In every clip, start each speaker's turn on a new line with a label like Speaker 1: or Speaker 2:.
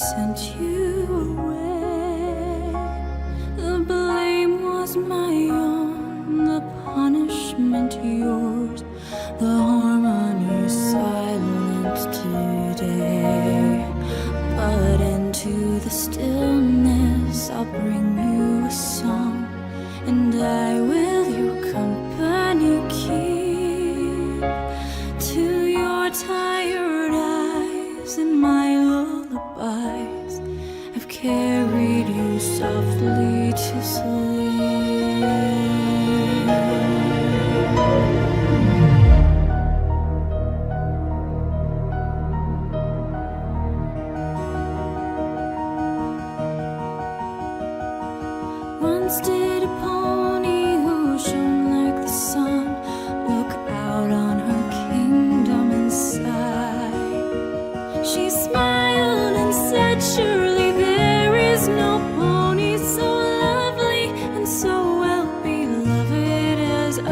Speaker 1: sent you away. The blame was my own, the punishment yours, the harmony silent today. But into the stillness I'll bring you a song, and I will your company keep. To your tired eyes and my lullabies, I've carried you softly to sleep. Once did a pony who shone like the sun look out on her kingdom and sigh. She smiled and said, surely there is no pony so lovely and so well beloved as I.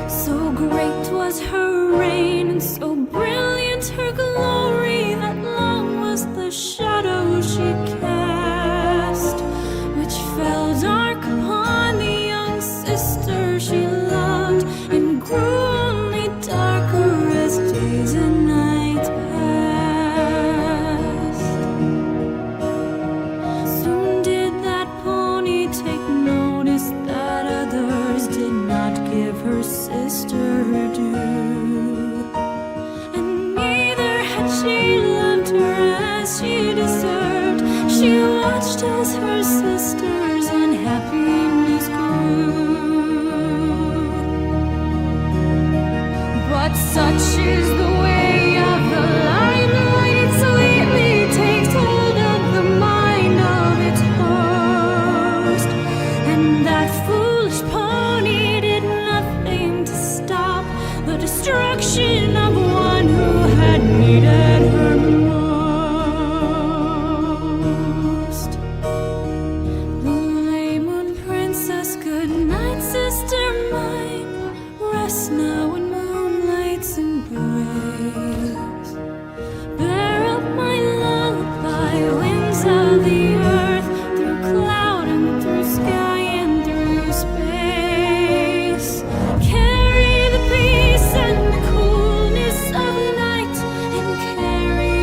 Speaker 1: So great was her reign and so brilliant her glory that long was the shadow she cast, which fell dark upon the young sister she loved, and grew only darker as days and nights passed. Soon did that pony take notice that others did not give her sister her due, and neither had she loved her as she deserved. She watched as her sister's unhappiness grew. But such is the way of the limelight, sweetly takes hold of the mind of its host, and that foolish pony did nothing to stop the destruction of one who had needed her most. Lulay Moon Princess, good night, sister mine. Rest now in moonlight's embrace. Bear up my lullaby, winds of the earth, through cloud and through sky and through space. Carry the peace and the coolness of night, and carry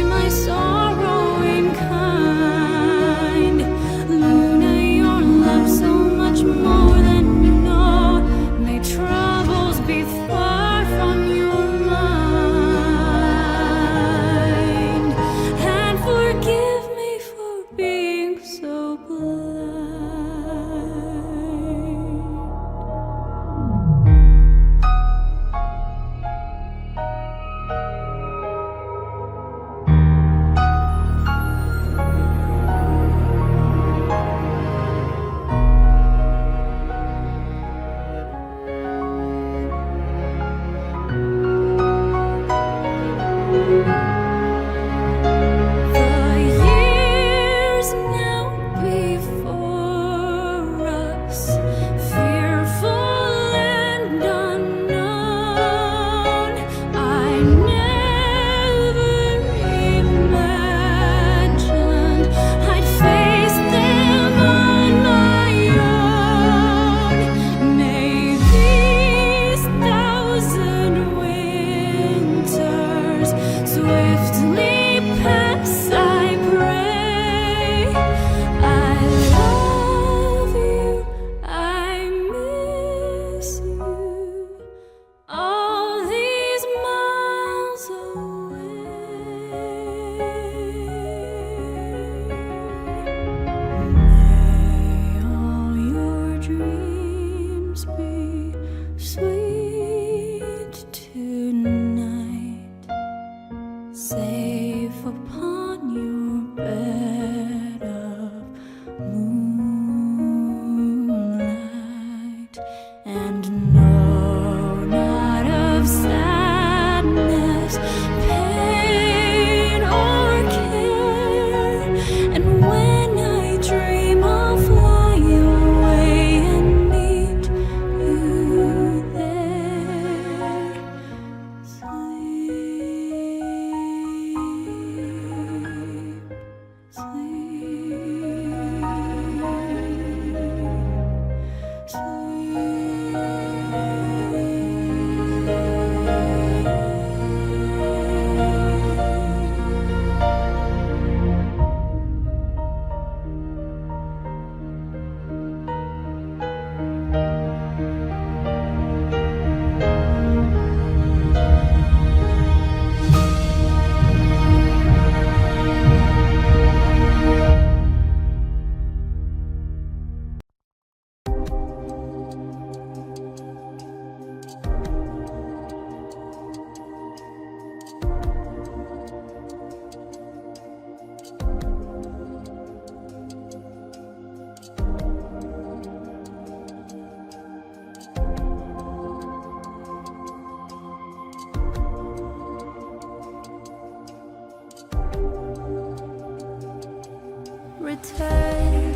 Speaker 1: return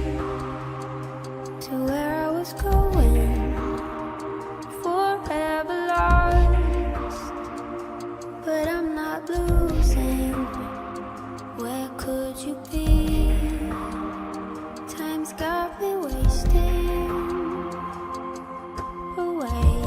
Speaker 1: to where I was going, forever lost, but I'm not losing. Where could you be? Time's got me wasting away.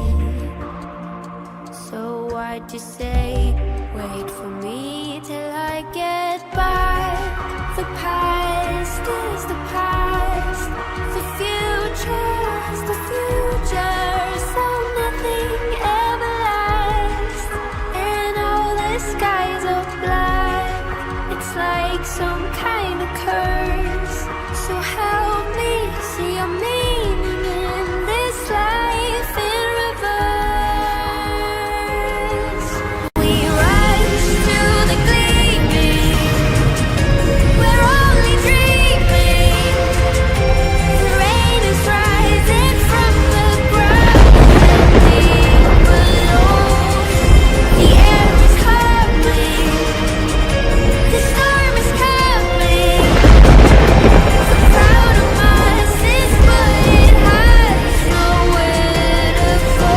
Speaker 1: So why'd you say, wait for me till I get back? The past is the past, the future's the future, so nothing ever lasts. And all the skies are black, it's like some kind of curse. So help me see your meaning in this life in reverse. We rise to the gleaming, we're only dreaming. The rain is rising from the ground and deep below. The air is humming, the storm is coming. So proud of us is but it has nowhere to go.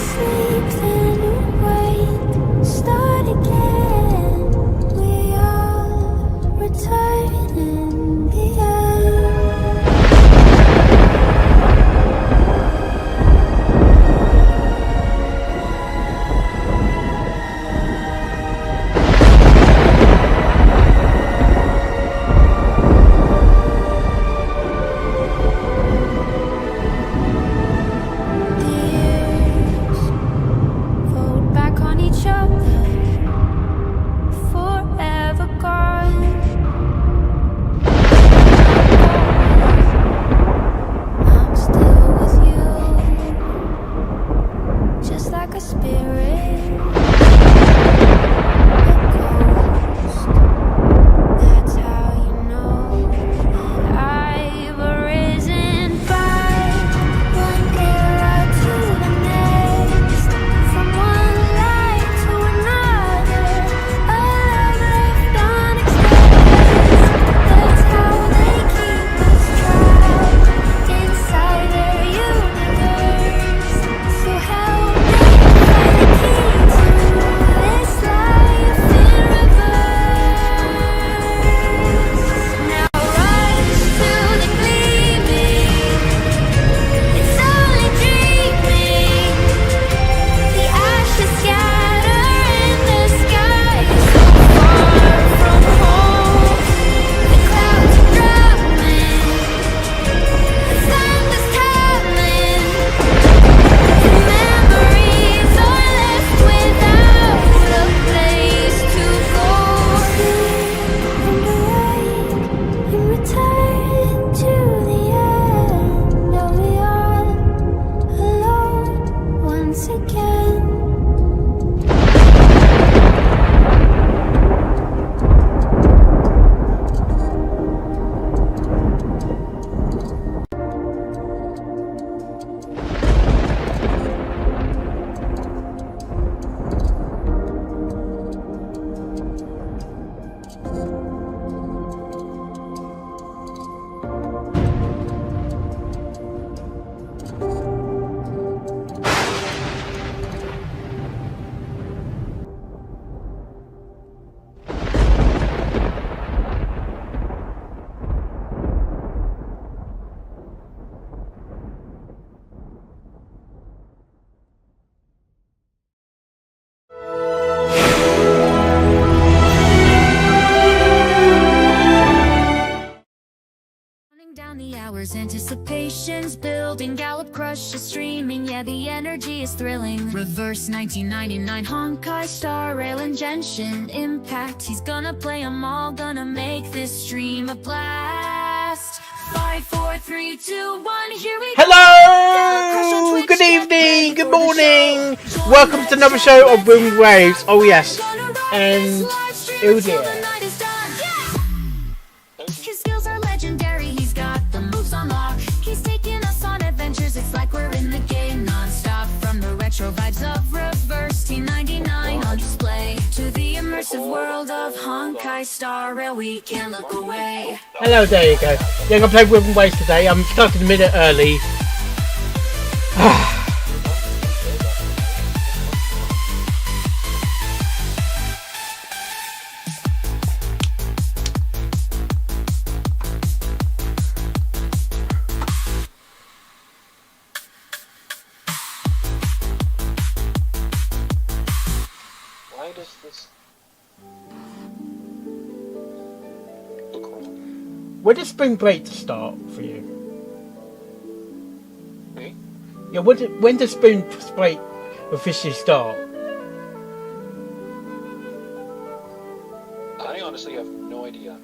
Speaker 1: Sleep then awake, start again. We all return in the end. The years fold back on each other, forever gone. I'm still with you, just like a spirit, a ghost. That's how you know that I've arisen back, one era to the next, from one life to another, a love left unexpressed. That's how they keep us trapped inside their universe. So help me find the key to this life in reverse. Now rise to the gleaming, it's only dreaming. The ashes scatter in the sky, so far from home. The clouds are drumming, the thunder's coming. The memories are left without a place to go. And awake and return to the end. Are we all alone once again? Counting down the hours, anticipations building, Gallop Crush is streaming, yeah, the energy is thrilling. Reverse 1999, Honkai Star Rail and Genshin Impact. He's gonna play 'em all, gonna make this stream a blast. 5, 4, 3, 2, 1, here we go.
Speaker 2: Hello! Good evening, good morning. Welcome to another show of Wind Waves. Oh yes, and oh dear.
Speaker 1: His skills are legendary, he's got the moves on lock. He's taking us on adventures, it's like we're in the game non-stop. From the retro vibes of Reverse T99 on display to the immersive immersive world of Honkai Star Rail, we can't look away.
Speaker 2: Hello, there you go. Yeah, I'm gonna play Wind Waves today. I'm starting a minute early.
Speaker 3: Why does this look wrong?
Speaker 2: When does spring break start for you?
Speaker 3: Me?
Speaker 2: Yeah, when does spring break officially start?
Speaker 3: I honestly have no idea.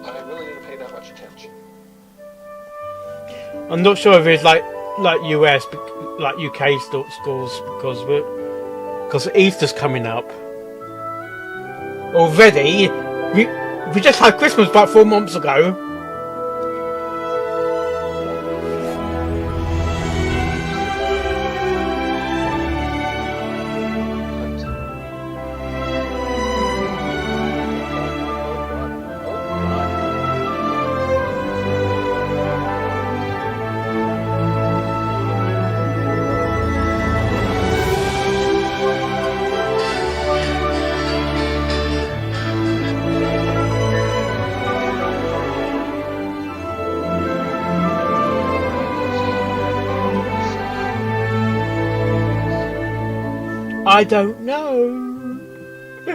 Speaker 3: I really didn't pay that much attention.
Speaker 2: I'm not sure if it's like US, like UK schools because Easter's coming up already. We just had Christmas about 4 months ago. I don't know.
Speaker 3: I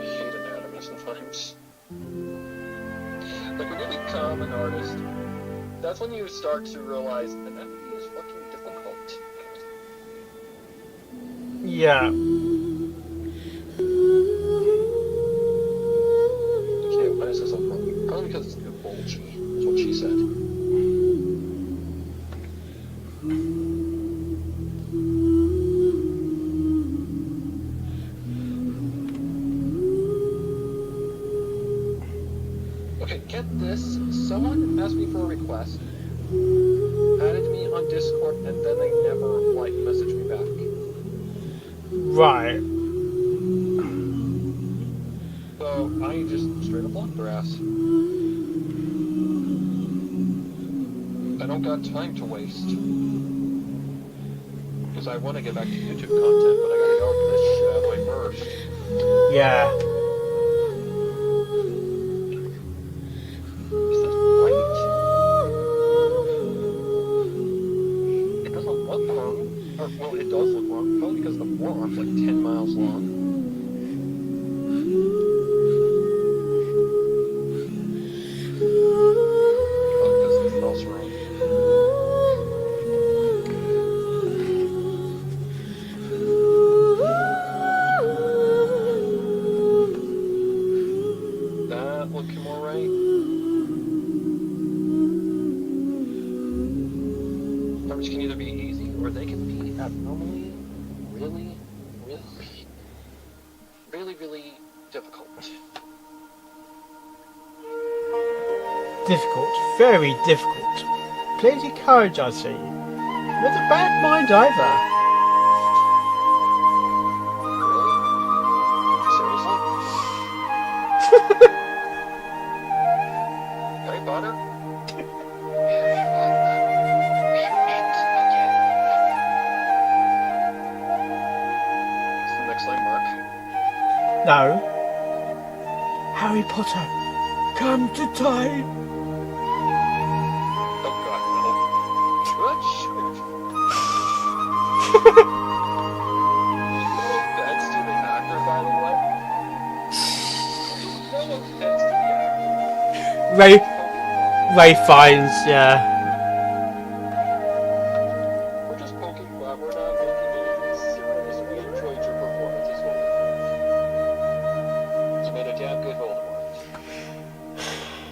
Speaker 3: hate anatomy sometimes. Like when you become an artist, that's when you start to realize anatomy is fucking difficult.
Speaker 2: Yeah.
Speaker 3: Okay, why is this so wrong? Probably because it's too bulgy. That's what she said. Okay, get this. Someone asked me for a request, added me on Discord, and then they never, like, messaged me back.
Speaker 2: Right.
Speaker 3: So, I just straight up blocked their ass. I don't got time to waste. Because I want to get back to YouTube content, but I gotta go over this shit out of the way first.
Speaker 2: Yeah.
Speaker 3: Is this right? It doesn't look wrong. Or, well, it does look wrong. Probably because the forearm's like 10 miles long. Probably because the spell's wrong. That looking more right. Numbers can either be easy or they can be abnormally, really difficult.
Speaker 2: Difficult. Very difficult. Plenty of courage, I see. Not a bad mind either.
Speaker 3: Really? Seriously? Hey, butter? It's the next line, Mark.
Speaker 2: No. Harry Potter, come to time.
Speaker 3: Oh god, no. No offense to the actor, by the way. No offense to the actor.
Speaker 2: Ray Fiennes, yeah.
Speaker 3: We're just poking fun. We're not making anything serious. We enjoyed your performance as well. You made a damn good Voldemort.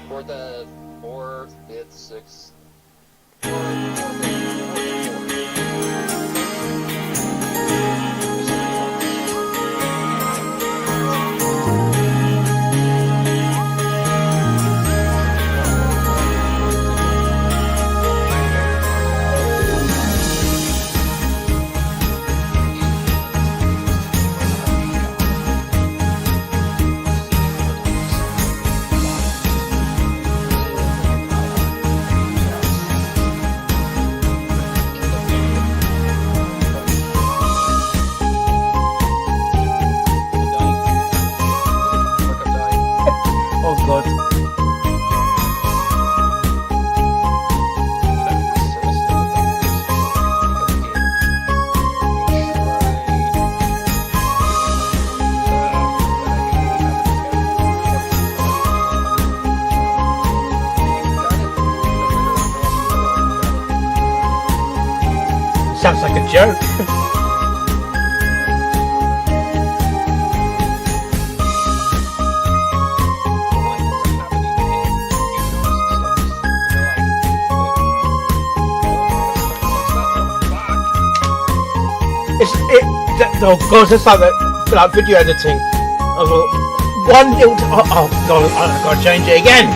Speaker 3: For the 4th, 5th, 6th.
Speaker 2: god. Sounds like a joke. Oh god, it's like that video editing. One little. Oh god, I've got to change it again.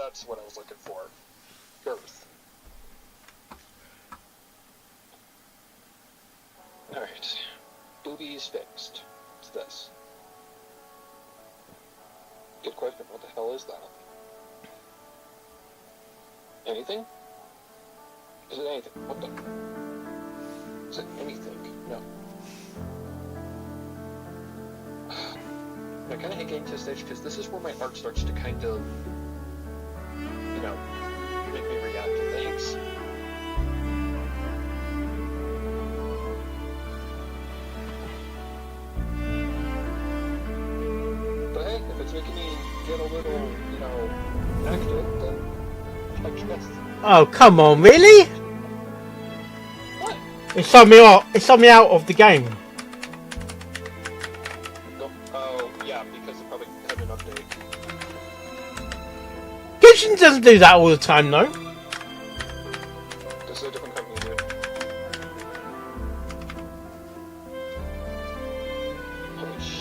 Speaker 3: That's what I was looking for. Girth. Alright. Boobies fixed. What's this? Good question. What the hell is that? Anything? Is it anything? What the? Is it anything? No. I kind of hate getting to this stage because this is where my art starts to kind of, you know, make me react to things. But hey, if it's making me get a little, you know, active, then I guess.
Speaker 2: Oh, come on, really?
Speaker 3: What?
Speaker 2: It subbed me out. It subbed me out of the game.
Speaker 3: Oh, yeah, because it probably had an update.
Speaker 2: Genshin doesn't do that all the time, though.
Speaker 3: This is a different company, dude.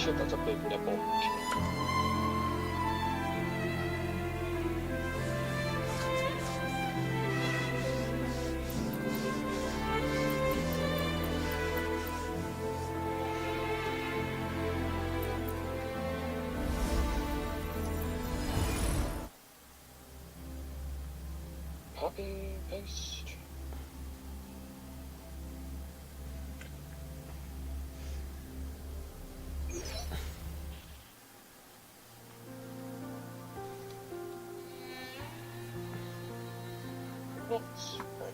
Speaker 3: shit, that's a big nipple. Copy, paste. Oops. Right.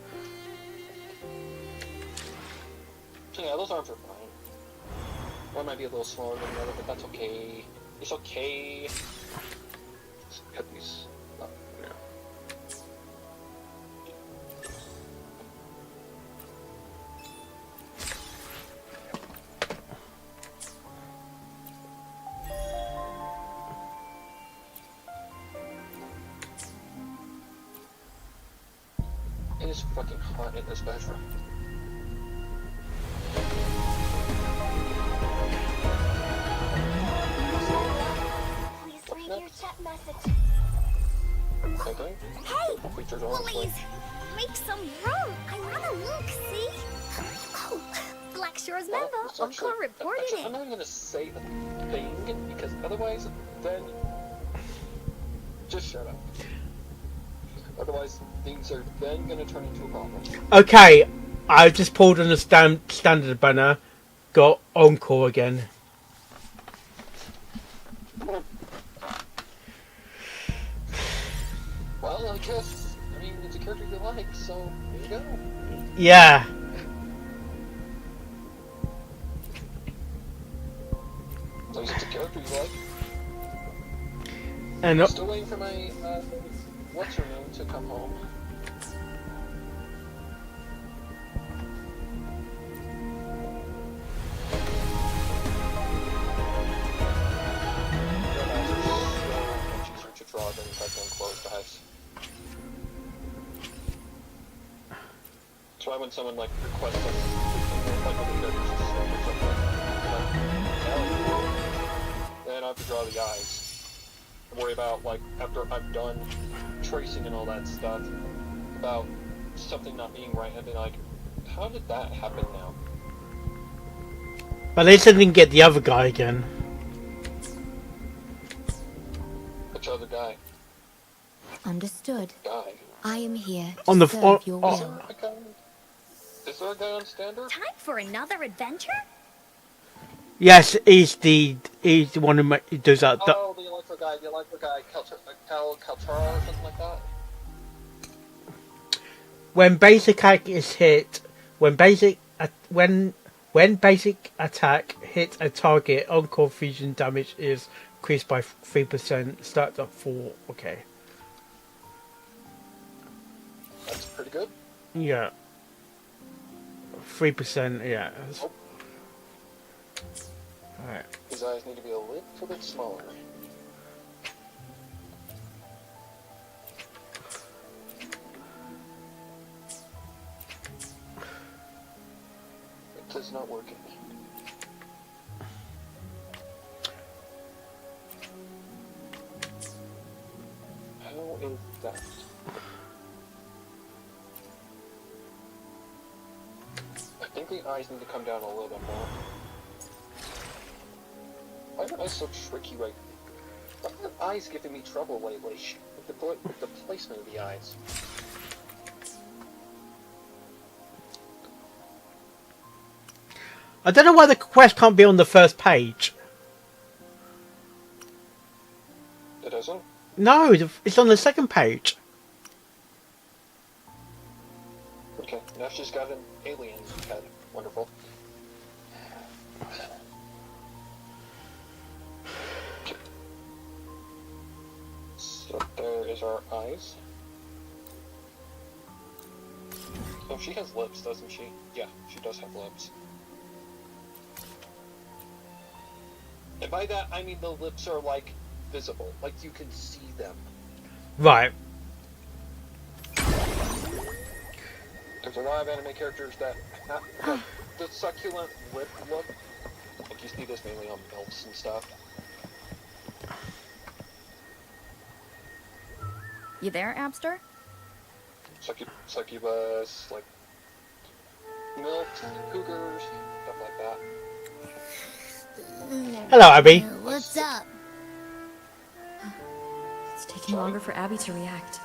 Speaker 3: So yeah, those arms are fine. One might be a little smaller than the other, but that's okay. It's okay. Let's cut these up now. It is fucking hot in this bedroom.
Speaker 4: Please read your chat message.
Speaker 3: Okay.
Speaker 4: Hey,
Speaker 3: Creatures on its way.
Speaker 4: please make some room. I wanna look. See? Oh, Black Shore's member
Speaker 3: It's
Speaker 4: Uncle
Speaker 3: actually-
Speaker 4: reported
Speaker 3: actually, I'm
Speaker 4: it.
Speaker 3: not even gonna say a thing because otherwise, then just shut up. Otherwise, things are then gonna turn into a problem.
Speaker 2: Okay, I just pulled on the standard banner. Got Encore again.
Speaker 3: Well, I guess it's a character you like, so there you go.
Speaker 2: Yeah.
Speaker 3: At least it's a character you like.
Speaker 2: And
Speaker 3: Still waiting for my what's her name to come home. She's to draw than typing closed eyes. That's why when someone like requests like other characters to sleep or something, I'm like, then I have to draw the eyes. I worry about like after I'm done tracing and all that stuff about something not being right. I'd be like, how did that happen now?
Speaker 2: but at least I didn't get the other guy again.
Speaker 3: Which other guy?
Speaker 5: Understood.
Speaker 3: Guy.
Speaker 5: I am here to
Speaker 2: On the
Speaker 5: serve your
Speaker 3: Is
Speaker 5: will.
Speaker 3: there a guy? Is there a guy on standard?
Speaker 4: Time for another adventure?
Speaker 2: Yes, he's the one who does that.
Speaker 3: Oh, the electric guy, Kaltara or something like that?
Speaker 2: When basic attack is hit, when basic attack hits a target, Encore fusion damage is increased by 3%. Starts at 4. Okay.
Speaker 3: That's pretty good.
Speaker 2: Yeah. 3%. Yeah.
Speaker 3: Oh.
Speaker 2: Alright.
Speaker 3: His eyes need to be a little bit smaller. It is not working. How is that? I think the eyes need to come down a little bit more. Why are the eyes so tricky right now? Why are the eyes giving me trouble lately? With the placement of the eyes.
Speaker 2: I don't know why the quest can't be on the first page.
Speaker 3: It doesn't?
Speaker 2: No, it's on the second page.
Speaker 3: Okay, now she's got an alien head. Wonderful. So there is our eyes. Oh, she has lips, doesn't she? Yeah, she does have lips. And by that, I mean the lips are, like, visible. Like, you can see them.
Speaker 2: Right.
Speaker 3: There's a lot of anime characters that have the succulent lip look, Like, you see this mainly on MILFs and stuff.
Speaker 6: You there, Abster?
Speaker 3: Succubus, like, MILFs, cougars, stuff like that.
Speaker 2: Hello, Abby.
Speaker 4: What's up?
Speaker 6: It's taking longer for Abby to react.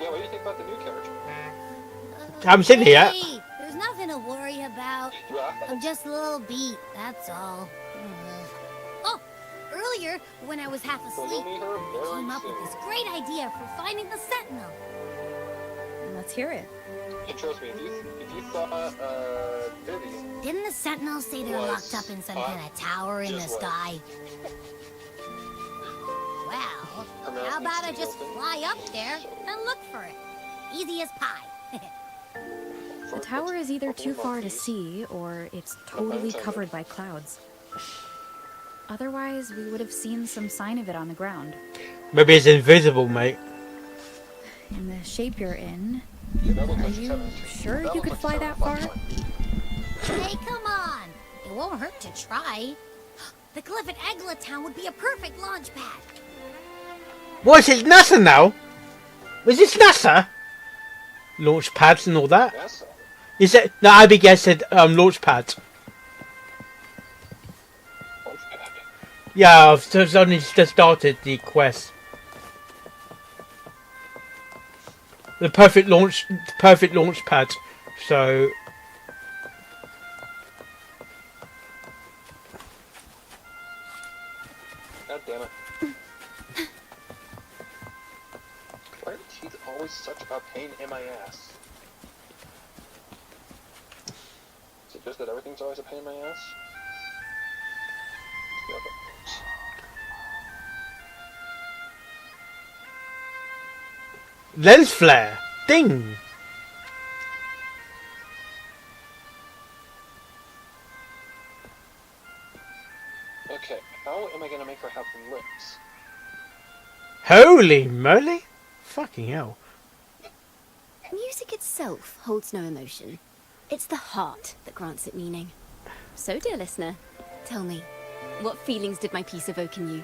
Speaker 3: Yeah, what do you think about the new character?
Speaker 2: Haven't seen it yet.
Speaker 4: Hey, there's nothing to worry about.
Speaker 3: Yeah.
Speaker 4: I'm just a little beat, that's all. Oh, earlier, when I was half
Speaker 3: So you'll
Speaker 4: asleep,
Speaker 3: meet her
Speaker 4: I
Speaker 3: very
Speaker 4: came up with
Speaker 3: soon.
Speaker 4: this great idea for finding the Sentinel.
Speaker 6: Let's hear it.
Speaker 3: And trust me, if you thought, Vivian,
Speaker 4: Didn't the Sentinels say they're
Speaker 3: Was,
Speaker 4: locked up in some
Speaker 3: uh,
Speaker 4: kind of tower in the
Speaker 3: just
Speaker 4: sky? Well,
Speaker 3: Her mouth
Speaker 4: how
Speaker 3: needs
Speaker 4: about
Speaker 3: to
Speaker 4: I
Speaker 3: be
Speaker 4: just
Speaker 3: open,
Speaker 4: fly up there
Speaker 3: so-
Speaker 4: and look for it? Easy as pie.
Speaker 6: The tower is either too far to see, or it's totally covered by clouds. Otherwise, we would have seen some sign of it on the ground.
Speaker 2: Maybe it's invisible, mate.
Speaker 6: In the shape you're in,
Speaker 3: Yeah, that looks
Speaker 6: are
Speaker 3: like it's
Speaker 6: you
Speaker 3: having-
Speaker 6: sure
Speaker 3: that
Speaker 6: you
Speaker 3: looks
Speaker 6: could
Speaker 3: like
Speaker 6: fly
Speaker 3: it's
Speaker 6: that
Speaker 3: having a
Speaker 6: far?
Speaker 3: fun time.
Speaker 4: Hey, come on! It won't hurt to try. The cliff at Eglet Town would be a perfect launch pad.
Speaker 2: What is it, NASA now? Was this NASA? Launch pads and all that?
Speaker 3: Yes.
Speaker 2: Is it? No, Abigail said launch pads. Yeah, I've only just started the quest. The perfect launch pad. So
Speaker 3: God damn it. Why are teeth always such a pain in my ass? Is it just that everything's always a pain in my ass? Yeah, but-
Speaker 2: lens flare. Ding.
Speaker 3: Okay, how am I gonna make her have lips?
Speaker 2: Holy moly! Fucking hell.
Speaker 5: Music itself holds no emotion. It's the heart that grants it meaning. So, dear listener, tell me, what feelings did my piece evoke in you?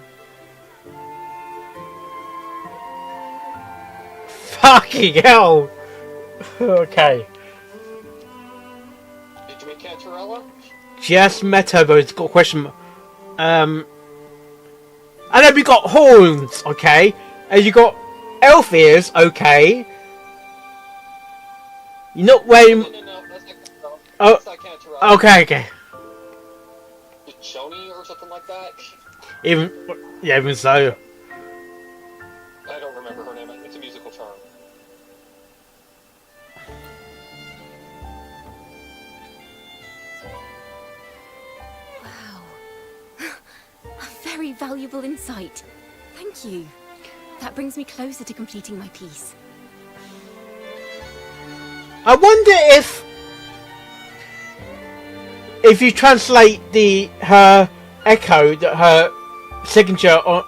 Speaker 2: Fucking hell. Okay.
Speaker 3: Did you make Cantarella?
Speaker 2: Just Metobo, it's got a question. I know we got horns, okay? And you got elf ears, okay? You're not wearing.
Speaker 3: No, that's not, no,
Speaker 2: Oh,
Speaker 3: that's not Cantarella.
Speaker 2: okay.
Speaker 3: Shoni or something like that?
Speaker 2: Even so.
Speaker 3: I don't remember her name. It's a musical charm.
Speaker 5: Wow. A very valuable insight. Thank you. That brings me closer to completing my piece.
Speaker 2: I wonder if you translate her echo, her signature on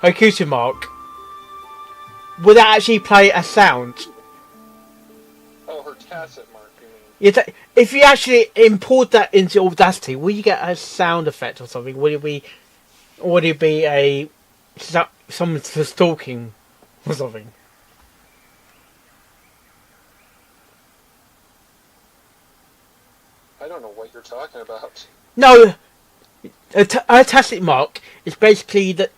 Speaker 2: her QT mark, would that actually play a sound?
Speaker 3: Oh, her tacit mark, you mean?
Speaker 2: If you actually import that into Audacity, will you get a sound effect or something? Would it be someone just talking or something?
Speaker 3: I don't know what you're talking about.
Speaker 2: No, a tacit mark is basically the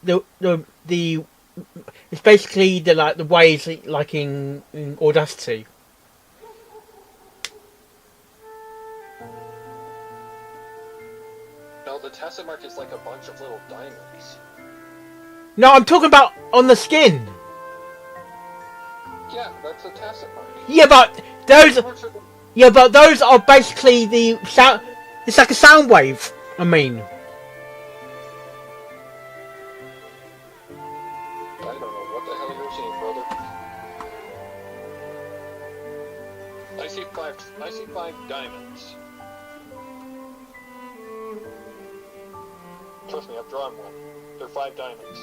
Speaker 2: it's basically the ways like in Audacity.
Speaker 3: No, the tacit mark is like a bunch of little diamonds.
Speaker 2: No, I'm talking about on the skin.
Speaker 3: Yeah, that's a tacit mark.
Speaker 2: Yeah, but those.
Speaker 3: Marks are the-
Speaker 2: Yeah, but those are basically the sound. It's like a sound wave. I mean,
Speaker 3: I don't know what the hell you're seeing, brother. I see five diamonds. Trust me, I've drawn one. They're 5 diamonds.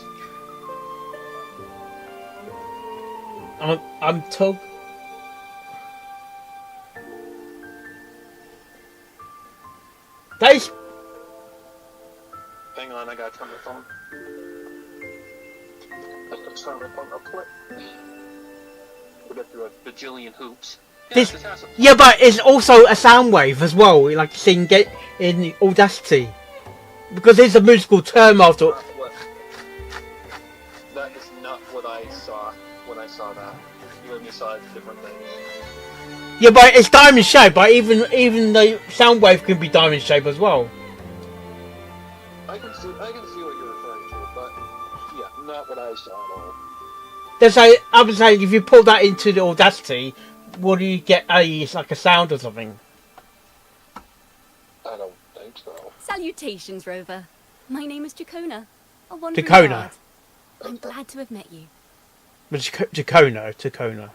Speaker 2: I'm told.
Speaker 3: hang on, I gotta turn my phone. Let's turn my phone real quick. We'll get through a bajillion hoops. Yeah,
Speaker 2: This,
Speaker 3: this has a-
Speaker 2: yeah, but it's also a sound wave as well, like seeing get in Audacity, because there's a musical term after.
Speaker 3: That is not what I saw when I saw that. You and me saw different things.
Speaker 2: Yeah, but it's diamond shape. But even the sound wave can be diamond shape as well.
Speaker 3: I can see what you're referring to, but yeah, not what I saw at all.
Speaker 2: I'm saying if you pull that into the Audacity, what do you get? It's like a sound or something.
Speaker 3: I don't think so.
Speaker 5: Salutations, Rover. My name is Jacona. A wandering
Speaker 2: Jacona.
Speaker 5: bard. I'm glad to have met you.
Speaker 2: Jacona.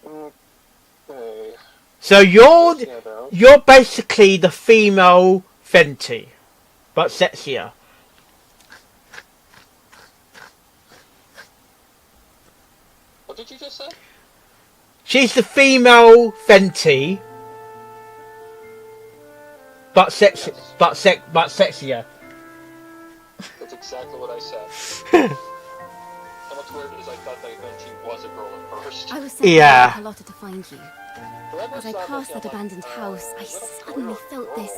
Speaker 3: Okay.
Speaker 2: So
Speaker 3: Yeah, though.
Speaker 2: you're basically the female Fenty, but sexier.
Speaker 3: What did you just say?
Speaker 2: She's the female Fenty, but sexy,
Speaker 3: Yes.
Speaker 2: but sexier.
Speaker 3: That's exactly what I said. And what's weird is I thought that Aventi was a girl at first.
Speaker 5: I was sent
Speaker 2: Yeah.
Speaker 5: by Carlotta to find you.
Speaker 3: Forever
Speaker 5: As I
Speaker 3: thought
Speaker 5: passed
Speaker 3: that,
Speaker 5: that abandoned house, I suddenly felt this,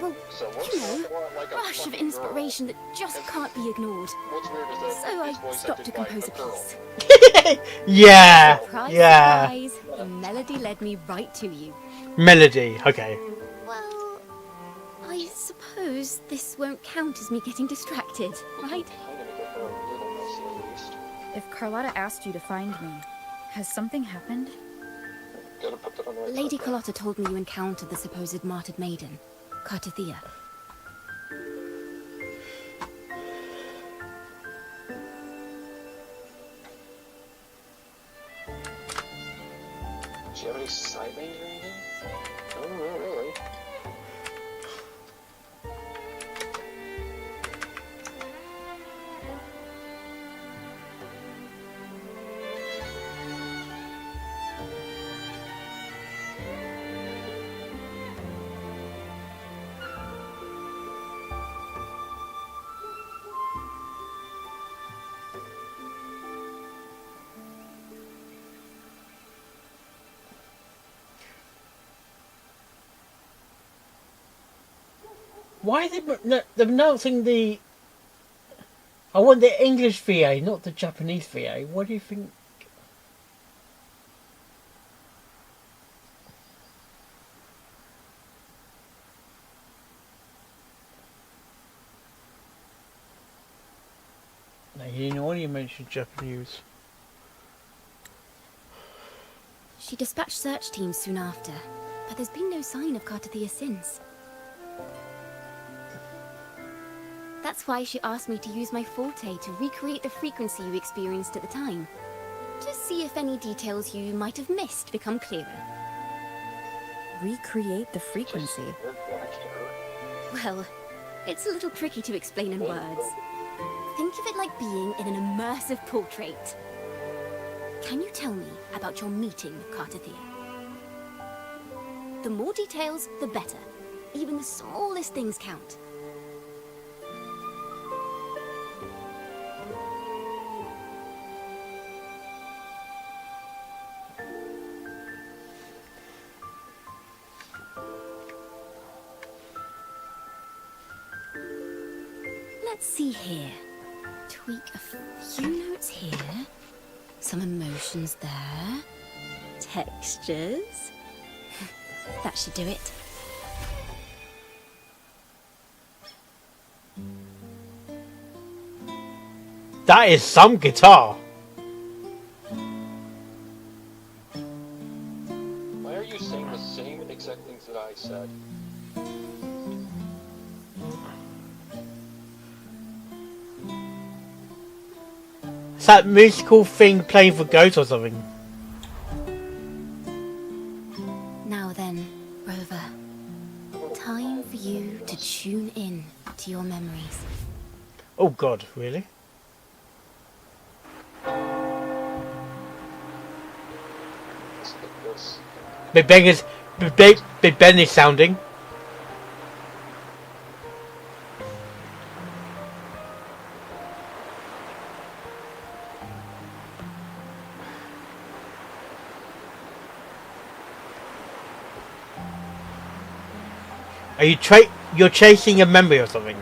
Speaker 5: well,
Speaker 3: So what's
Speaker 5: you know,
Speaker 3: more like a
Speaker 5: rush of
Speaker 3: fucking
Speaker 5: inspiration that just can't be ignored.
Speaker 3: Girl? What's weird is that
Speaker 5: So I
Speaker 3: it's voice
Speaker 5: stopped to
Speaker 3: acted by
Speaker 5: compose a
Speaker 3: girl.
Speaker 5: piece.
Speaker 2: Yeah,
Speaker 5: Surprise,
Speaker 2: yeah.
Speaker 5: surprise, the melody led me right to you.
Speaker 2: Melody. Okay.
Speaker 5: Well, I suppose this won't count as me getting distracted, right?
Speaker 3: I'm gonna get her a little messy at least.
Speaker 6: If Carlotta asked you to find me, has something happened?
Speaker 3: Gotta put that on the right
Speaker 5: Lady
Speaker 3: track.
Speaker 5: Carlotta told me you encountered the supposed martyred maiden, Cartathea.
Speaker 3: Do you have any side names or anything? I don't know, really.
Speaker 2: Why are they're announcing the? I want the English VA, not the Japanese VA. What do you think? No, you didn't already mention Japanese.
Speaker 5: She dispatched search teams soon after, but there's been no sign of Cartathea since. That's why she asked me to use my forte to recreate the frequency you experienced at the time. To see if any details you might have missed become clearer.
Speaker 6: Recreate the frequency.
Speaker 5: Well, it's a little tricky to explain in words. Think of it like being in an immersive portrait. Can you tell me about your meeting, Cartathea? The more details, the better. Even the smallest things count. Let's see here. Tweak a few notes here. Some emotions there. Textures. That should do it.
Speaker 2: That is some guitar.
Speaker 3: Why are you saying the same exact things that I said?
Speaker 2: It's that musical thing playing for goats or something.
Speaker 5: Now then, Rover. Time for you to tune in to your memories.
Speaker 2: Oh God, really?
Speaker 3: Let's get this.
Speaker 2: Big Ben is sounding. Are you you're chasing a memory or something?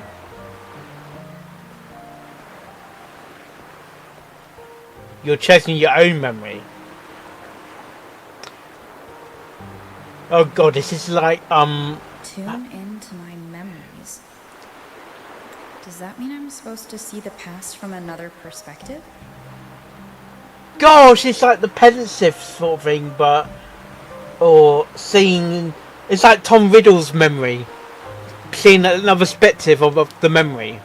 Speaker 2: You're chasing your own memory. Oh god, this is like
Speaker 6: Tune into my memories. Does that mean I'm supposed to see the past from another perspective?
Speaker 2: gosh, it's like the pensive sort of thing, but or seeing it's like Tom Riddle's memory, seeing another perspective of the memory.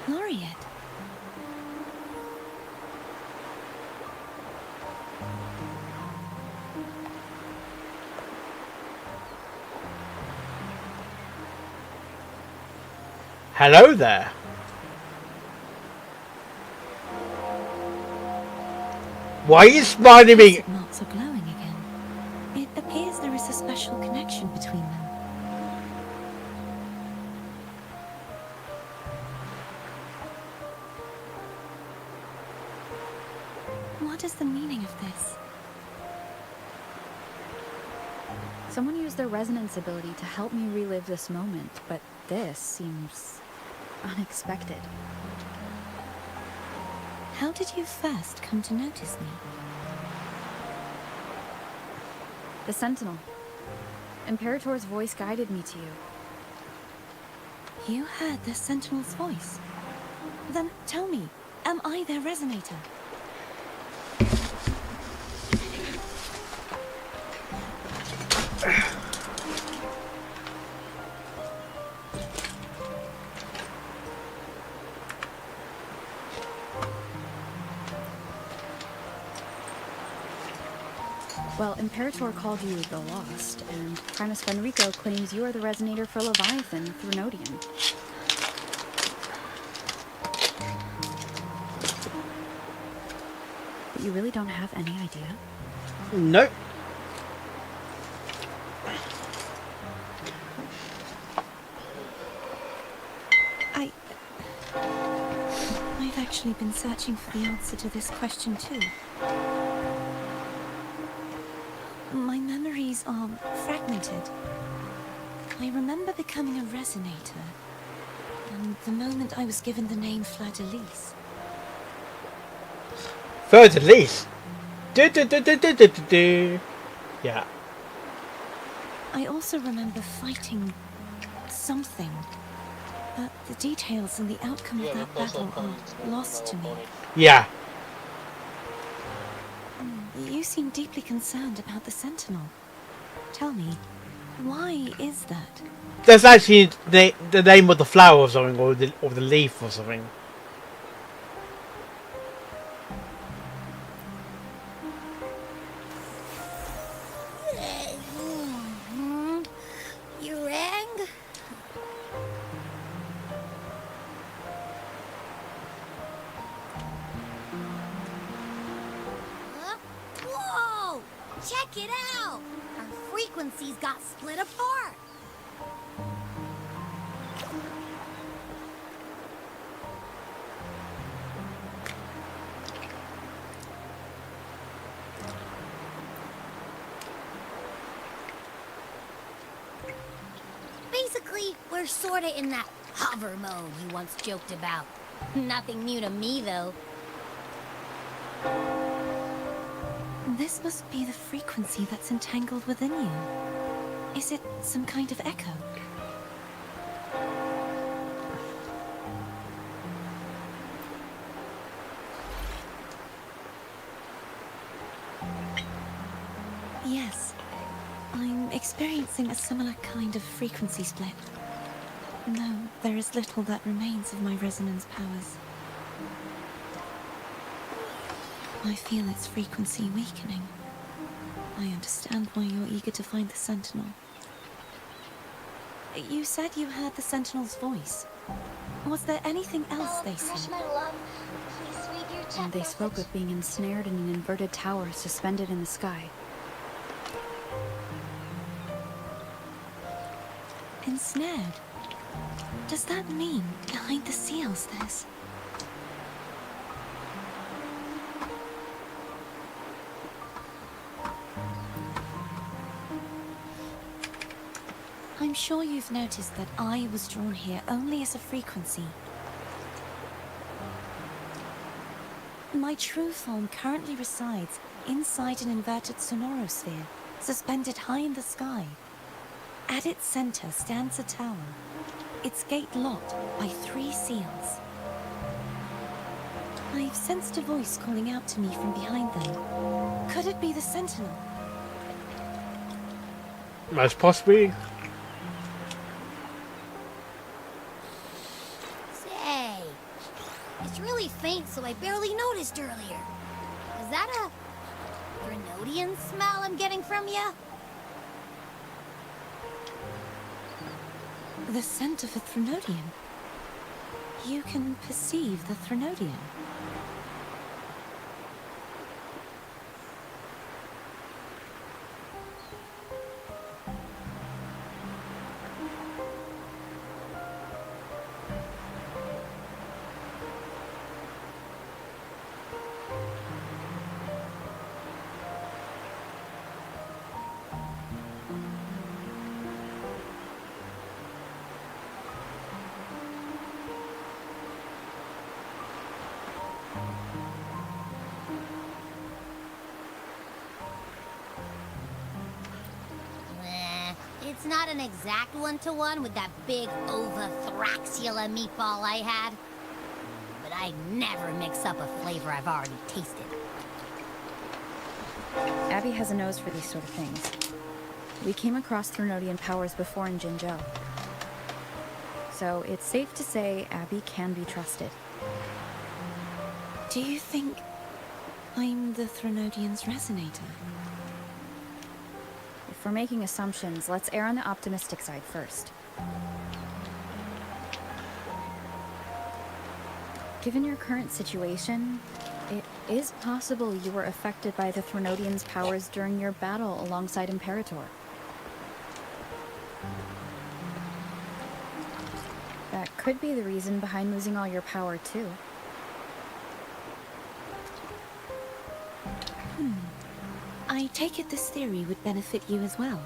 Speaker 1: Laureate.
Speaker 2: Hello there. Why are you smiling at me?
Speaker 1: Knots are glowing again. It appears there is a special connection between them. What is the meaning of this?
Speaker 6: Someone used their resonance ability to help me relive this moment, but this seems unexpected.
Speaker 1: How did you first come to notice me?
Speaker 6: The Sentinel. Imperator's voice guided me to you.
Speaker 1: You heard the Sentinel's voice. Then tell me, am I their resonator?
Speaker 6: Well, Imperator called you the Lost, and Primus Fenrico claims you are the resonator for Leviathan through Nodian. But you really don't have any idea?
Speaker 2: Nope.
Speaker 1: I've actually been searching for the answer to this question too. My memories are fragmented. I remember becoming a resonator, and the moment I was given the name Fleur-de-Lis.
Speaker 2: Fleur-de-Lis. Do. Yeah.
Speaker 1: I also remember fighting something, but the details and the outcome of that battle are lost to me.
Speaker 2: Yeah.
Speaker 1: You seem deeply concerned about the Sentinel. Tell me, why is that?
Speaker 2: That's actually the name of the flower or something, or the leaf or something.
Speaker 4: You rang? Huh? Whoa! Check it out! Our frequencies got split apart. Basically, we're sorta in that hover mode you once joked about. Nothing new to me, though.
Speaker 1: This must be the frequency that's entangled within you. Is it some kind of echo? Yes. I'm experiencing a similar kind of frequency split. No, there is little that remains of my resonance powers. I feel its frequency weakening. I understand why you're eager to find the Sentinel. You said you heard the Sentinel's voice. Was there anything else they said?
Speaker 6: And they spoke of being ensnared in an inverted tower suspended in the sky.
Speaker 1: Ensnared? Does that mean behind the seals there's...
Speaker 7: I'm sure you've noticed that I was drawn here only as a frequency. My true form currently resides inside an inverted sonorosphere, suspended high in the sky. At its center stands a tower, its gate locked by 3 seals. I've sensed a voice calling out to me from behind them. Could it be the Sentinel?
Speaker 2: Most possibly.
Speaker 4: Say, it's really faint, so I barely noticed earlier. Is that a Grenodian smell I'm getting from you?
Speaker 7: The scent of a Threnodian. You can perceive the Threnodian.
Speaker 4: It's not an exact one-to-one with that big Ovathraxula meatball I had. But I never mix up a flavor I've already tasted.
Speaker 6: Abby has a nose for these sort of things. We came across Threnodian powers before in Jinzhou. So it's safe to say Abby can be trusted.
Speaker 7: Do you think I'm the Threnodian's resonator?
Speaker 6: If we're making assumptions, let's err on the optimistic side first. Given your current situation, it is possible you were affected by the Threnodian's powers during your battle alongside Imperator. That could be the reason behind losing all your power, too.
Speaker 7: I take it this theory would benefit you as well.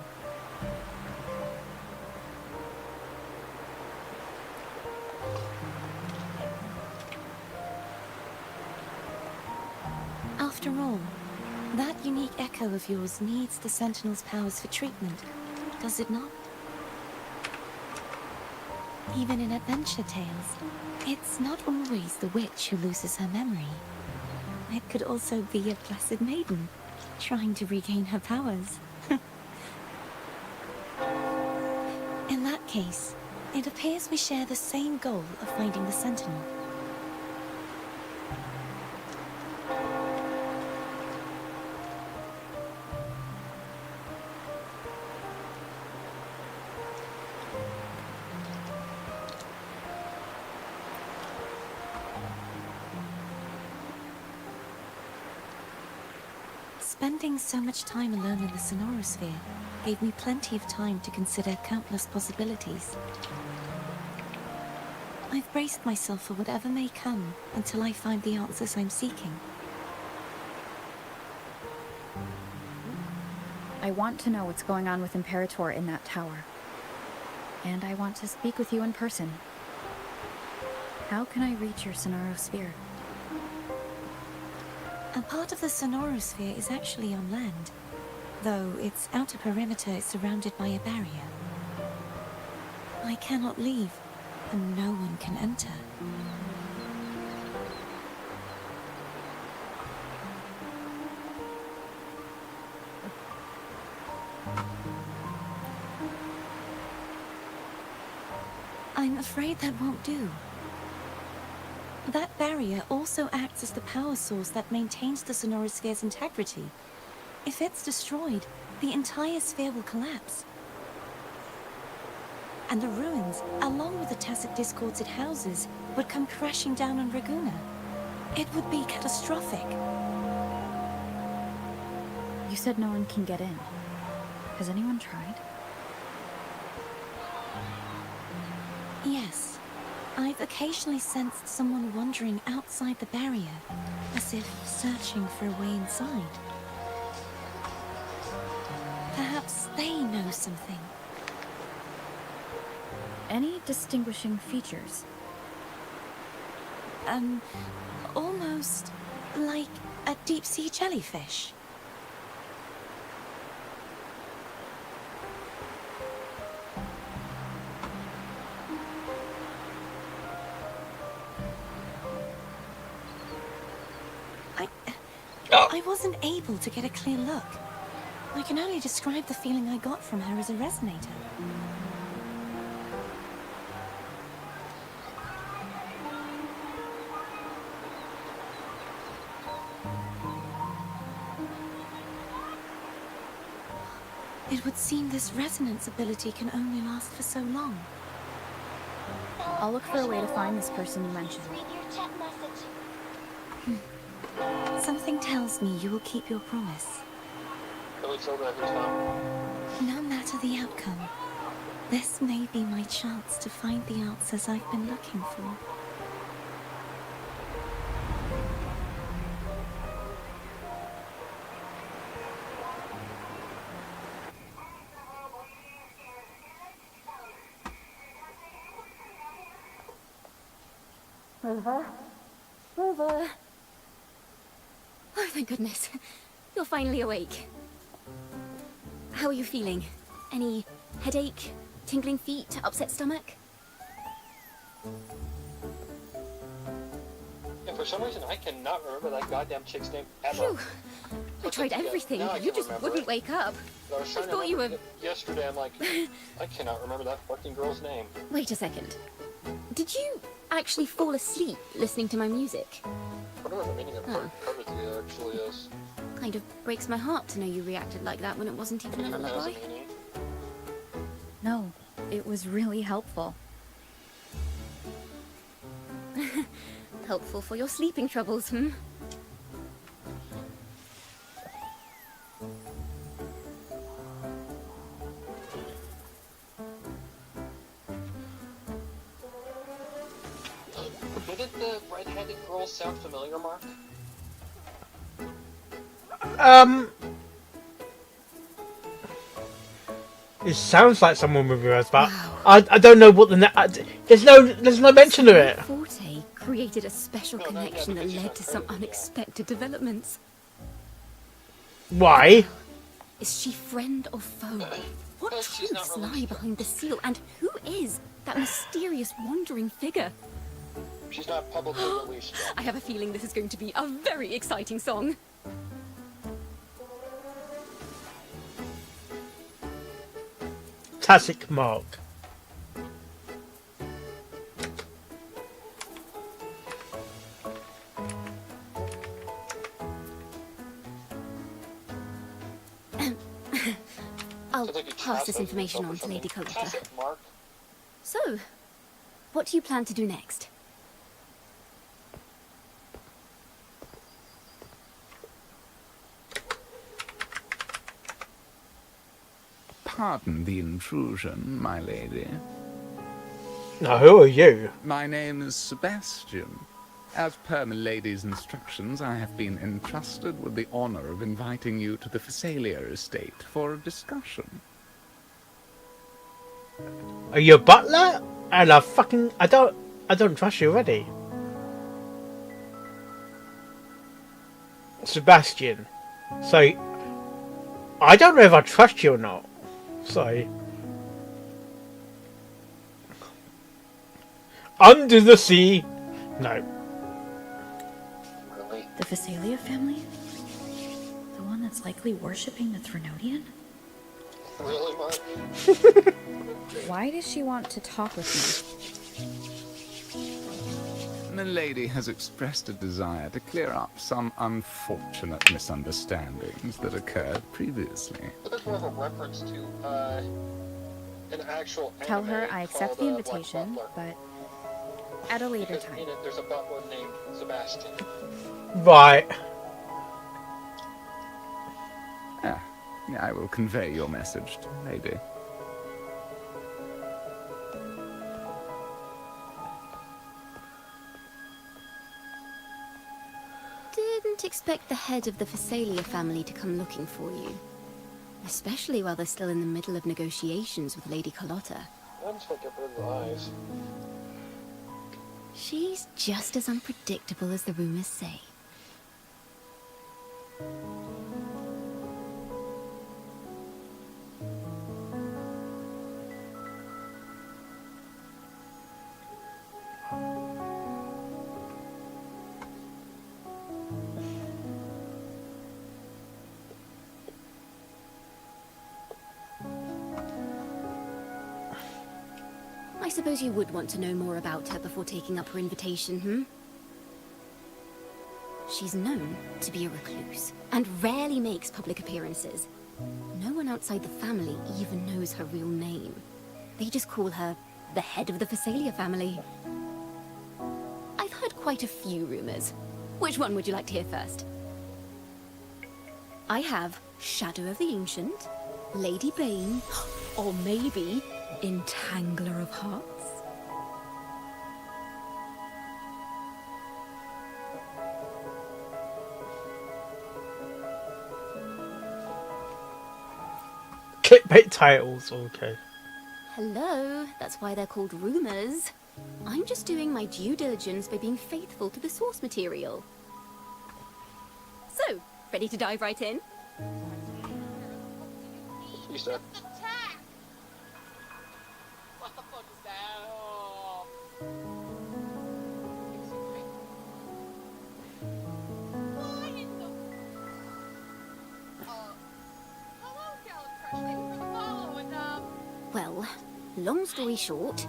Speaker 7: After all, that unique echo of yours needs the Sentinel's powers for treatment, does it not? Even in adventure tales, it's not always the witch who loses her memory. It could also be a blessed maiden, trying to regain her powers. In that case, it appears we share the same goal of finding the Sentinel. Spending so much time alone in the Sonorosphere gave me plenty of time to consider countless possibilities. I've braced myself for whatever may come until I find the answers I'm seeking.
Speaker 6: I want to know what's going on with Imperator in that tower. And I want to speak with you in person. How can I reach your Sonorosphere?
Speaker 7: A part of the Sonorosphere is actually on land, though its outer perimeter is surrounded by a barrier. I cannot leave, and no one can enter. I'm afraid that won't do. That barrier also acts as the power source that maintains the Sonorosphere's integrity. If it's destroyed, the entire sphere will collapse. And the ruins, along with the tacit discords it houses, would come crashing down on Raguna. It would be catastrophic.
Speaker 6: You said no one can get in. Has anyone tried?
Speaker 7: Yes. I've occasionally sensed someone wandering outside the barrier, as if searching for a way inside. Perhaps they know something.
Speaker 6: Any distinguishing features?
Speaker 7: Almost like a deep sea jellyfish. I wasn't able to get a clear look. I can only describe the feeling I got from her as a resonator. It would seem this resonance ability can only last for so long.
Speaker 6: I'll look for a way to find this person you mentioned.
Speaker 7: Something tells me you will keep your promise.
Speaker 3: Can we tell that every time?
Speaker 7: No matter the outcome, this may be my chance to find the answers I've been looking for.
Speaker 5: Rover? Rover? Oh, thank goodness. You're finally awake. How are you feeling? Any headache, tingling feet, upset stomach?
Speaker 3: And for some reason, I cannot remember that goddamn chick's name ever.
Speaker 5: Phew. I tried everything.
Speaker 3: Now I
Speaker 5: You
Speaker 3: can
Speaker 5: just
Speaker 3: remember
Speaker 5: wouldn't
Speaker 3: it.
Speaker 5: wake up.
Speaker 3: I was trying to
Speaker 5: thought you
Speaker 3: remember it yesterday. I'm like, I cannot remember that fucking girl's name.
Speaker 5: Wait a second. Did you actually fall asleep listening to my music?
Speaker 3: I don't know what the meaning of privacy actually is.
Speaker 5: Kind of breaks my heart to know you reacted like that when it wasn't even a
Speaker 3: It has a
Speaker 5: lullaby.
Speaker 3: meaning.
Speaker 6: No, it was really helpful.
Speaker 5: Helpful for your sleeping troubles, hmm?
Speaker 3: Didn't the red-headed girl sound familiar, Mark?
Speaker 2: It sounds like someone with ears, but I don't know what the there's no mention of it.
Speaker 5: Forte created a special
Speaker 3: No,
Speaker 5: connection that
Speaker 3: because she's
Speaker 5: led
Speaker 3: not
Speaker 5: to some
Speaker 3: crazy, yeah.
Speaker 5: unexpected developments.
Speaker 2: Why?
Speaker 5: Is she friend or foe? What
Speaker 3: Well, she's not
Speaker 5: truths
Speaker 3: really
Speaker 5: lie behind the seal? And who is that mysterious wandering figure?
Speaker 3: She's not publicly released yet.
Speaker 5: I have a feeling this is going to be a very exciting song.
Speaker 2: Classic Mark.
Speaker 5: I'll
Speaker 3: Sounds like you
Speaker 5: pass this
Speaker 3: chastised
Speaker 5: information
Speaker 3: yourself
Speaker 5: on
Speaker 3: or
Speaker 5: to Lady
Speaker 3: something.
Speaker 5: Carlotta.
Speaker 3: Classic Mark.
Speaker 5: So, what do you plan to do next?
Speaker 8: Pardon the intrusion, my lady.
Speaker 2: Now, who are you?
Speaker 8: My name is Sebastian. As per my lady's instructions, I have been entrusted with the honor of inviting you to the Phasalia estate for a discussion.
Speaker 2: Are you a butler? And I don't trust you already. Sebastian. So, I don't know if I trust you or not. So, under the sea. No.
Speaker 3: Really?
Speaker 6: The Phasalia family? The one that's likely worshipping the Threnodian?
Speaker 3: Really, Mark?
Speaker 6: Why does she want to talk with
Speaker 8: The lady has expressed a desire to clear up some unfortunate misunderstandings that occurred previously.
Speaker 3: But there's more of a reference to, an actual
Speaker 6: me? Tell her
Speaker 3: anime
Speaker 6: I accept
Speaker 3: called,
Speaker 6: the
Speaker 3: Black
Speaker 6: invitation,
Speaker 3: Butler.
Speaker 6: but at a later
Speaker 3: Because
Speaker 6: time.
Speaker 3: in it, there's a butler named Sebastian.
Speaker 2: Right.
Speaker 8: I will convey your message to the lady.
Speaker 5: Didn't expect the head of the Phasalia family to come looking for you. Especially while they're still in the middle of negotiations with Lady Carlotta.
Speaker 3: I just want to get rid of the eyes.
Speaker 5: She's just as unpredictable as the rumors say. I suppose you would want to know more about her before taking up her invitation, hmm? She's known to be a recluse, and rarely makes public appearances. No one outside the family even knows her real name. They just call her the head of the Phasalia family. I've heard quite a few rumors. Which one would you like to hear first? I have Shadow of the Ancient, Lady Bane, or maybe Entangler of Hearts.
Speaker 2: Clickbait titles, okay.
Speaker 5: Hello, that's why they're called rumors. I'm just doing my due diligence by being faithful to the source material. So, ready to dive right in?
Speaker 3: You said.
Speaker 9: What the fuck is that? Oh. What in the... hello, Galatrash. Thank you for the follow, and,
Speaker 5: Well, long story short,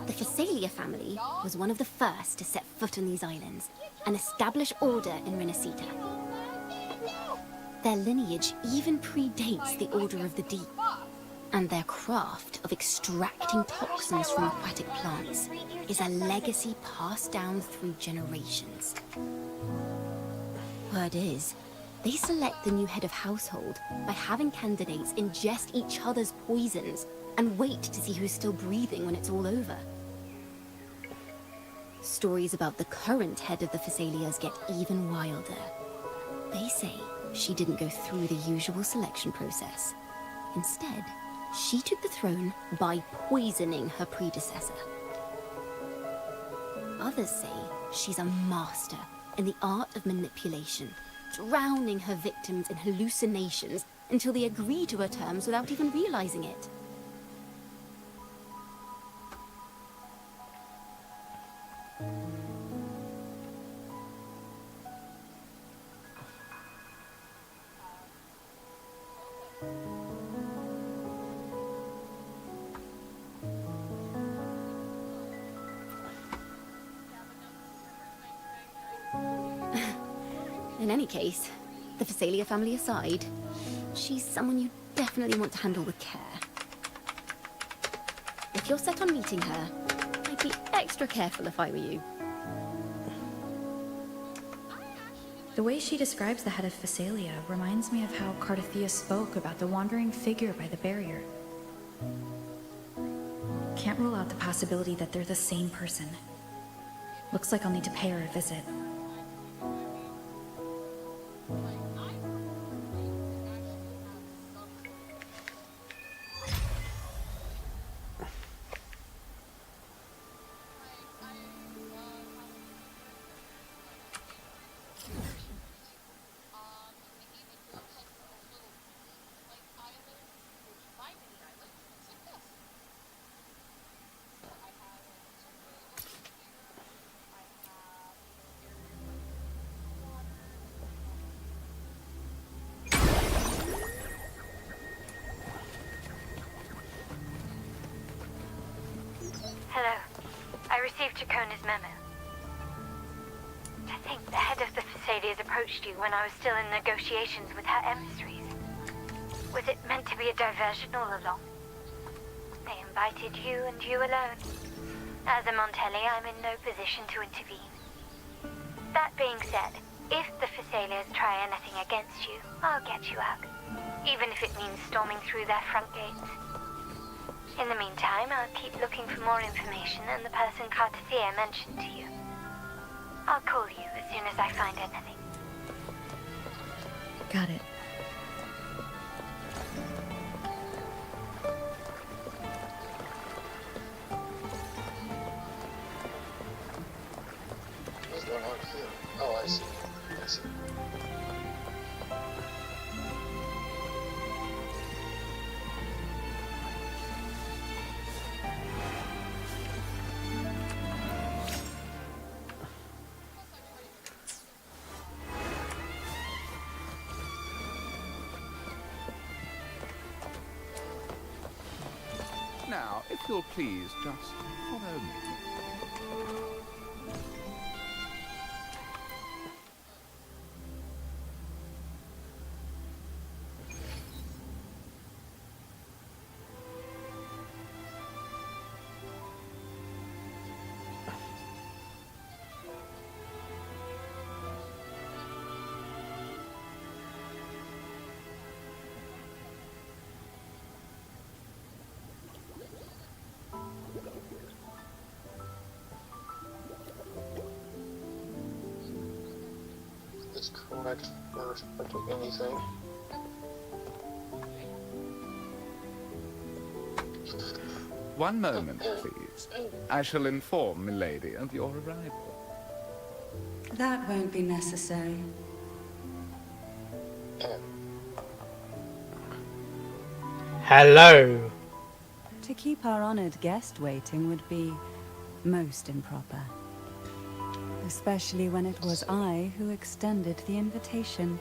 Speaker 5: the Phasalia family was one of the first to set foot on these islands and establish order in Renacita. Their lineage even predates the Order of the Deep, and their craft of extracting toxins from aquatic plants is a legacy passed down through generations. Word is, they select the new head of household by having candidates ingest each other's poisons and wait to see who's still breathing when it's all over. Stories about the current head of the Phasalias get even wilder. They say she didn't go through the usual selection process. Instead, she took the throne by poisoning her predecessor. Others say she's a master in the art of manipulation, drowning her victims in hallucinations until they agree to her terms without even realizing it. In any case, the Phasalia family aside, she's someone you definitely want to handle with care. If you're set on meeting her, I'd be extra careful if I were you.
Speaker 6: The way she describes the head of Phasalia reminds me of how Cardathia spoke about the wandering figure by the barrier. Can't rule out the possibility that they're the same person. Looks like I'll need to pay her a visit.
Speaker 10: Hello. I received Chacona's memo. I think the head of the Phasalias approached you when I was still in negotiations with her emissaries. Was it meant to be a diversion all along? They invited you and you alone. As a Montelli, I'm in no position to intervene. That being said, if the Phasalias try anything against you, I'll get you out. Even if it means storming through their front gates. In the meantime, I'll keep looking for more information than the person Cardathia mentioned to you. I'll call you as soon as I find anything.
Speaker 6: Got it.
Speaker 8: Now, if you'll please just follow me.
Speaker 3: It's correct for anything.
Speaker 8: One moment, please. I shall inform Milady of your arrival.
Speaker 11: That won't be necessary.
Speaker 2: Hello.
Speaker 7: To keep our honored guest waiting would be most improper. Especially when it was I who extended the invitation.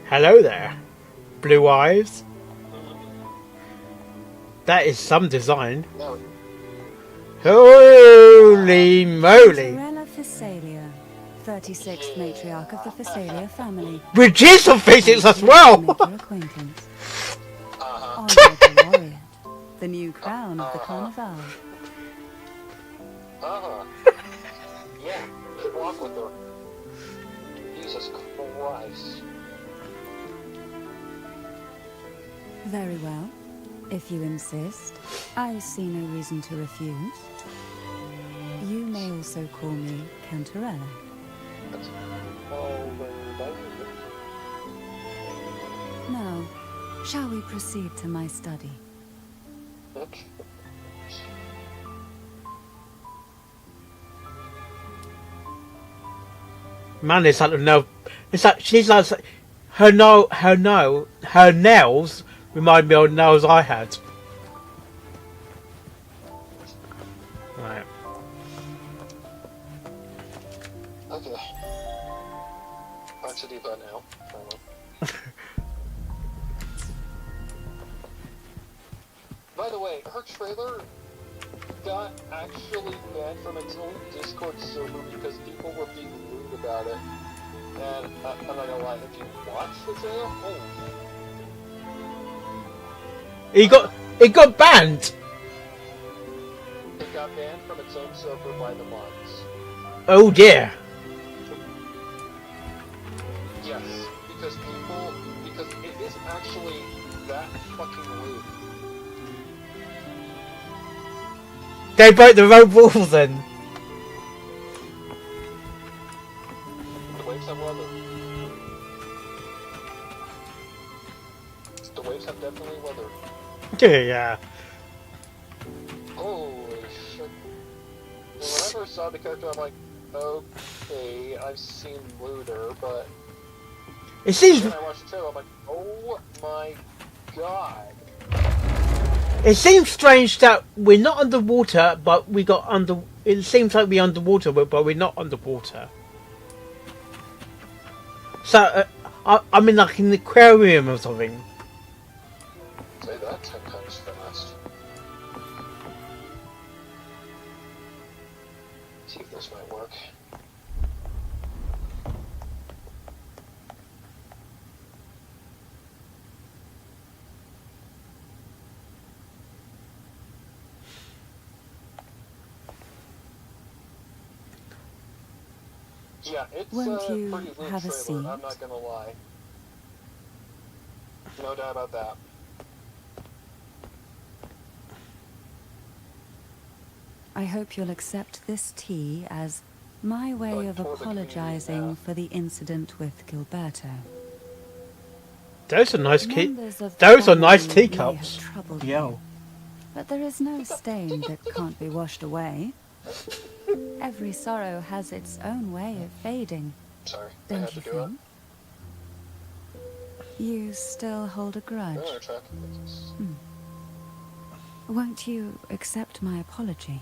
Speaker 2: Hello there. Blue eyes. That is some design.
Speaker 3: No,
Speaker 2: Holy moly.
Speaker 7: Torella Physalia, 36th matriarch of the Physalia family.
Speaker 2: Reduce of physics as well.
Speaker 7: Make your acquaintance.
Speaker 3: uh-huh.
Speaker 7: Honor the Laureate, the new crown of the Carnival.
Speaker 3: Uh-huh. Yeah, just walk with her. Jesus Christ.
Speaker 7: Very well. If you insist, I see no reason to refuse. You may also call me Cantarella.
Speaker 3: Oh, very
Speaker 7: Now, shall we proceed to my study?
Speaker 3: Okay.
Speaker 2: Man, it's like no. It's like she's like her nails remind me of nails I had. Right.
Speaker 3: Okay. Back to do that now. By the way, her trailer got actually banned from its own Discord server because people were being rude about it. And I'm not gonna lie, if you watch the trailer, oh,
Speaker 2: It got banned.
Speaker 3: it got banned from its own server by the mods.
Speaker 2: Oh dear.
Speaker 3: Yes, because it is actually that fucking rude.
Speaker 2: They broke the road rules then.
Speaker 3: The waves have weather. The waves have definitely weathered.
Speaker 2: Yeah.
Speaker 3: Holy shit. When I first saw the character, I'm like, okay, I've seen Looter, but
Speaker 2: It seems
Speaker 3: when I watched the trailer, I'm like, oh my god.
Speaker 2: it seems strange that we're not underwater, but we got under. It seems like we're underwater, but we're not underwater. So I'm in like an aquarium or something.
Speaker 3: Say that 10 times fast. See if this might work. Yeah, it's
Speaker 7: Won't
Speaker 3: a
Speaker 7: you
Speaker 3: pretty loose
Speaker 7: have a
Speaker 3: trailer,
Speaker 7: seat?
Speaker 3: I'm not gonna lie. No doubt about that.
Speaker 7: I hope you'll accept this tea as my way
Speaker 3: Like
Speaker 7: of
Speaker 3: for the community,
Speaker 7: apologizing
Speaker 3: yeah.
Speaker 7: for the incident with Gilberto.
Speaker 2: Those are nice
Speaker 7: Members of the
Speaker 2: Those are nice
Speaker 7: family may have
Speaker 2: teacups.
Speaker 7: troubled
Speaker 2: Yeah.
Speaker 7: you, but there is no stain that can't be washed away. Every sorrow has its own way of fading,
Speaker 3: Sorry, I
Speaker 7: don't
Speaker 3: had
Speaker 7: you
Speaker 3: to do it.
Speaker 7: think? You still hold a grudge.
Speaker 3: Another track.
Speaker 7: Won't you accept my apology?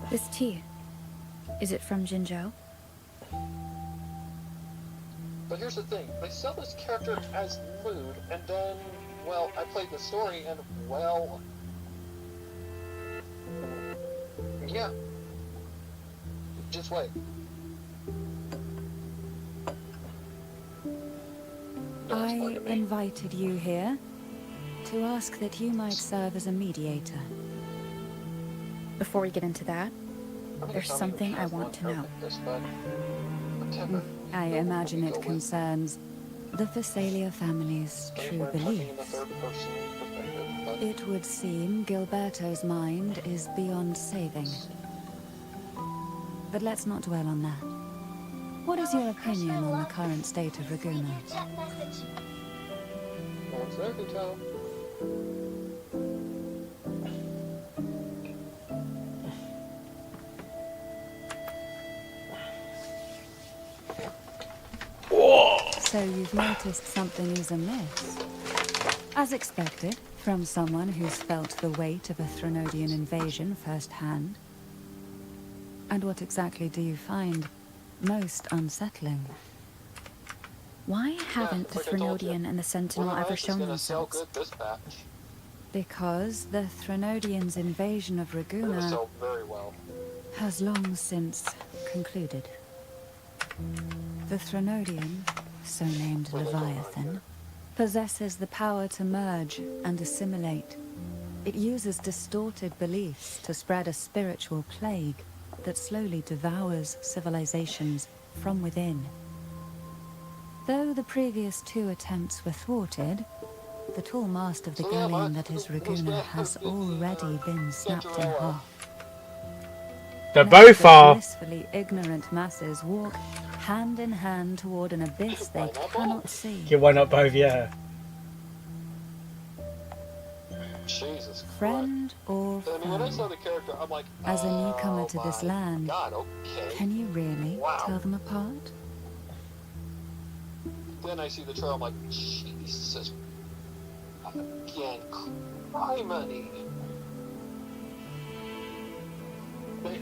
Speaker 6: This tea, is it from Jinzhou?
Speaker 3: But here's the thing, they sell this character as Mood, and then, well, I played the story, and, well... yeah. Just wait. Don't
Speaker 7: I
Speaker 3: explain to me.
Speaker 7: invited you here to ask that you might serve as a mediator.
Speaker 6: Before we get into that,
Speaker 3: I mean,
Speaker 6: there's
Speaker 3: tell me
Speaker 6: something
Speaker 3: you
Speaker 6: I
Speaker 3: have
Speaker 6: want
Speaker 3: one
Speaker 6: to know.
Speaker 3: perfect this, but whatever.
Speaker 7: I
Speaker 3: No one
Speaker 7: imagine
Speaker 3: can
Speaker 7: it
Speaker 3: go with.
Speaker 7: concerns the Phasalia family's
Speaker 3: Maybe
Speaker 7: true
Speaker 3: we're talking in the
Speaker 7: beliefs.
Speaker 3: third-person perspective, but
Speaker 7: It would seem Gilberto's mind is beyond saving. But let's not dwell on that. What is your opinion on the current state of Raguna?
Speaker 3: no one's there to tell.
Speaker 7: So you've noticed something is amiss. As expected, from someone who's felt the weight of a Threnodian invasion firsthand. And what exactly do you find most unsettling?
Speaker 6: Why haven't the
Speaker 3: like I told you.
Speaker 6: Threnodian and the Sentinel
Speaker 3: Well,
Speaker 6: ever
Speaker 3: Alliance is
Speaker 6: shown
Speaker 3: gonna sell
Speaker 6: themselves?
Speaker 3: good this batch.
Speaker 7: Because the Threnodians' invasion of
Speaker 3: They're gonna
Speaker 7: Raguna
Speaker 3: sell very well.
Speaker 7: has long since concluded. The Threnodian, so named Leviathan, possesses the power to merge and assimilate. It uses distorted beliefs to spread a spiritual plague that slowly devours civilizations from within. Though the previous two attempts were thwarted, the tall mast of the
Speaker 3: So, yeah,
Speaker 7: galleon
Speaker 3: but
Speaker 7: that is
Speaker 3: it was
Speaker 7: Raguna
Speaker 3: bad.
Speaker 7: has already been snapped in
Speaker 3: Cinderella.
Speaker 7: half.
Speaker 2: They
Speaker 7: Let
Speaker 2: both
Speaker 7: the
Speaker 2: are.
Speaker 7: blissfully ignorant masses walk hand in hand toward an abyss they cannot see.
Speaker 2: Yeah, why not both? Yeah.
Speaker 3: Jesus Christ.
Speaker 7: Friend or
Speaker 3: I mean, when I saw
Speaker 7: foe,
Speaker 3: the character, I'm like,
Speaker 7: as a newcomer
Speaker 3: oh
Speaker 7: to this
Speaker 3: my
Speaker 7: land,
Speaker 3: God, okay.
Speaker 7: can you really
Speaker 3: Wow.
Speaker 7: tell them apart?
Speaker 3: Then I see the trailer, I'm like, Jesus. Again, cry money. They,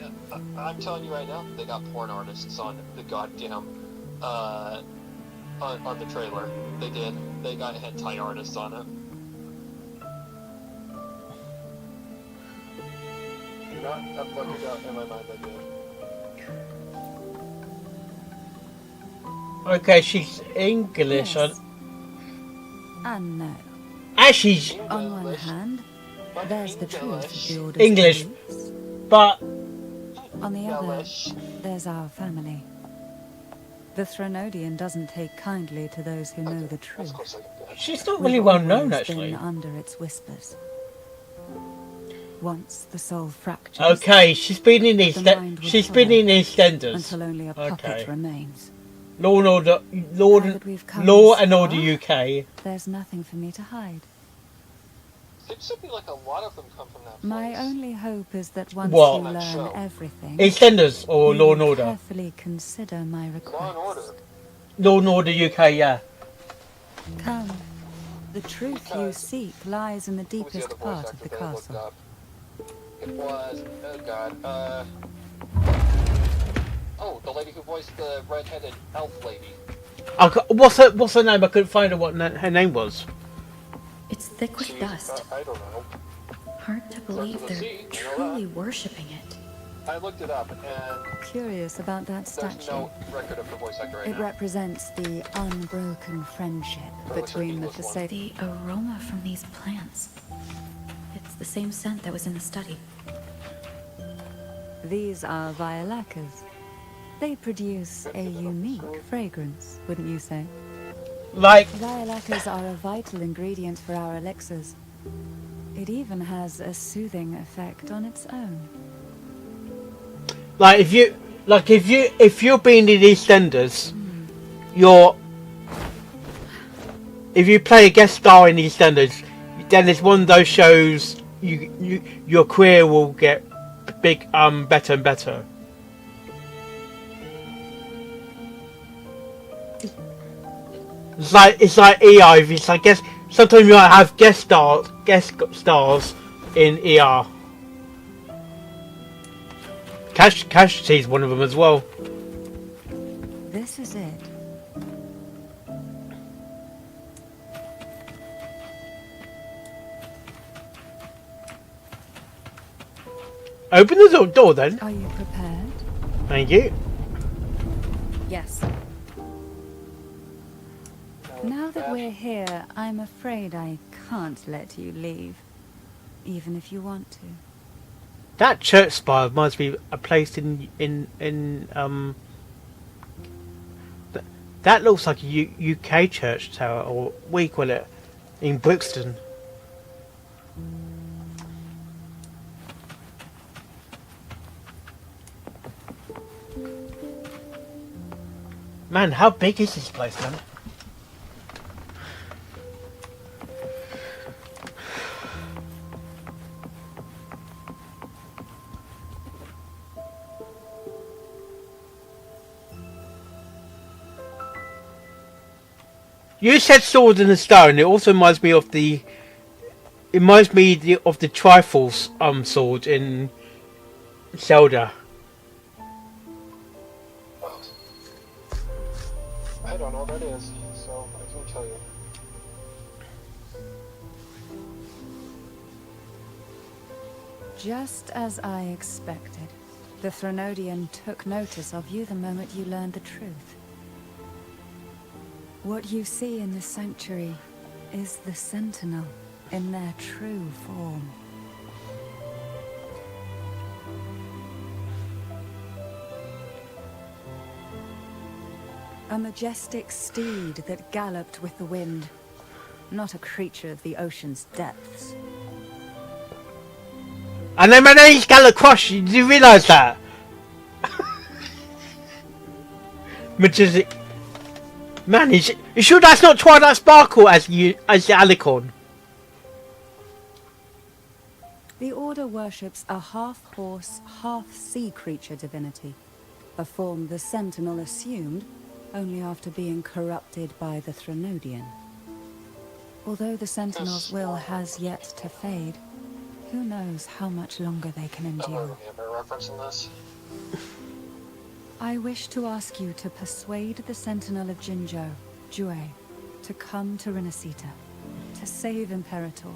Speaker 3: I'm telling you right now, they got porn artists on the goddamn, on the trailer. They did. They got hentai artists on it. Not a fucking doubt in my mind they did.
Speaker 2: Okay, she's English.
Speaker 7: Yes. And no.
Speaker 2: Actually,
Speaker 7: On one
Speaker 3: English.
Speaker 7: hand, there's the truth of the Order's
Speaker 2: English.
Speaker 7: beliefs.
Speaker 2: but
Speaker 7: On the other,
Speaker 3: English.
Speaker 7: there's our family. The Threnodian doesn't take kindly to those who know the
Speaker 3: As
Speaker 7: truth.
Speaker 3: close as I can get.
Speaker 2: she's not
Speaker 7: We've
Speaker 2: really well known,
Speaker 7: always
Speaker 2: actually.
Speaker 7: been under its whispers. Once the soul fractures,
Speaker 2: Okay, she's been in these.
Speaker 7: The mind will
Speaker 2: She's been
Speaker 7: follow
Speaker 2: in EastEnders.
Speaker 7: until only a puppet
Speaker 2: Okay.
Speaker 7: remains.
Speaker 2: Law and Order,
Speaker 7: Now that we've come
Speaker 2: Law
Speaker 7: this
Speaker 2: and Order
Speaker 7: far,
Speaker 2: UK.
Speaker 7: There's nothing for me to hide.
Speaker 3: Seems to be like a lot of them come from that place.
Speaker 7: My only hope is that once
Speaker 2: What?
Speaker 7: you learn
Speaker 3: Show.
Speaker 7: everything,
Speaker 2: EastEnders or
Speaker 7: you
Speaker 2: Law and
Speaker 7: will
Speaker 2: Order.
Speaker 7: carefully consider my
Speaker 3: Law and
Speaker 7: request.
Speaker 3: Order.
Speaker 2: Law and Order UK, yeah.
Speaker 7: Come. The truth you
Speaker 3: Because-
Speaker 7: seek lies in the
Speaker 3: Who was the
Speaker 7: deepest
Speaker 3: other voice
Speaker 7: part of
Speaker 3: actor
Speaker 7: the
Speaker 3: that I looked
Speaker 7: castle.
Speaker 3: up? It was, oh god, oh, the lady who voiced the red-headed elf lady.
Speaker 2: What's her name? I couldn't find her name was.
Speaker 6: It's thick with
Speaker 3: She's,
Speaker 6: dust.
Speaker 3: I don't know.
Speaker 6: Hard to believe
Speaker 3: with a
Speaker 6: they're
Speaker 3: C, you know
Speaker 6: truly worshipping it.
Speaker 3: I looked it up, and
Speaker 7: Curious about that
Speaker 3: there's
Speaker 7: statue.
Speaker 3: no record of the voice actor right
Speaker 7: It
Speaker 3: now.
Speaker 7: represents the unbroken friendship
Speaker 3: That looks
Speaker 7: between the
Speaker 3: like English one.
Speaker 7: Phasalia.
Speaker 6: The aroma from these plants. It's the same scent that was in the study.
Speaker 7: These are violacas. They produce a unique fragrance, wouldn't you say?
Speaker 2: Like,
Speaker 7: Violacas are a vital ingredient for our elixirs. It even has a soothing effect on its own.
Speaker 2: if you're being in EastEnders, if you play a guest star in EastEnders, then it's one of those shows your career will get better and better. It's like ER. It's like sometimes you might have guest stars in ER. Casualty's one of them as well.
Speaker 7: This is it.
Speaker 2: Open the door then.
Speaker 7: Are you prepared?
Speaker 2: Thank you.
Speaker 6: Yes.
Speaker 7: Now that we're here, I'm afraid I can't let you leave. Even if you want to.
Speaker 2: That church spire reminds me of a place that looks like a UK church tower, or what do you call it, in Brixton. Man, how big is this place, man? You said Sword in the Stone. It also reminds me of the. It reminds me of the Triforce sword in Zelda.
Speaker 3: I don't know what that is, so I can't tell you.
Speaker 7: Just as I expected, the Threnodian took notice of you the moment you learned the truth. What you see in this sanctuary is the Sentinel in their true form. A majestic steed that galloped with the wind, not a creature of the ocean's depths.
Speaker 2: And then my name's Galacross, did you realise that? Majestic. Man, you sure that's not Twilight Sparkle as the Alicorn?
Speaker 7: The Order worships a half-horse, half-sea creature divinity, a form the Sentinel assumed only after being corrupted by the Threnodian. Although the Sentinel's will has yet to fade, who knows how much longer they can endure.
Speaker 3: Have a reference in this?
Speaker 7: I wish to ask you to persuade the Sentinel of Jinzhou, Jue, to come to Renacita, to save Imperator.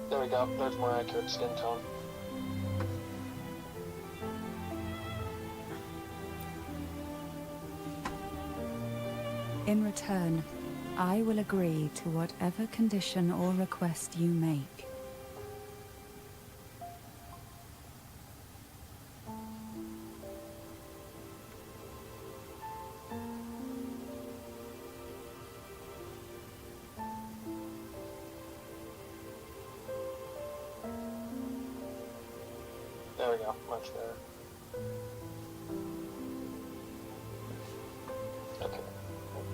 Speaker 3: There we go. There's more accurate skin tone.
Speaker 7: In return, I will agree to whatever condition or request you make.
Speaker 3: There we go. Much better. Okay.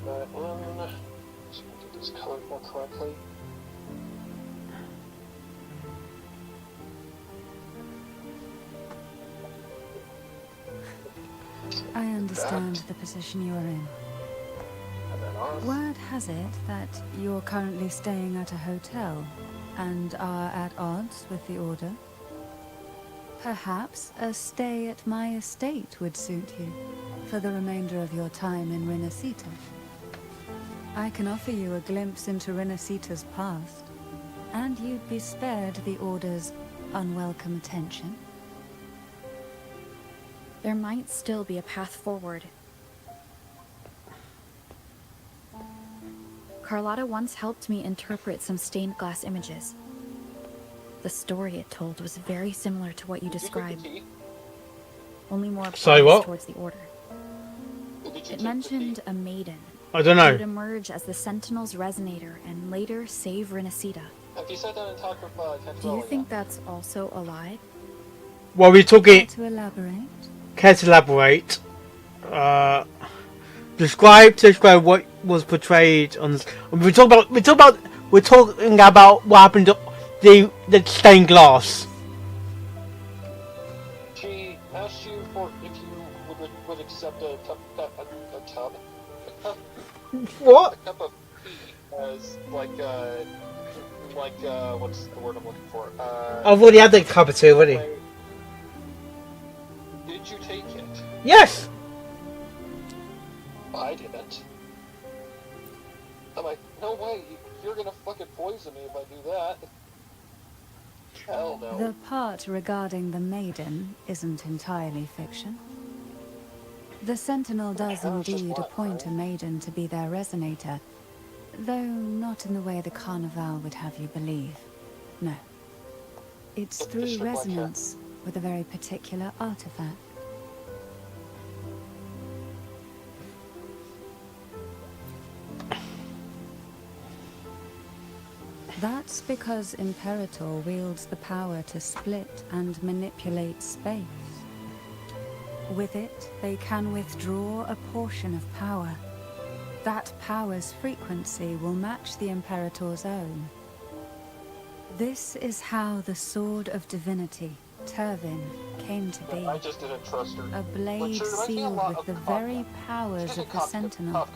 Speaker 3: Put that in. So we get this colored more correctly.
Speaker 7: I understand the position you are in.
Speaker 3: And then off.
Speaker 7: Word has it that you're currently staying at a hotel and are at odds with the Order. Perhaps a stay at my estate would suit you for the remainder of your time in Renacita. I can offer you a glimpse into Renacita's past, and you'd be spared the Order's unwelcome attention.
Speaker 6: There might still be a path forward. Carlotta once helped me interpret some stained glass images. The story it told was very similar to what you described, only more
Speaker 2: Sorry,
Speaker 6: biased
Speaker 2: what?
Speaker 6: towards the Order. It mentioned a maiden
Speaker 2: I don't
Speaker 6: who would
Speaker 2: know.
Speaker 6: emerge as the Sentinel's resonator and later save Renacita.
Speaker 3: Have you sat down and talked with
Speaker 6: Do you think that's also a lie?
Speaker 2: Well, we're talking.
Speaker 7: To elaborate?
Speaker 2: Care to elaborate? Describe what was portrayed on. We're talking about what happened the stained glass.
Speaker 3: She asked you for if you would accept a tub.
Speaker 2: What?
Speaker 3: A cup of tea as like what's the word I'm looking for?
Speaker 2: I've already had that cup of tea already.
Speaker 3: Did you take it?
Speaker 2: Yes.
Speaker 3: I didn't. I'm like, no way, you're gonna fucking poison me if I do that. Hell no.
Speaker 6: The part regarding the maiden isn't entirely fiction. The Sentinel does indeed appoint a maiden to be their resonator, though not in the way the Carnival would have you believe. No. It's through resonance with a very particular artifact. That's because Imperator wields the power to split and manipulate space. With it, they can withdraw a portion of power. That power's frequency will match the Imperator's own. This is how the Sword of Divinity, Turvin, came to be.
Speaker 3: I just didn't trust her.
Speaker 6: A blade sealed with the very powers of the Sentinel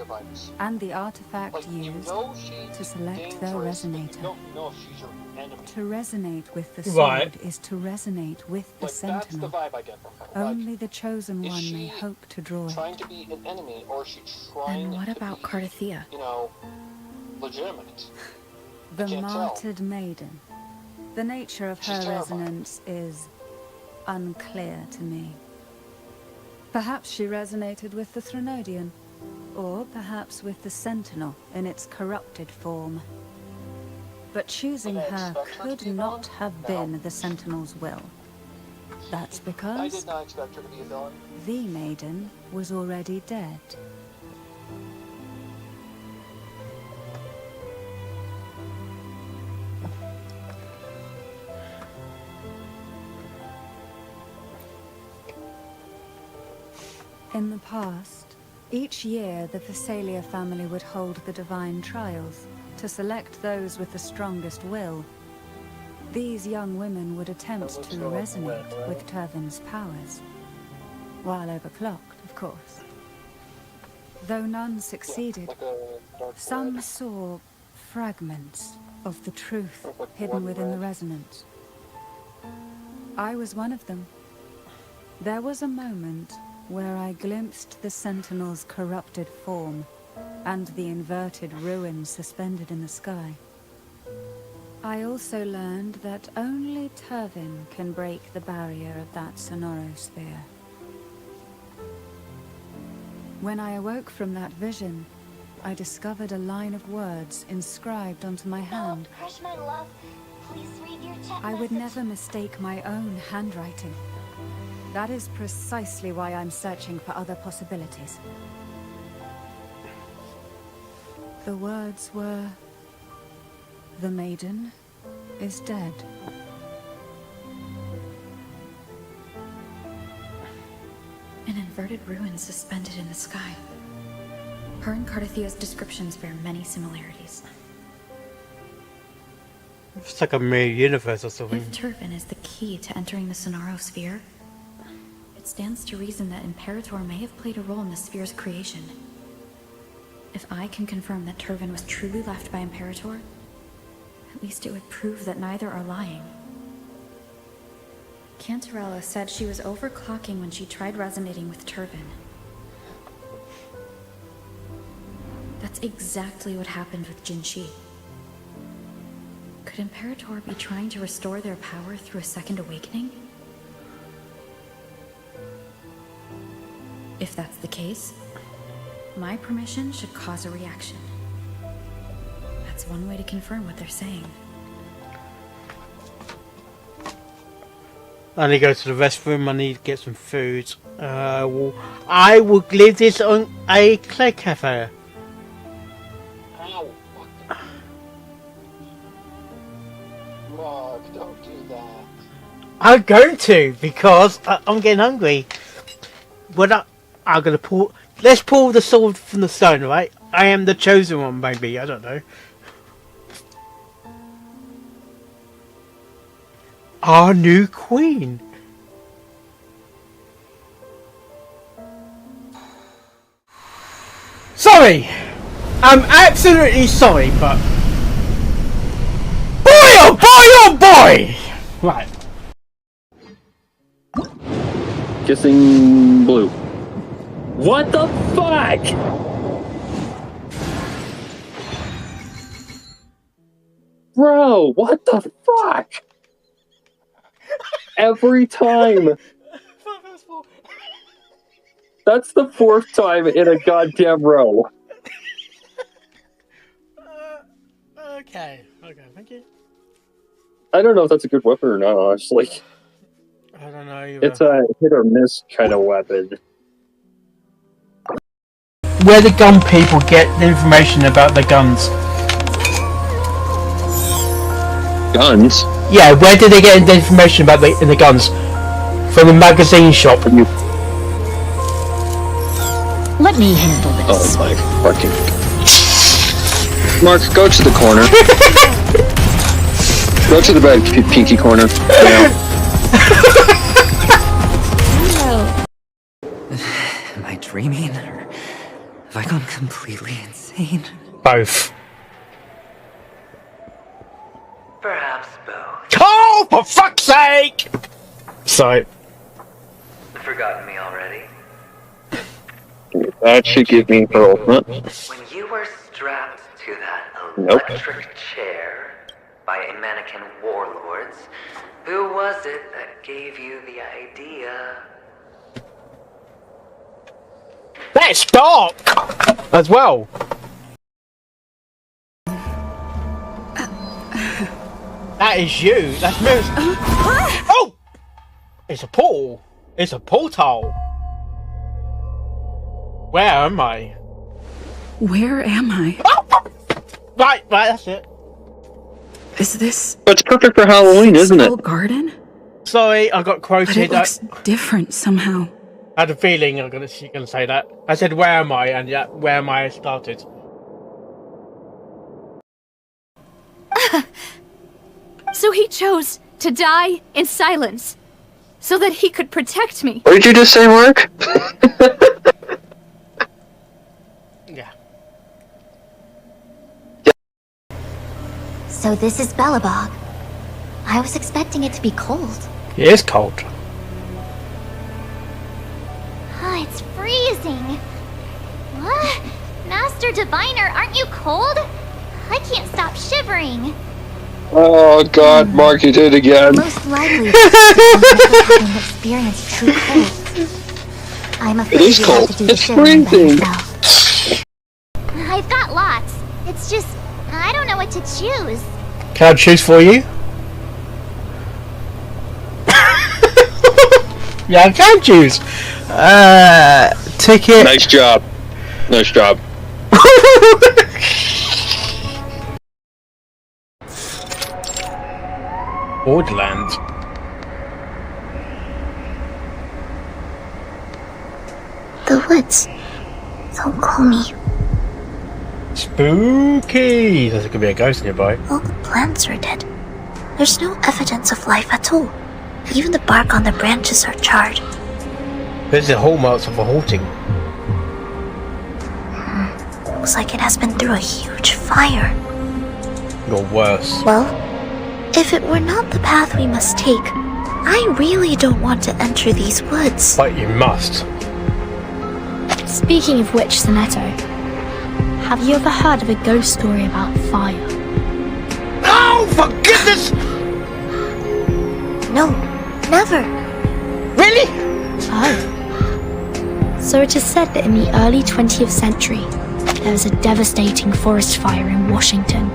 Speaker 6: and the artifact used to select their resonator.
Speaker 3: You don't know if she's your enemy.
Speaker 6: To resonate with the sword
Speaker 2: Right.
Speaker 6: is to resonate with the
Speaker 3: Like,
Speaker 6: Sentinel.
Speaker 3: that's the vibe I get from her.
Speaker 6: Only the chosen
Speaker 3: is
Speaker 6: one
Speaker 3: she
Speaker 6: may hope to draw it.
Speaker 3: trying to be an enemy, or is she trying
Speaker 6: And what
Speaker 3: to
Speaker 6: about
Speaker 3: be,
Speaker 6: Carthea?
Speaker 3: you know, legitimate?
Speaker 6: The
Speaker 3: can't tell.
Speaker 6: martyred maiden. The nature of
Speaker 3: She's
Speaker 6: her
Speaker 3: terrifying.
Speaker 6: resonance is unclear to me. Perhaps she resonated with the Threnodian, or perhaps with the Sentinel in its corrupted form. But choosing
Speaker 3: Did I
Speaker 6: her
Speaker 3: expect her to
Speaker 6: could
Speaker 3: be a
Speaker 6: not
Speaker 3: villain?
Speaker 6: have
Speaker 3: No.
Speaker 6: been the Sentinel's will. That's
Speaker 3: I
Speaker 6: because
Speaker 3: did not expect her to be a villain.
Speaker 6: the maiden was already dead. In the past, each year the Thessalia family would hold the divine trials to select those with the strongest will. These young women would attempt to resonate with Turvin's powers, while overclocked, of course. Though none succeeded,
Speaker 3: Like a dark
Speaker 6: some
Speaker 3: red.
Speaker 6: saw fragments of the truth
Speaker 3: Like
Speaker 6: hidden
Speaker 3: blood
Speaker 6: within the
Speaker 3: red.
Speaker 6: resonance. I was one of them. There was a moment where I glimpsed the Sentinel's corrupted form and the inverted ruins suspended in the sky. I also learned that only Turvin can break the barrier of that sonorosphere. When I awoke from that vision, I discovered a line of words inscribed onto my hand.
Speaker 10: Crush, my love. Please read your chat
Speaker 6: I would
Speaker 10: message.
Speaker 6: never mistake my own handwriting. That is precisely why I'm searching for other possibilities. The words were, "The maiden is dead."
Speaker 12: An inverted ruin suspended in the sky. Her and Carthea's descriptions bear many similarities.
Speaker 2: It's like a mirror universe or something.
Speaker 12: If Turvin is the key to entering the Sonaro sphere, it stands to reason that Imperator may have played a role in the sphere's creation. If I can confirm that Turvin was truly left by Imperator, at least it would prove that neither are lying. Cantarella said she was overclocking when she tried resonating with Turvin. That's exactly what happened with Jinshi. Could Imperator be trying to restore their power through a second awakening? If that's the case, my permission should cause a reaction. That's one way to confirm what they're saying.
Speaker 2: I need to go to the restroom. I need to get some food. I will leave this on a Clay Cafe.
Speaker 3: Ow! Mark, don't do that.
Speaker 2: I'm going to because I'm getting hungry. But I'm gonna pull. Let's pull the sword from the stone, right? I am the chosen one, maybe. I don't know. our new queen. Sorry, I'm absolutely sorry, but boy oh boy oh boy! Right.
Speaker 13: Kissing Blue. What the fuck? Bro, what the fuck? Every time. That's the 4th time in a goddamn row.
Speaker 2: Okay, thank you.
Speaker 13: I don't know if that's a good weapon or not, honestly.
Speaker 2: I don't know either.
Speaker 13: It's a hit or miss kind of weapon.
Speaker 2: Where the gun people get the information about the guns?
Speaker 13: Guns?
Speaker 2: Yeah, where did they get the information about the guns? From the magazine shop.
Speaker 5: Let me handle this.
Speaker 13: Oh my fucking... Mark, go to the corner. Go to the bed, Pinky corner. Now.
Speaker 14: Am I dreaming, or have I gone completely insane?
Speaker 2: Both.
Speaker 14: Perhaps both.
Speaker 2: Oh, for fuck's sake! So.
Speaker 14: Forgotten me already?
Speaker 13: That should give me her ultimate.
Speaker 14: When you were strapped to that
Speaker 13: Nope.
Speaker 14: electric chair by a mannequin warlords, who was it that gave you the idea?
Speaker 2: That's dark! As well. That is you. That's me. Oh! It's a portal. It's a portal. Where am I?
Speaker 6: Where am I?
Speaker 2: Oh! Right, that's it.
Speaker 6: Is this
Speaker 13: It's perfect for Halloween, isn't it?
Speaker 6: garden?
Speaker 2: Sorry, I got quoted.
Speaker 6: But it looks different somehow.
Speaker 2: I had a feeling you're gonna say that. I said, "Where am I?" And yeah, where am I started.
Speaker 5: So he chose to die in silence, so that he could protect me.
Speaker 13: What did you just say, Mark?
Speaker 2: Yeah.
Speaker 4: So this is Belobog. I was expecting it to be cold.
Speaker 2: It is cold.
Speaker 4: Ah, it's freezing. What? Master Diviner, aren't you cold? I can't stop shivering.
Speaker 13: Oh god, Mark, you did it again.
Speaker 4: Most likely, having experienced true cold. I'm afraid
Speaker 13: It is
Speaker 4: you
Speaker 13: cold.
Speaker 4: have to do the
Speaker 13: It's
Speaker 4: shivering by
Speaker 13: freezing.
Speaker 4: yourself. I've got lots. It's just, I don't know what to choose.
Speaker 2: Can I choose for you? Yeah, I can choose. Ticket.
Speaker 13: Nice job. Nice job.
Speaker 2: Borderland.
Speaker 4: The woods. Don't call me.
Speaker 2: Spooky. There's gonna be a ghost nearby.
Speaker 4: All the plants are dead. There's no evidence of life at all. Even the bark on the branches are charred.
Speaker 2: There's the hallmarks of a haunting.
Speaker 4: Looks like it has been through a huge fire.
Speaker 2: Or worse.
Speaker 4: Well, if it were not the path we must take, I really don't want to enter these woods.
Speaker 2: But you must.
Speaker 15: Speaking of which, Sonetto, have you ever heard of a ghost story about fire?
Speaker 2: Oh, for goodness!
Speaker 4: No, never.
Speaker 2: Really?
Speaker 15: Oh. So it is said that in the early 20th century, there was a devastating forest fire in Washington.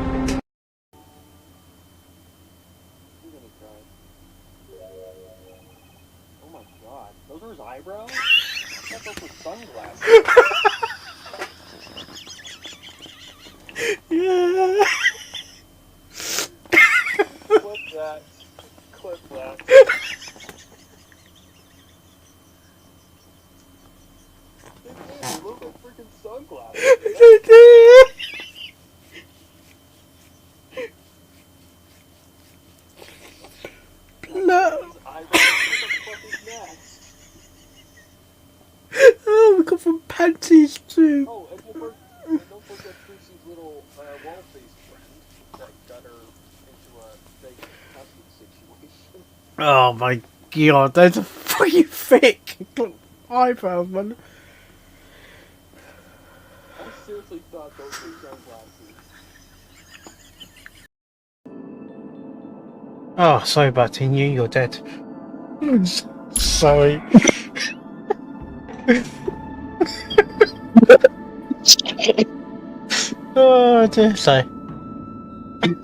Speaker 3: Oh my god, those are his eyebrows? I thought those were sunglasses.
Speaker 2: Yeah.
Speaker 3: Clip that. Clip that. They look like freaking sunglasses.
Speaker 2: Oh my god, those are fucking thick eyebrows, man.
Speaker 3: I seriously thought those were sunglasses.
Speaker 2: Oh, sorry about Tinyu, you're dead. Sorry. Oh dear, sorry.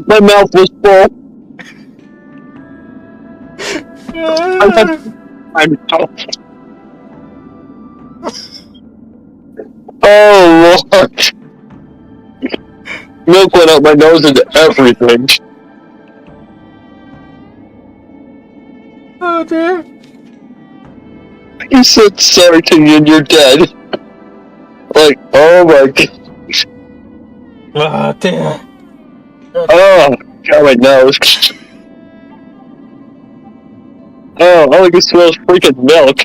Speaker 13: My mouth was full. I'm out. Oh Lord! Milk went up my nose and everything.
Speaker 2: Oh dear.
Speaker 13: You said sorry to me and you're dead. Like, oh my god.
Speaker 2: Oh dear.
Speaker 13: Oh, got my nose. Oh, all I can smell is freaking milk.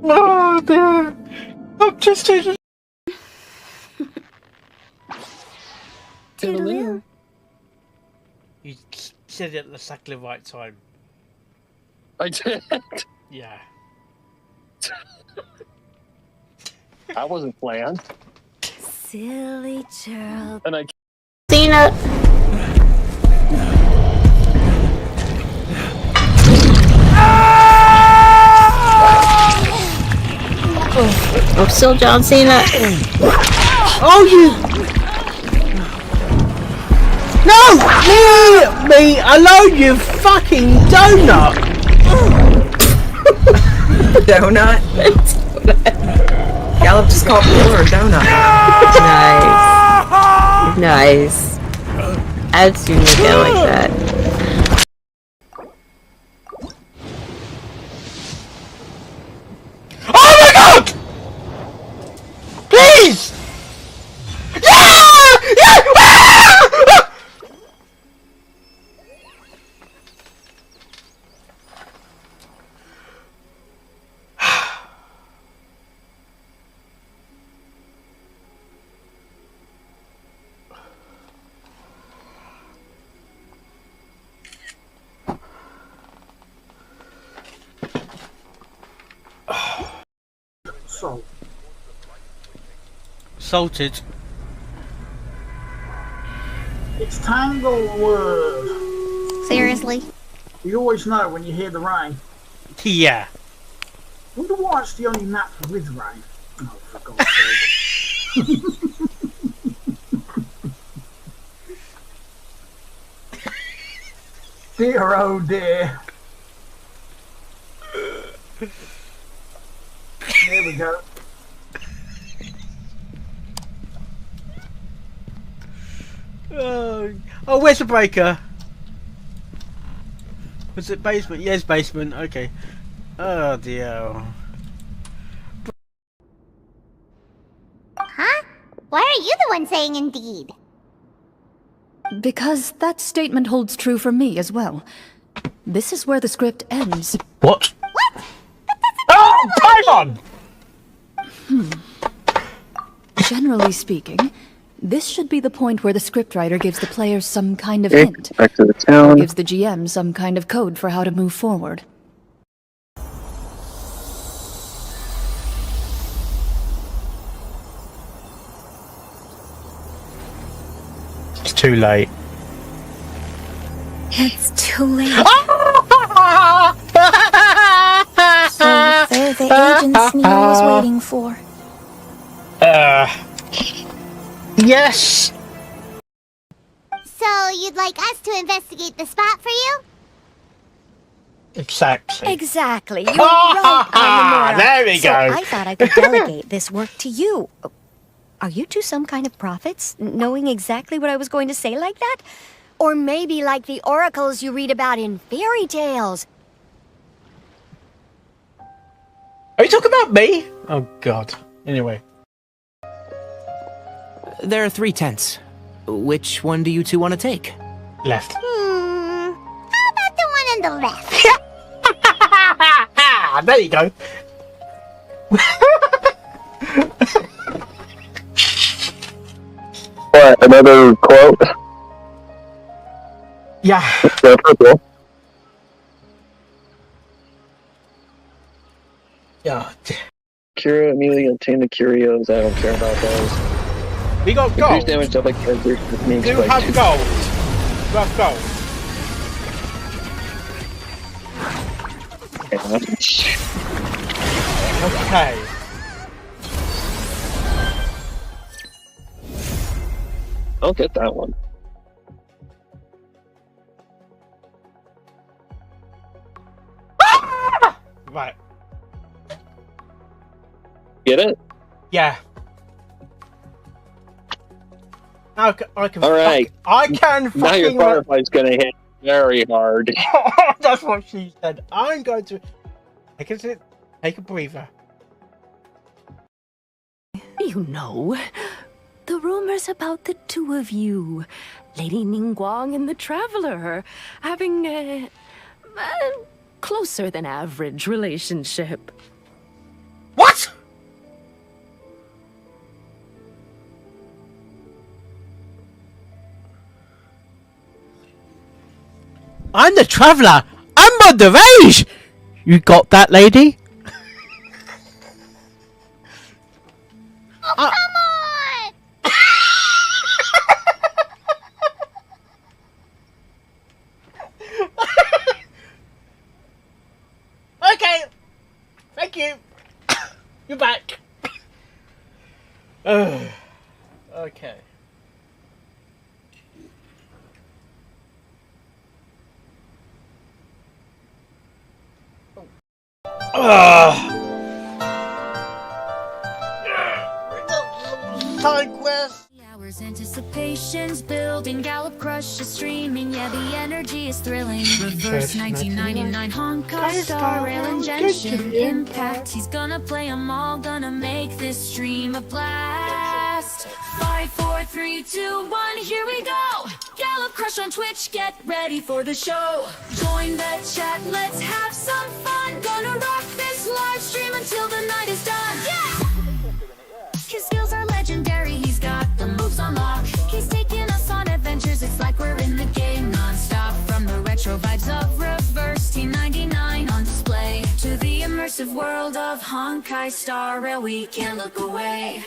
Speaker 2: Oh dear. I'm just taking.
Speaker 7: Toodaloo.
Speaker 2: You said it at exactly the right time.
Speaker 13: I did.
Speaker 2: Yeah.
Speaker 13: I wasn't planned.
Speaker 7: Silly child.
Speaker 13: And I.
Speaker 16: Cena. Oh, still John Cena.
Speaker 2: Oh, you. No! Me alone, you fucking donut!
Speaker 17: Donut? Gallop just called for a donut.
Speaker 16: Nice. Nice. I'd sooner go like that.
Speaker 2: Oh my god! Please! Yeah! Yeah! Ah!
Speaker 18: Salt.
Speaker 2: Salted.
Speaker 18: It's Tanglewood.
Speaker 4: Seriously?
Speaker 18: You always know when you hear the rain.
Speaker 2: Yeah.
Speaker 18: Wonder why it's the only map with rain. Oh, for God's sake. Dear, oh dear. There we go.
Speaker 2: Oh, where's the breaker? Was it basement? Yes, basement. Okay. Oh dear.
Speaker 4: Huh? Why are you the one saying indeed?
Speaker 6: Because that statement holds true for me as well. This is where the script ends.
Speaker 2: What? Oh, Paimon!
Speaker 6: Generally speaking, this should be the point where the scriptwriter gives the players some kind of hint,
Speaker 13: Back to the
Speaker 6: or
Speaker 13: town.
Speaker 6: gives the GM some kind of code for how to move forward.
Speaker 2: It's too late.
Speaker 7: It's too late. So they're the agents Neo was waiting for.
Speaker 2: Yes!
Speaker 4: So you'd like us to investigate the spot for you?
Speaker 2: Exactly.
Speaker 7: Exactly. You're right, Anamora.
Speaker 2: There we
Speaker 7: So
Speaker 2: go.
Speaker 7: I thought I could delegate this work to you. Are you two some kind of prophets, knowing exactly what I was going to say like that? Or maybe like the oracles you read about in fairy tales?
Speaker 2: Are you talking about me? Oh god. Anyway.
Speaker 19: There are 3 tents. Which one do you two want to take?
Speaker 2: Left.
Speaker 4: How about the one on the left?
Speaker 2: There you go.
Speaker 13: What, another quote?
Speaker 2: Yeah.
Speaker 13: That's cool.
Speaker 2: Yeah.
Speaker 13: Curio immediately obtain the curios. I don't care about those.
Speaker 2: We got
Speaker 13: Increase
Speaker 2: gold.
Speaker 13: damage to like characters. This means
Speaker 2: Do
Speaker 13: like
Speaker 2: have
Speaker 13: 2.
Speaker 2: gold. Do have gold. Okay.
Speaker 13: I'll get that one.
Speaker 2: Right.
Speaker 13: Get it?
Speaker 2: Yeah. I can.
Speaker 13: All right.
Speaker 2: I can.
Speaker 13: Now your
Speaker 2: fucking
Speaker 13: firefly's gonna hit very hard.
Speaker 2: That's what she said. I'm going to take a breather.
Speaker 20: You know, the rumors about the two of you, Lady Ningguang and the Traveler, having a closer than average relationship.
Speaker 2: What? I'm the Traveler. I'm underage. You got that, lady?
Speaker 4: Oh, come on!
Speaker 2: Okay. Thank you. You're back. Okay. Side quest.
Speaker 1: Hours anticipations building, Gallop Crush is streaming, yeah, the energy is thrilling. Reverse 1999 Honkai Star Rail and Genshin Impact. He's gonna play them all, gonna make this stream a blast. 5, 4, 3, 2, 1, here we go. Gallop Crush on Twitch, get ready for the show. Join the chat, let's have some fun. Gonna rock this live stream until the night is done. Yeah! His skills are legendary, he's got the moves on lock. He's taking us on adventures, it's like we're in the game non-stop. From the retro vibes of Reverse T99 on display to the immersive world of Honkai Star Rail, we can't look away.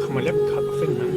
Speaker 2: Come on, let me cut the thing, man.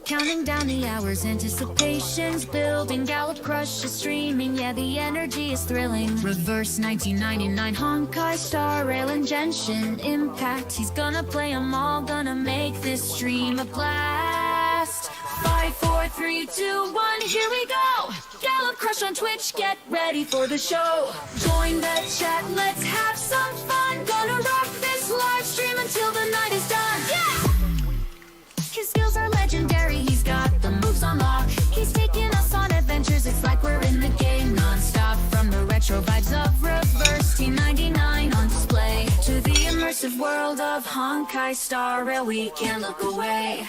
Speaker 1: Counting down the hours, anticipation's building. Gallop Crush is streaming, yeah, the energy is thrilling. Reverse 1999, Honkai Star Rail and Genshin Impact. He's gonna play 'em all, gonna make this stream a blast. 5, 4, 3, 2, 1, here we go! Gallop Crush on Twitch, get ready for the show. Join the chat, let's have some fun. Gonna rock this live stream until the night is done. Yeah! His skills are legendary, he's got the moves on lock. He's taking us on adventures, it's like we're in the game non-stop. From the retro vibes of Reverse T99 on display to the immersive world of Honkai Star Rail, we can't look away.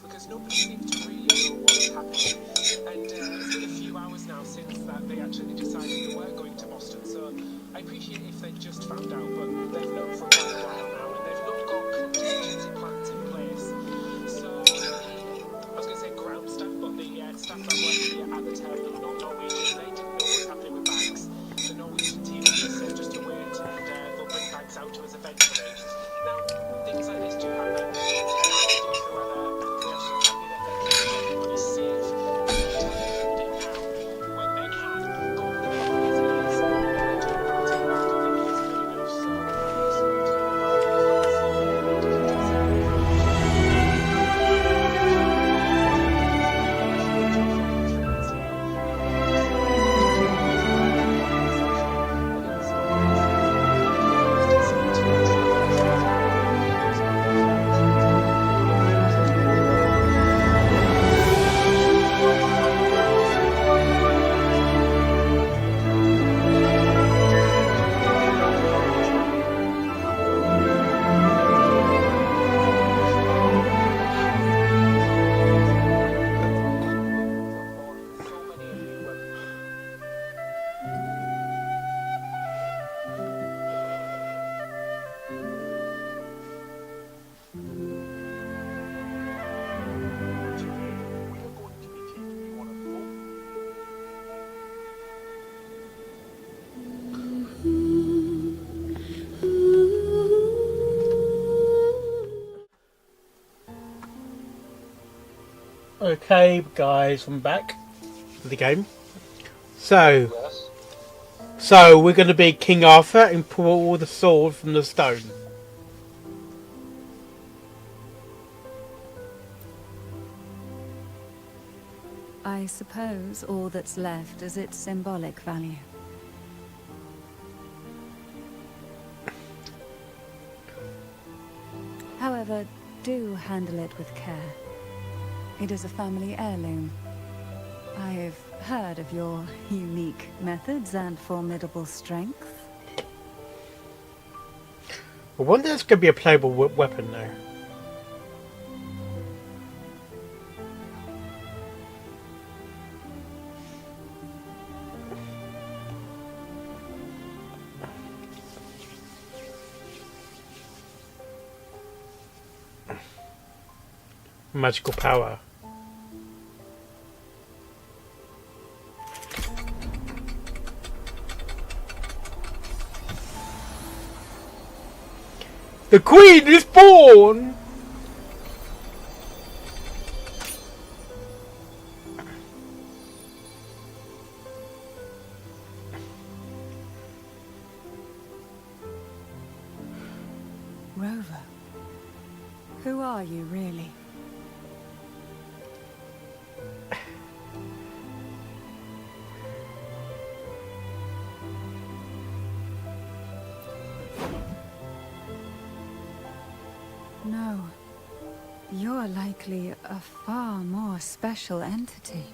Speaker 21: Because nobody seems to really know what's happening. And it's been a few hours now since that they actually decided they were going to Boston, so I appreciate if they just found out, but they've known for quite a while now, and they've not got contingency plans in place. So, I was going to say ground staff, but the staff that work here at the terminal, not Norwegian, they didn't know what was happening with bags. The Norwegian team just said just to wait, and they'll bring bags out to us eventually. Now, things like this do happen.
Speaker 2: Okay, guys, I'm back for the game. So we're going to be King Arthur and pull the sword from the stone.
Speaker 6: I suppose all that's left is its symbolic value. However, do handle it with care. It is a family heirloom. I've heard of your unique methods and formidable strength.
Speaker 2: I wonder if it's going to be a playable weapon now. Magical power. The Queen is born!
Speaker 6: Rover, who are you really? No, you're likely a far more special entity.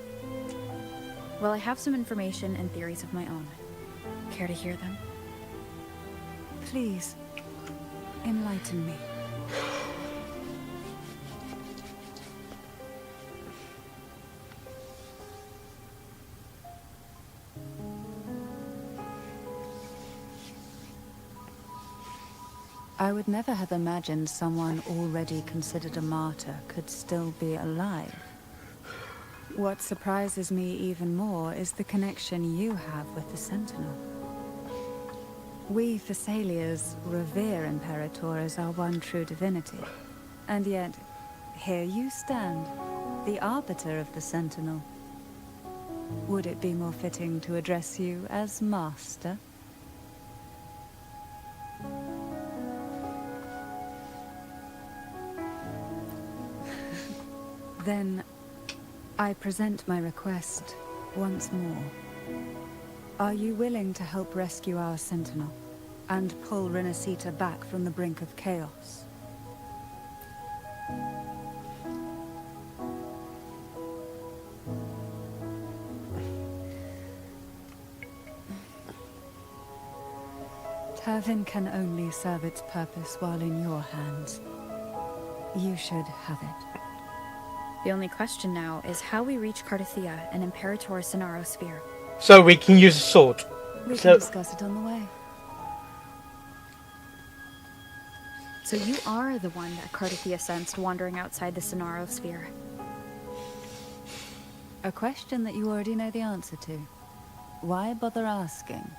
Speaker 12: Well, I have some information and theories of my own. Care to hear them?
Speaker 6: Please, enlighten me. I would never have imagined someone already considered a martyr could still be alive. What surprises me even more is the connection you have with the Sentinel. We Thessalians revere Imperator as our one true divinity, and yet, here you stand, the arbiter of the Sentinel. Would it be more fitting to address you as Master? Then, I present my request once more. Are you willing to help rescue our Sentinel, and pull Renacita back from the brink of chaos? Turvin can only serve its purpose while in your hands. You should have it.
Speaker 12: The only question now is how we reach Cardathia and Imperator Sonaro Sphere.
Speaker 2: So we can use a sword.
Speaker 6: We can discuss it on the way.
Speaker 12: So you are the one that Cardathia sensed wandering outside the Sonaro Sphere.
Speaker 6: A question that you already know the answer to. Why bother asking?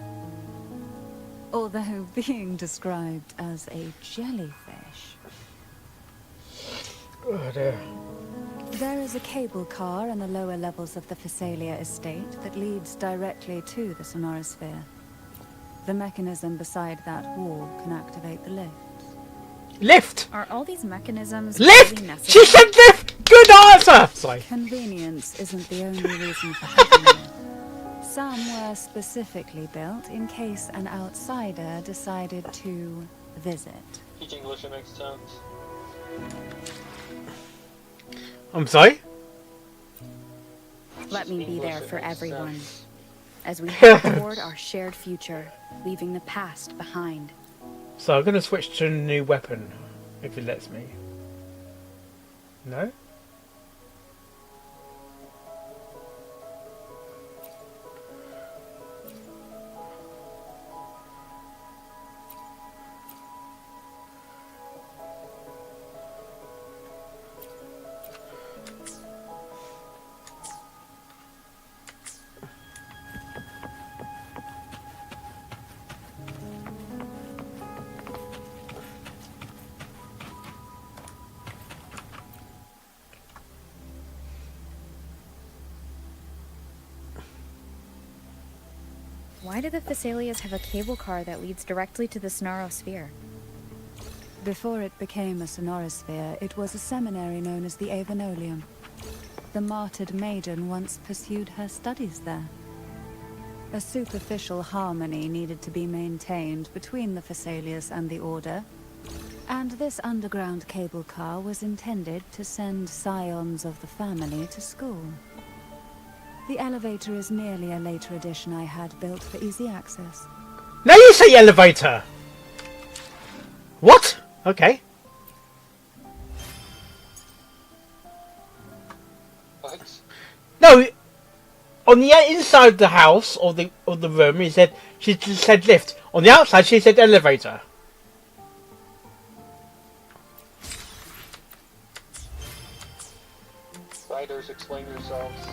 Speaker 6: Although being described as a jellyfish.
Speaker 2: Oh dear.
Speaker 6: There is a cable car in the lower levels of the Physalia estate that leads directly to the Sonorosphere. The mechanism beside that wall can activate the lift.
Speaker 2: Lift!
Speaker 12: Are all these mechanisms
Speaker 2: Lift!
Speaker 12: really necessary?
Speaker 2: She said lift! Good answer! Sorry.
Speaker 6: Convenience isn't the only reason for having them. Some were specifically built in case an outsider decided to visit.
Speaker 3: Speak English, it makes sense.
Speaker 2: I'm sorry?
Speaker 12: Let me be there for everyone, as we head toward our shared future, leaving the past behind.
Speaker 2: So I'm going to switch to a new weapon, if it lets me. No?
Speaker 12: Why do the Thessalians have a cable car that leads directly to the Sonaro Sphere?
Speaker 6: Before it became a Sonorosphere, it was a seminary known as the Avenolium. The martyred maiden once pursued her studies there. A superficial harmony needed to be maintained between the Thessalians and the Order, and this underground cable car was intended to send scions of the family to school. The elevator is merely a later addition I had built for easy access.
Speaker 2: Now you say elevator! What? Okay.
Speaker 3: What?
Speaker 2: No, on the inside of the house or the room, she just said lift. On the outside, she said elevator.
Speaker 3: Writers, explain yourselves.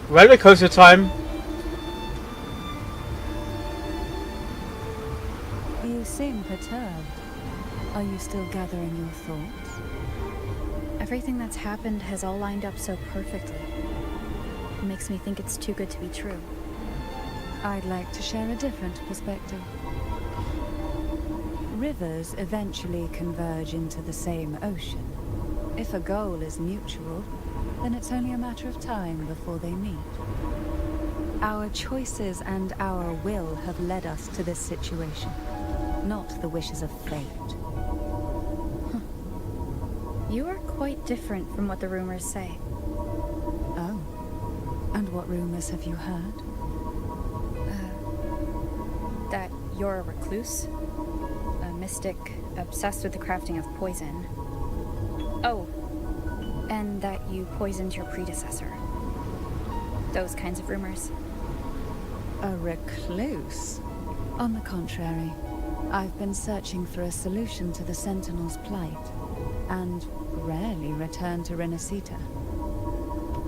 Speaker 2: Roller coaster time.
Speaker 6: You seem perturbed. Are you still gathering your thoughts?
Speaker 12: Everything that's happened has all lined up so perfectly. It makes me think it's too good to be true.
Speaker 6: I'd like to share a different perspective. Rivers eventually converge into the same ocean. If a goal is mutual, then it's only a matter of time before they meet. Our choices and our will have led us to this situation, not the wishes of fate.
Speaker 12: You are quite different from what the rumors say.
Speaker 6: Oh. And what rumors have you heard?
Speaker 12: you're a recluse, a mystic obsessed with the crafting of poison. Oh, and that you poisoned your predecessor. Those kinds of rumors.
Speaker 6: A recluse? On the contrary, I've been searching for a solution to the Sentinel's plight, and rarely return to Renacita.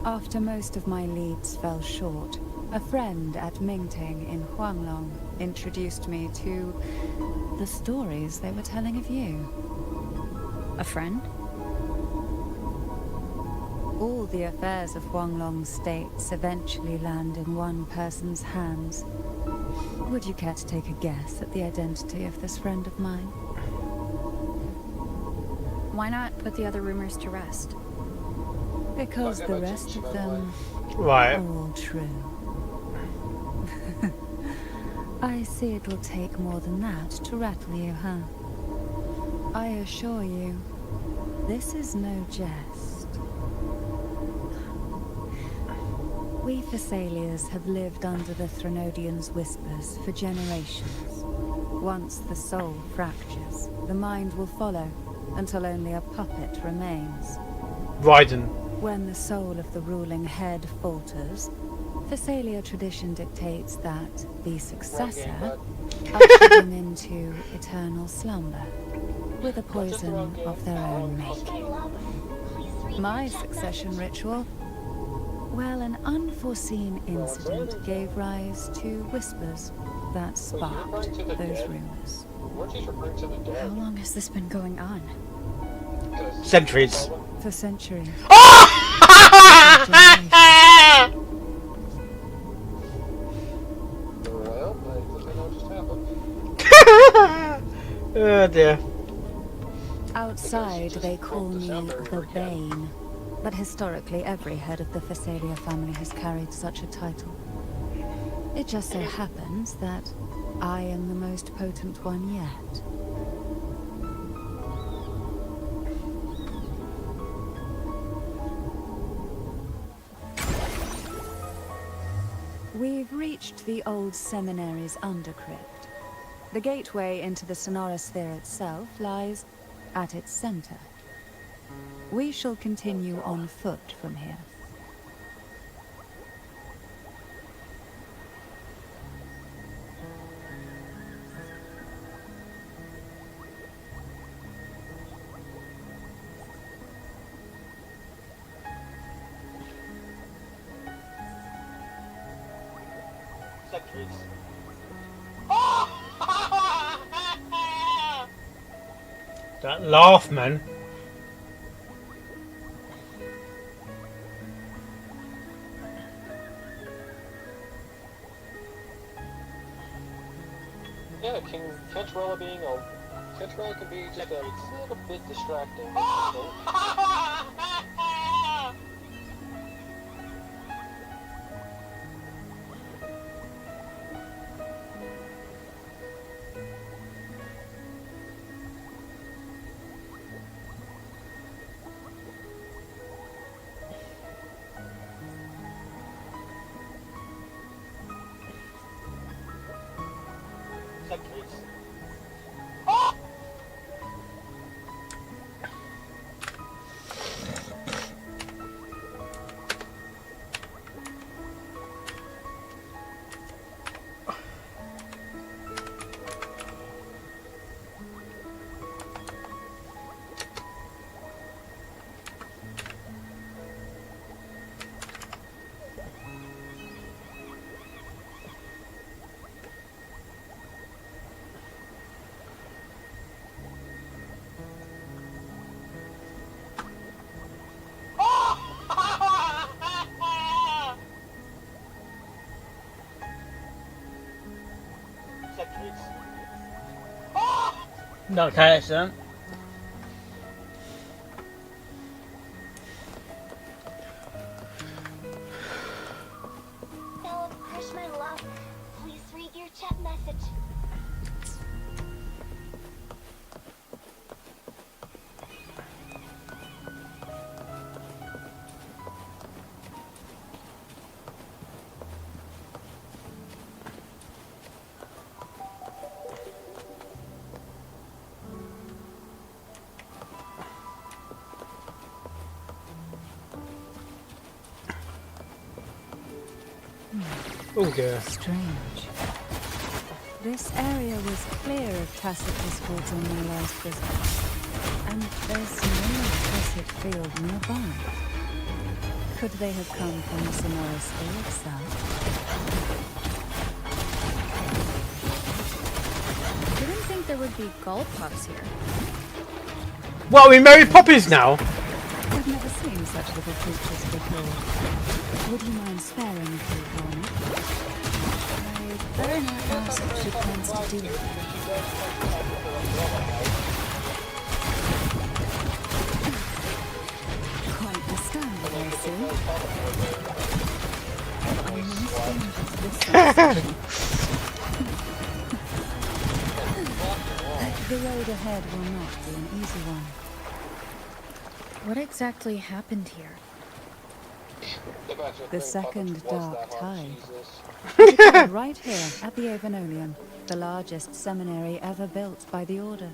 Speaker 6: After most of my leads fell short, a friend at Mingting in Huanglong introduced me to the stories they were telling of you.
Speaker 12: A friend?
Speaker 6: All the affairs of Huanglong states eventually land in one person's hands. Would you care to take a guess at the identity of this friend of mine?
Speaker 12: Why not put the other rumors to rest?
Speaker 6: Because the rest of them
Speaker 2: Right.
Speaker 6: are all true. I see it will take more than that to rattle you, huh? I assure you, this is no jest. We Thessalians have lived under the Threnodians' whispers for generations. Once the soul fractures, the mind will follow, until only a puppet remains.
Speaker 2: Raiden.
Speaker 6: When the soul of the ruling head falters, Thessalia tradition dictates that the successor usher them into eternal slumber, with a poison of their own making. My succession ritual? Well, an unforeseen incident gave rise to whispers that sparked those rumors.
Speaker 12: How long has this been going on?
Speaker 2: Centuries.
Speaker 6: For centuries.
Speaker 2: Oh dear.
Speaker 6: Outside, they call me the Bane, but historically every head of the Thessalia family has carried such a title. It just so happens that I am the most potent one yet. We've reached the old seminary's undercrypt. The gateway into the Sonora Sphere itself lies at its center. We shall continue on foot from here.
Speaker 2: That laugh, man.
Speaker 3: Yeah, Cantarella being a... Cantarella can be just a little bit distracting.
Speaker 9: Not accident.
Speaker 10: Philip, Krish, my love, please read your chat message.
Speaker 2: Oh dear.
Speaker 6: Strange. This area was clear of Tacitus goods on my last visit, and there's no Tacit field nearby. Could they have come from the Sonoros Sphere itself?
Speaker 12: Didn't think there would be gull pups here.
Speaker 2: What, are we Mary Poppins now?
Speaker 6: I've never seen such little creatures before. Would you mind sparing a few for me? I'd better not ask what she plans to do with them. Quite the standard, I assume. I'm The road ahead will not be an easy one.
Speaker 12: What exactly happened here?
Speaker 6: The second dark tide. It occurred right here at the Avenolium, the largest seminary ever built by the Order.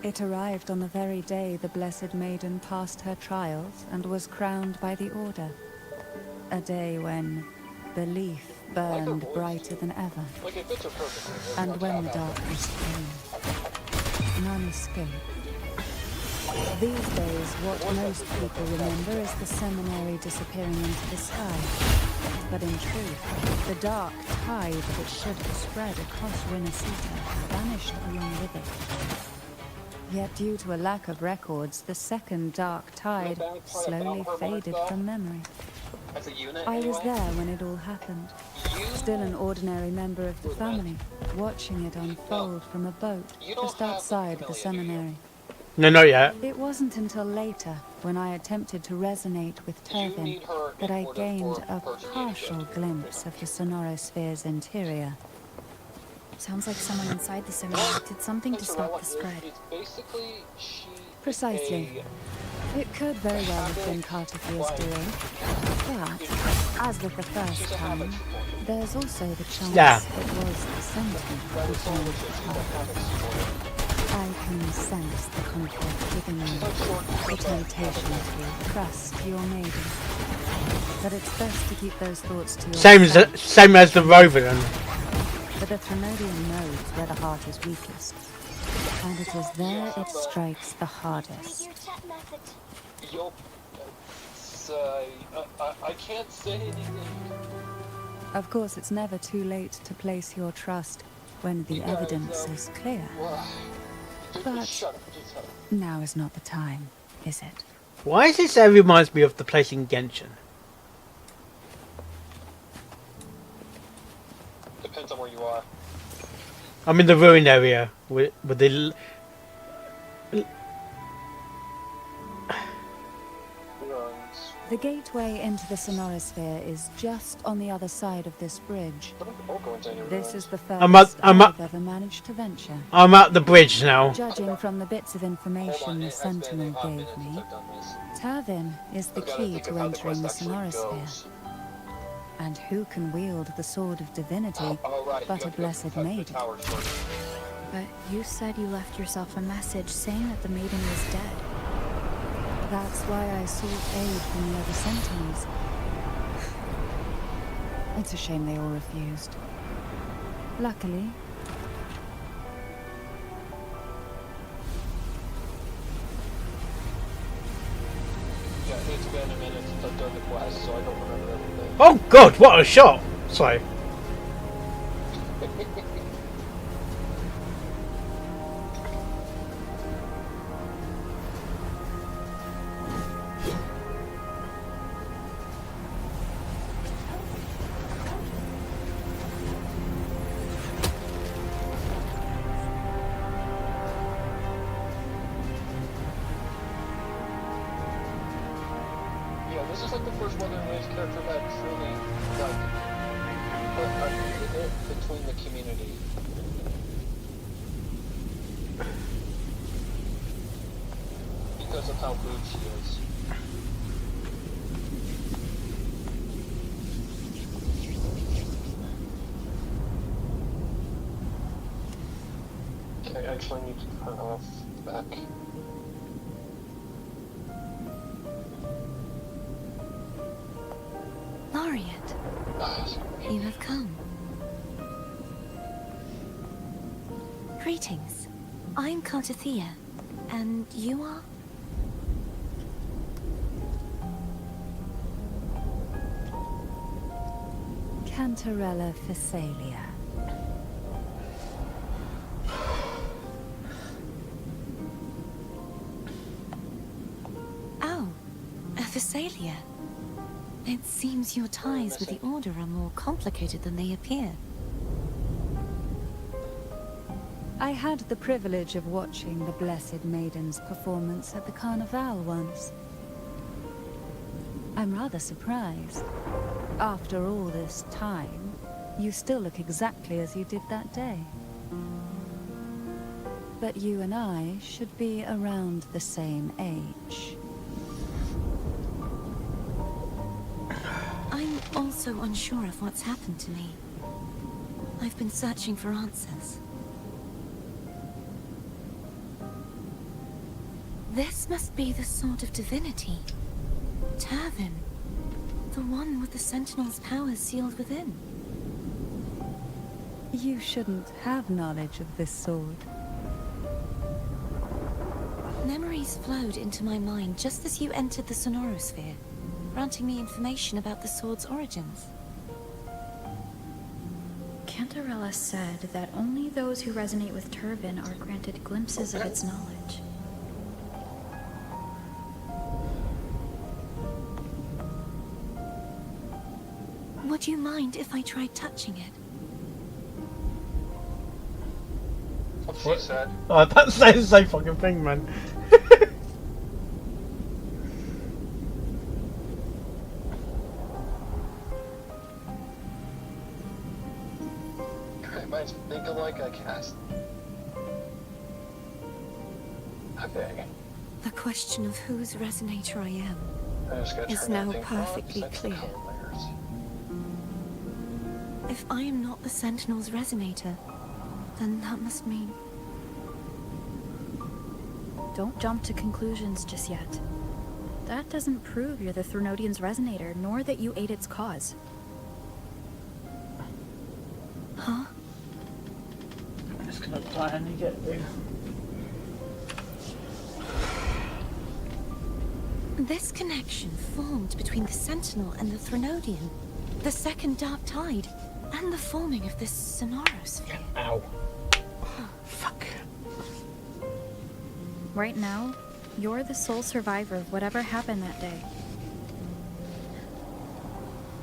Speaker 6: It arrived on the very day the Blessed Maiden passed her trials and was crowned by the Order. A day when belief burned brighter than ever. And when the darkness came, none escaped. These days, what most people remember is the seminary disappearing into the sky. But in truth, the dark tide that should have spread across Rinascita vanished along with it. Yet due to a lack of records, the second dark tide slowly faded from memory. I was there when it all happened, still an ordinary member of the family, watching it unfold from a boat just outside the seminary.
Speaker 2: No, not yet.
Speaker 6: It wasn't until later, when I attempted to resonate with Turvin, that I gained a partial glimpse of the Sonorosphere's interior.
Speaker 12: Sounds like someone inside the seminary did something to stop the spread.
Speaker 6: Precisely. It could very well have been Cartafier's doing. But, as with the first time, there's also the chance it was the sentiment who turned the tide. I can sense the conflict within you, the temptation to trust your maiden. But it's best to keep those thoughts to yourself.
Speaker 2: Same as the Rover then.
Speaker 6: For the Trinodian knows where the heart is weakest, and it is there it strikes the hardest.
Speaker 3: I can't say anything.
Speaker 6: Of course, it's never too late to place your trust when the evidence is clear. But now is not the time, is it?
Speaker 2: Why is this reminds me of the place in Genshin?
Speaker 3: Depends on where you are.
Speaker 2: I'm in the ruin area with the.
Speaker 6: The gateway into the Sonorosphere is just on the other side of this bridge. This is the furthest I've ever managed to venture.
Speaker 2: I'm at the bridge now.
Speaker 6: Judging from the bits of information the Sentinel gave me, Turvin is the key to entering the Sonorosphere. And who can wield the Sword of Divinity but a Blessed Maiden?
Speaker 12: But you said you left yourself a message saying that the maiden was dead.
Speaker 6: That's why I sought aid from the other Sentinels. It's a shame they all refused. Luckily...
Speaker 3: Yeah, it's been a minute since I've done the quest, so I don't remember everything.
Speaker 2: Oh god, what a shot! Sorry.
Speaker 3: This is like the first Wuthering Waves character that truly, like, put a bit between the community. Because of how good she is. Okay, I actually need to turn off back.
Speaker 7: Lariat. You have come. Greetings. I'm Cartathea, and you are?
Speaker 6: Cantarella Physalia.
Speaker 7: Oh, a Physalia. It seems your ties with the Order are more complicated than they appear.
Speaker 6: I had the privilege of watching the Blessed Maiden's performance at the Carnival once. I'm rather surprised. After all this time, you still look exactly as you did that day. But you and I should be around the same age.
Speaker 7: I'm also unsure of what's happened to me. I've been searching for answers. This must be the Sword of Divinity. Turvin. The one with the Sentinel's powers sealed within.
Speaker 6: You shouldn't have knowledge of this sword.
Speaker 7: Memories flowed into my mind just as you entered the Sonorosphere, granting me information about the sword's origins.
Speaker 12: Cantarella said that only those who resonate with Turvin are granted glimpses of its knowledge.
Speaker 7: Would you mind if I tried touching it?
Speaker 3: What she said.
Speaker 2: Oh, don't say the same fucking thing, man.
Speaker 3: Mine's thinking like I cast. Okay.
Speaker 7: The question of whose resonator I am
Speaker 3: I just gotta
Speaker 7: is
Speaker 3: turn that
Speaker 7: now
Speaker 3: thing on,
Speaker 7: perfectly
Speaker 3: set the
Speaker 7: clear.
Speaker 3: color layers.
Speaker 7: If I am not the Sentinel's resonator, then that must mean...
Speaker 12: Don't jump to conclusions just yet. That doesn't prove you're the Threnodian's resonator, nor that you ate its cause.
Speaker 7: Huh?
Speaker 2: I'm just gonna try and get there.
Speaker 7: This connection formed between the Sentinel and the Threnodian, the second Dark Tide, and the forming of this Sonorosphere.
Speaker 2: Ow. Fuck.
Speaker 12: Right now, you're the sole survivor of whatever happened that day.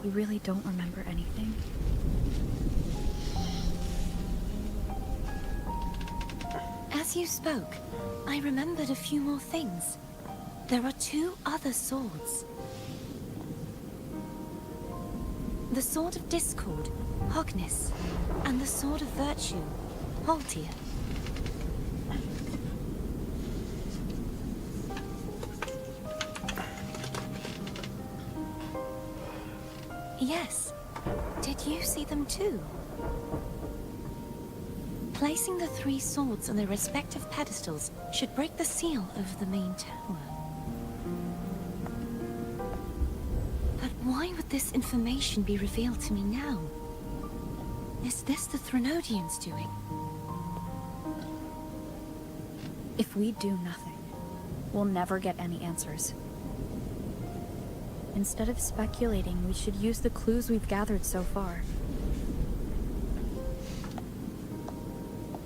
Speaker 12: You really don't remember anything?
Speaker 7: As you spoke, I remembered a few more things. There are two other swords. The Sword of Discord, Hognis, and the Sword of Virtue, Haltia. Yes. Did you see them too? Placing the three swords on their respective pedestals should break the seal over the main tower. But why would this information be revealed to me now? Is this the Threnodians' doing?
Speaker 12: If we do nothing, we'll never get any answers. Instead of speculating, we should use the clues we've gathered so far.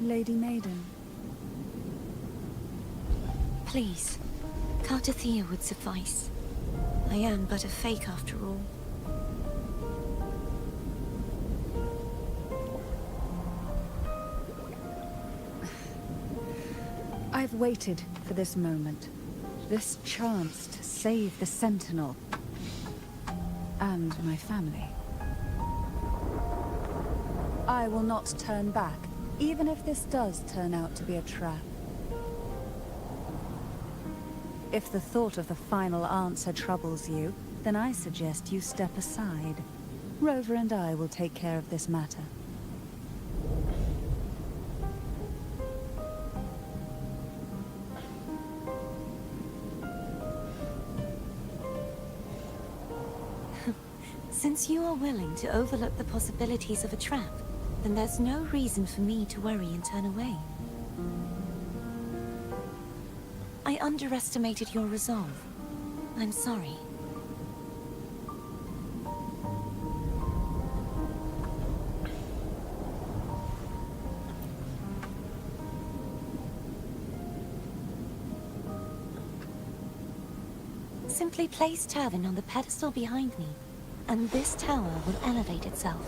Speaker 6: Lady Maiden.
Speaker 7: Please, Cartathea would suffice. I am but a fake after all.
Speaker 6: I've waited for this moment. This chance to save the Sentinel. And my family. I will not turn back, even if this does turn out to be a trap. If the thought of the final answer troubles you, then I suggest you step aside. Rover and I will take care of this matter.
Speaker 7: Since you are willing to overlook the possibilities of a trap, then there's no reason for me to worry and turn away. I underestimated your resolve. I'm sorry. Simply place Turvin on the pedestal behind me, and this tower will elevate itself.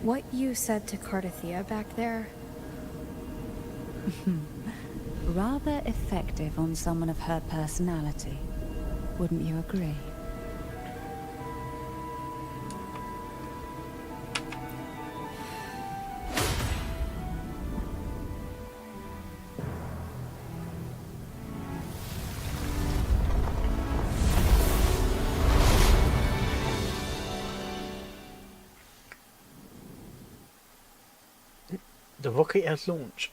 Speaker 12: What you said to Cardathia back there?
Speaker 6: Rather effective on someone of her personality. Wouldn't you agree?
Speaker 2: The rocket has launched.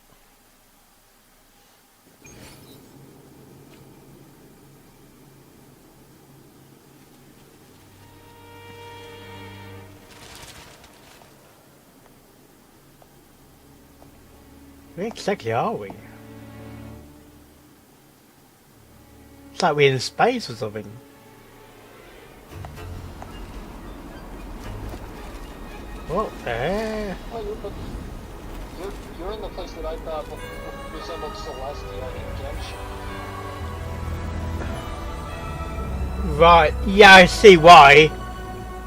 Speaker 2: Where exactly are we? It's like we're in space or something. What the hell?
Speaker 3: Oh, you're in the place that I thought resembled Celestia in Genshin.
Speaker 2: Right, yeah, I see why.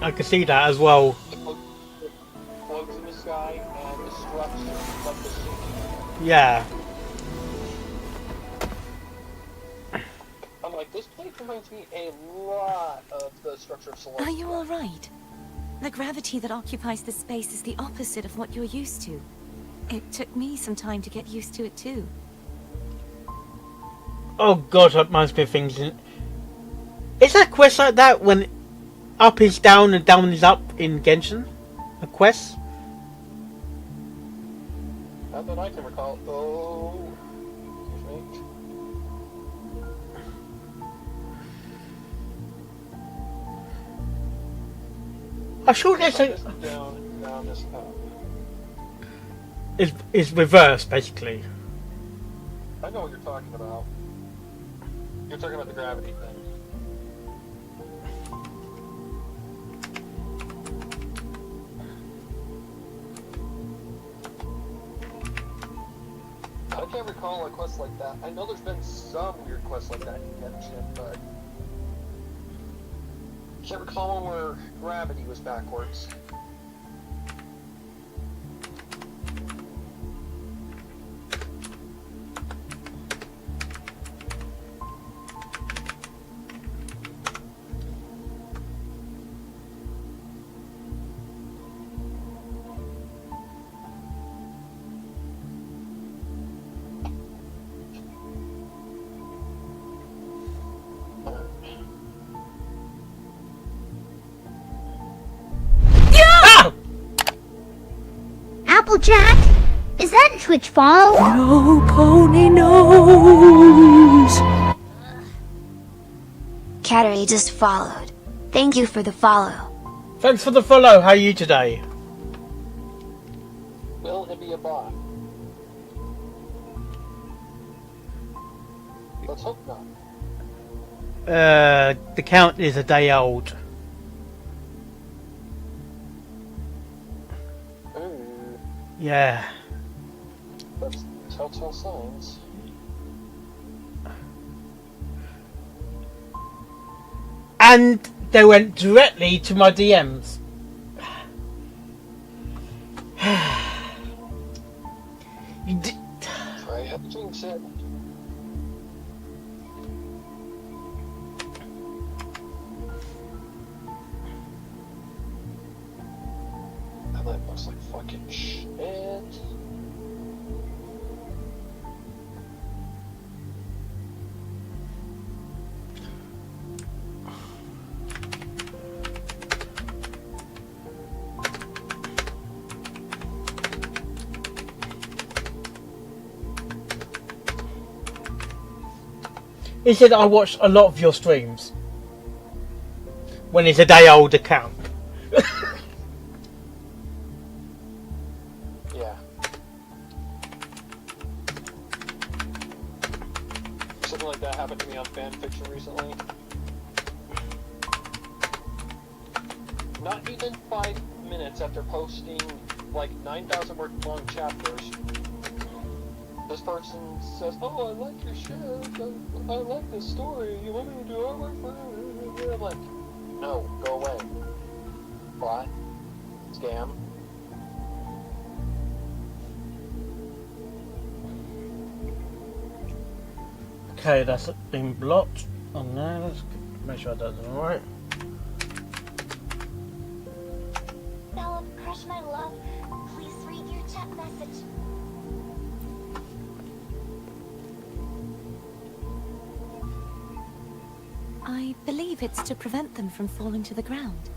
Speaker 2: I can see that as well.
Speaker 3: Floats in the sky and the structure of the city.
Speaker 2: Yeah.
Speaker 3: I'm like, this place reminds me a lot of the structure of Celestia.
Speaker 7: Are you alright? The gravity that occupies this space is the opposite of what you're used to. It took me some time to get used to it too.
Speaker 2: Oh god, that reminds me of things in... Is that quest like that when up is down and down is up in Genshin? A quest?
Speaker 3: Not that I can recall. Oh, excuse me.
Speaker 2: I'm sure there's a...
Speaker 3: Down, this up.
Speaker 2: It's reverse, basically.
Speaker 3: I know what you're talking about. You're talking about the gravity thing. I can't recall a quest like that. I know there's been some weird quests like that in Genshin, but I can't recall one where gravity was backwards.
Speaker 15: Applejack? Is that Twitch follow?
Speaker 20: No, Pony knows.
Speaker 15: Cattery just followed. Thank you for the follow.
Speaker 2: Thanks for the follow. How are you today?
Speaker 3: Will it be a bot? Let's hope not.
Speaker 2: The count is a day old. Yeah.
Speaker 3: That's telltale signs.
Speaker 2: And they went directly to my DMs.
Speaker 3: Try to jinx it. That looks like fucking shit.
Speaker 2: He said I watched a lot of your streams when it's a day old account.
Speaker 3: Yeah. Something like that happened to me on fanfiction recently. Not even 5 minutes after posting like 9,000 word long chapters, this person says, "Oh, I like your shit. I like this story. You want me to do artwork for it?" I'm like, "No, go away. Bot. Scam."
Speaker 2: Okay, that's been blocked on there. Let's make sure that's alright.
Speaker 10: Bella, crush my love. Please read your chat message.
Speaker 7: I believe it's to prevent them from falling to the ground.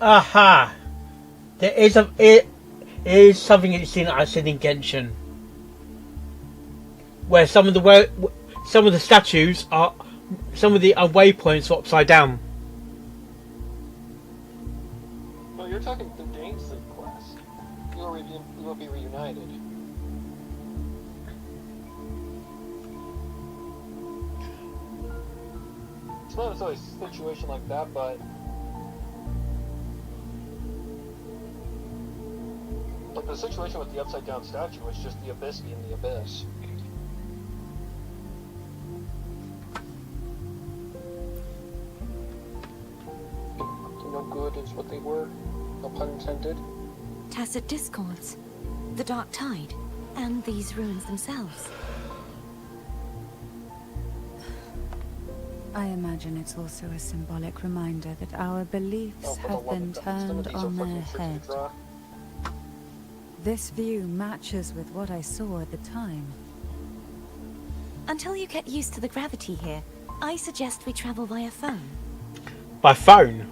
Speaker 2: Aha! There is it is something you've seen I said in Genshin, where some of the statues are, some of the waypoints are upside down.
Speaker 3: Well, you're talking the Dainsleep class. You will be reunited. It's not necessarily a situation like that, but like the situation with the upside down statue was just the abyss being the abyss. No good is what they were, no pun intended.
Speaker 7: Tacit discords, the Dark Tide, and these ruins themselves.
Speaker 6: I imagine it's also a symbolic reminder that our beliefs have been turned on their head. This view matches with what I saw at the time.
Speaker 7: Until you get used to the gravity here, I suggest we travel via phone.
Speaker 2: By phone?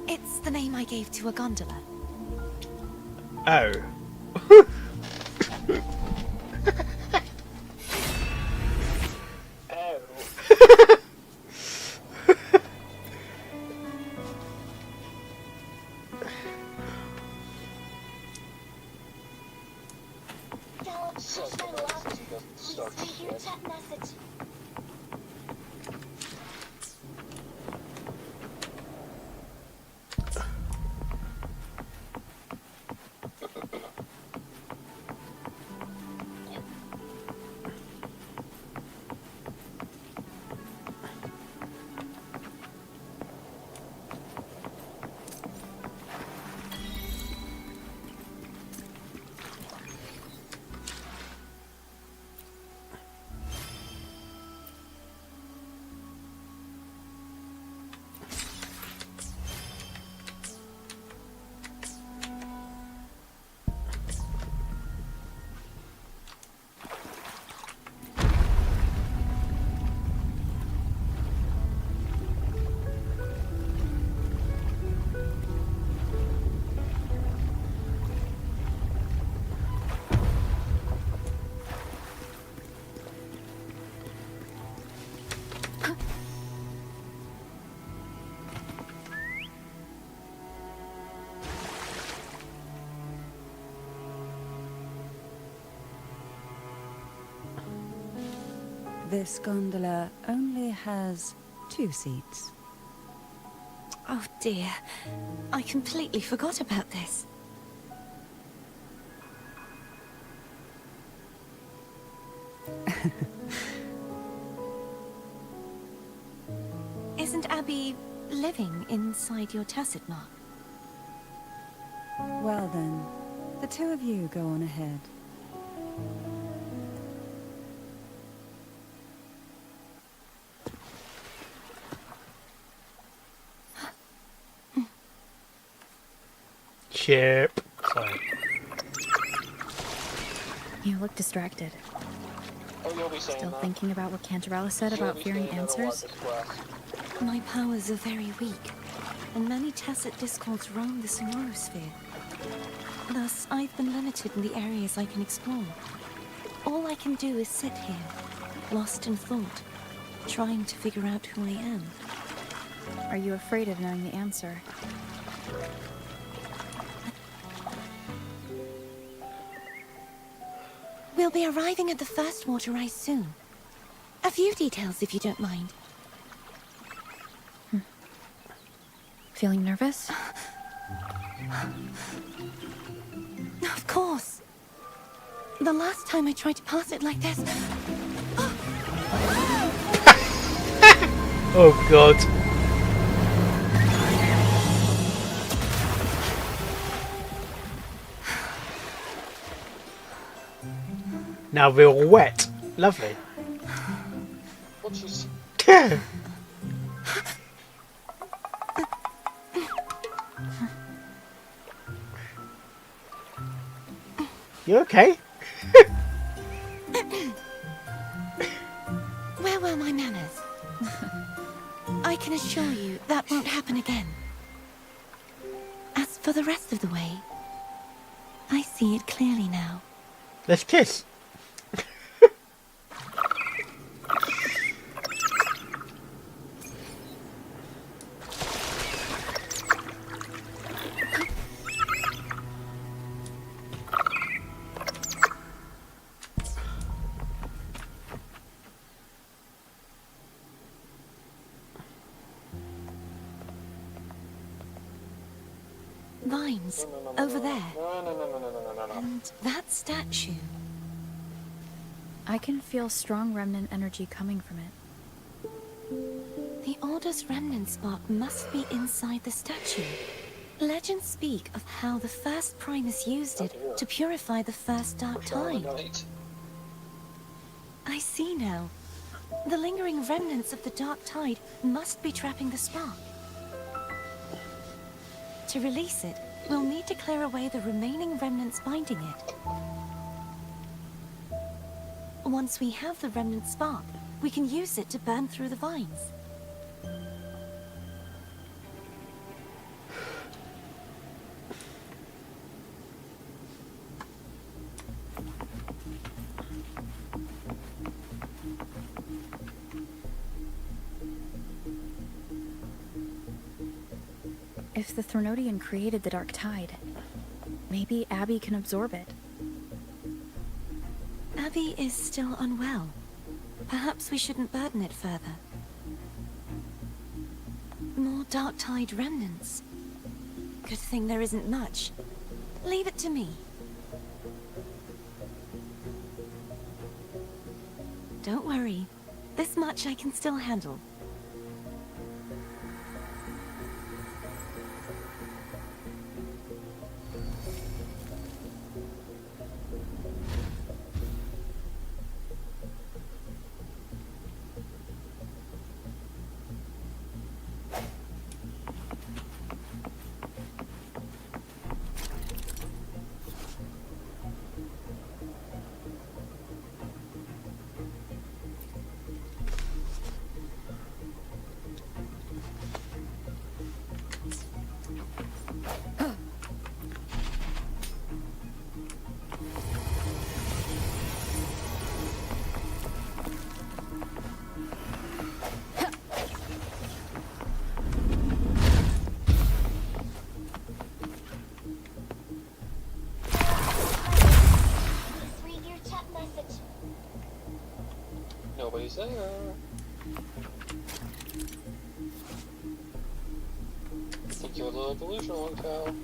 Speaker 7: It's the name I gave to a gondola.
Speaker 2: Oh.
Speaker 6: This gondola only has 2 seats.
Speaker 7: Oh dear, I completely forgot about this. Isn't Abby living inside your tacit mark?
Speaker 6: Well then, the 2 of you go on ahead.
Speaker 2: Chip. Sorry.
Speaker 12: You look distracted.
Speaker 3: Oh, you'll be saying
Speaker 12: Still
Speaker 3: that.
Speaker 12: thinking about what Cantarella said
Speaker 3: You'll
Speaker 12: about
Speaker 3: be
Speaker 12: fearing
Speaker 3: saying that a lot
Speaker 12: answers?
Speaker 3: this class.
Speaker 7: My powers are very weak, and many tacit discords roam the Sonorosphere. Thus, I've been limited in the areas I can explore. All I can do is sit here, lost in thought, trying to figure out who I am.
Speaker 12: Are you afraid of knowing the answer?
Speaker 7: We'll be arriving at the first water rise soon. A few details, if you don't mind.
Speaker 12: Feeling nervous?
Speaker 7: Of course. The last time I tried to pass it like this...
Speaker 2: Oh god. Now we're all wet. Lovely.
Speaker 3: What's this?
Speaker 2: You okay?
Speaker 7: Where were my manners? I can assure you that won't happen again. As for the rest of the way, I see it clearly now.
Speaker 2: Let's kiss.
Speaker 7: Vines, over there.
Speaker 3: No.
Speaker 7: And that statue.
Speaker 12: I can feel strong remnant energy coming from it.
Speaker 7: The Order's remnant spark must be inside the statue. Legends speak of how the first Primus used it to purify the first Dark Tide. I see now. The lingering remnants of the Dark Tide must be trapping the spark. To release it, we'll need to clear away the remaining remnants binding it. Once we have the remnant spark, we can use it to burn through the vines.
Speaker 12: If the Threnodian created the Dark Tide, maybe Abby can absorb it.
Speaker 7: Abby is still unwell. Perhaps we shouldn't burden it further. More Dark Tide remnants. Good thing there isn't much. Leave it to me. Don't worry. This much I can still handle.
Speaker 3: there. I think you're a little delusional, pal.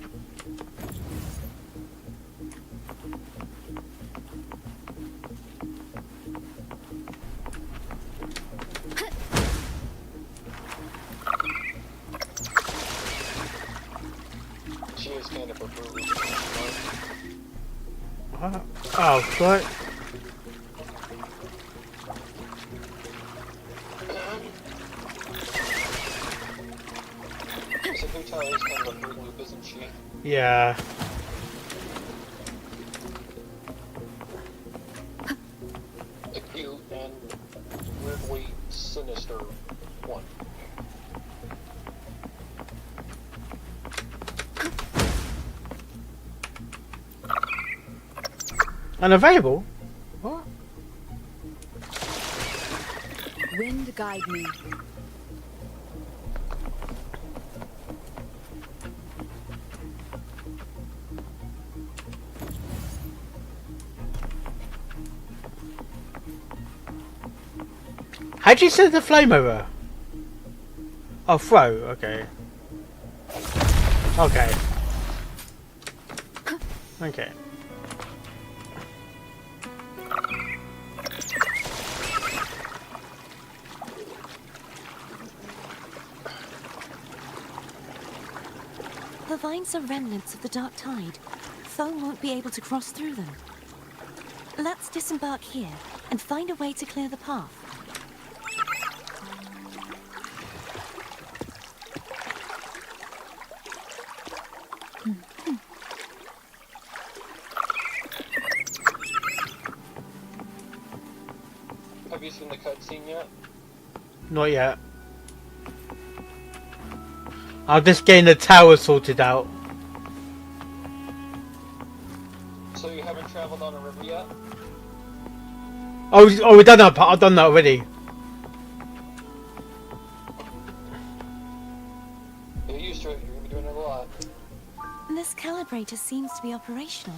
Speaker 3: She is kind of a brute.
Speaker 2: Oh, right.
Speaker 3: So Hutali is kind of a Fruit Loop, isn't she?
Speaker 2: Yeah.
Speaker 3: A cute and weirdly sinister one.
Speaker 2: Unavailable? What?
Speaker 6: Wind guide me.
Speaker 2: How'd you send the flame over? Oh, throw. Okay. Okay. Okay.
Speaker 7: The vines are remnants of the Dark Tide. Foe won't be able to cross through them. Let's disembark here and find a way to clear the path.
Speaker 3: Have you seen the cutscene yet?
Speaker 2: Not yet. I'm just getting the tower sorted out.
Speaker 3: So you haven't traveled on a river yet?
Speaker 2: Oh, we've done that part. I've done that already.
Speaker 3: Get used to it. You're gonna be doing it a lot.
Speaker 7: This calibrator seems to be operational.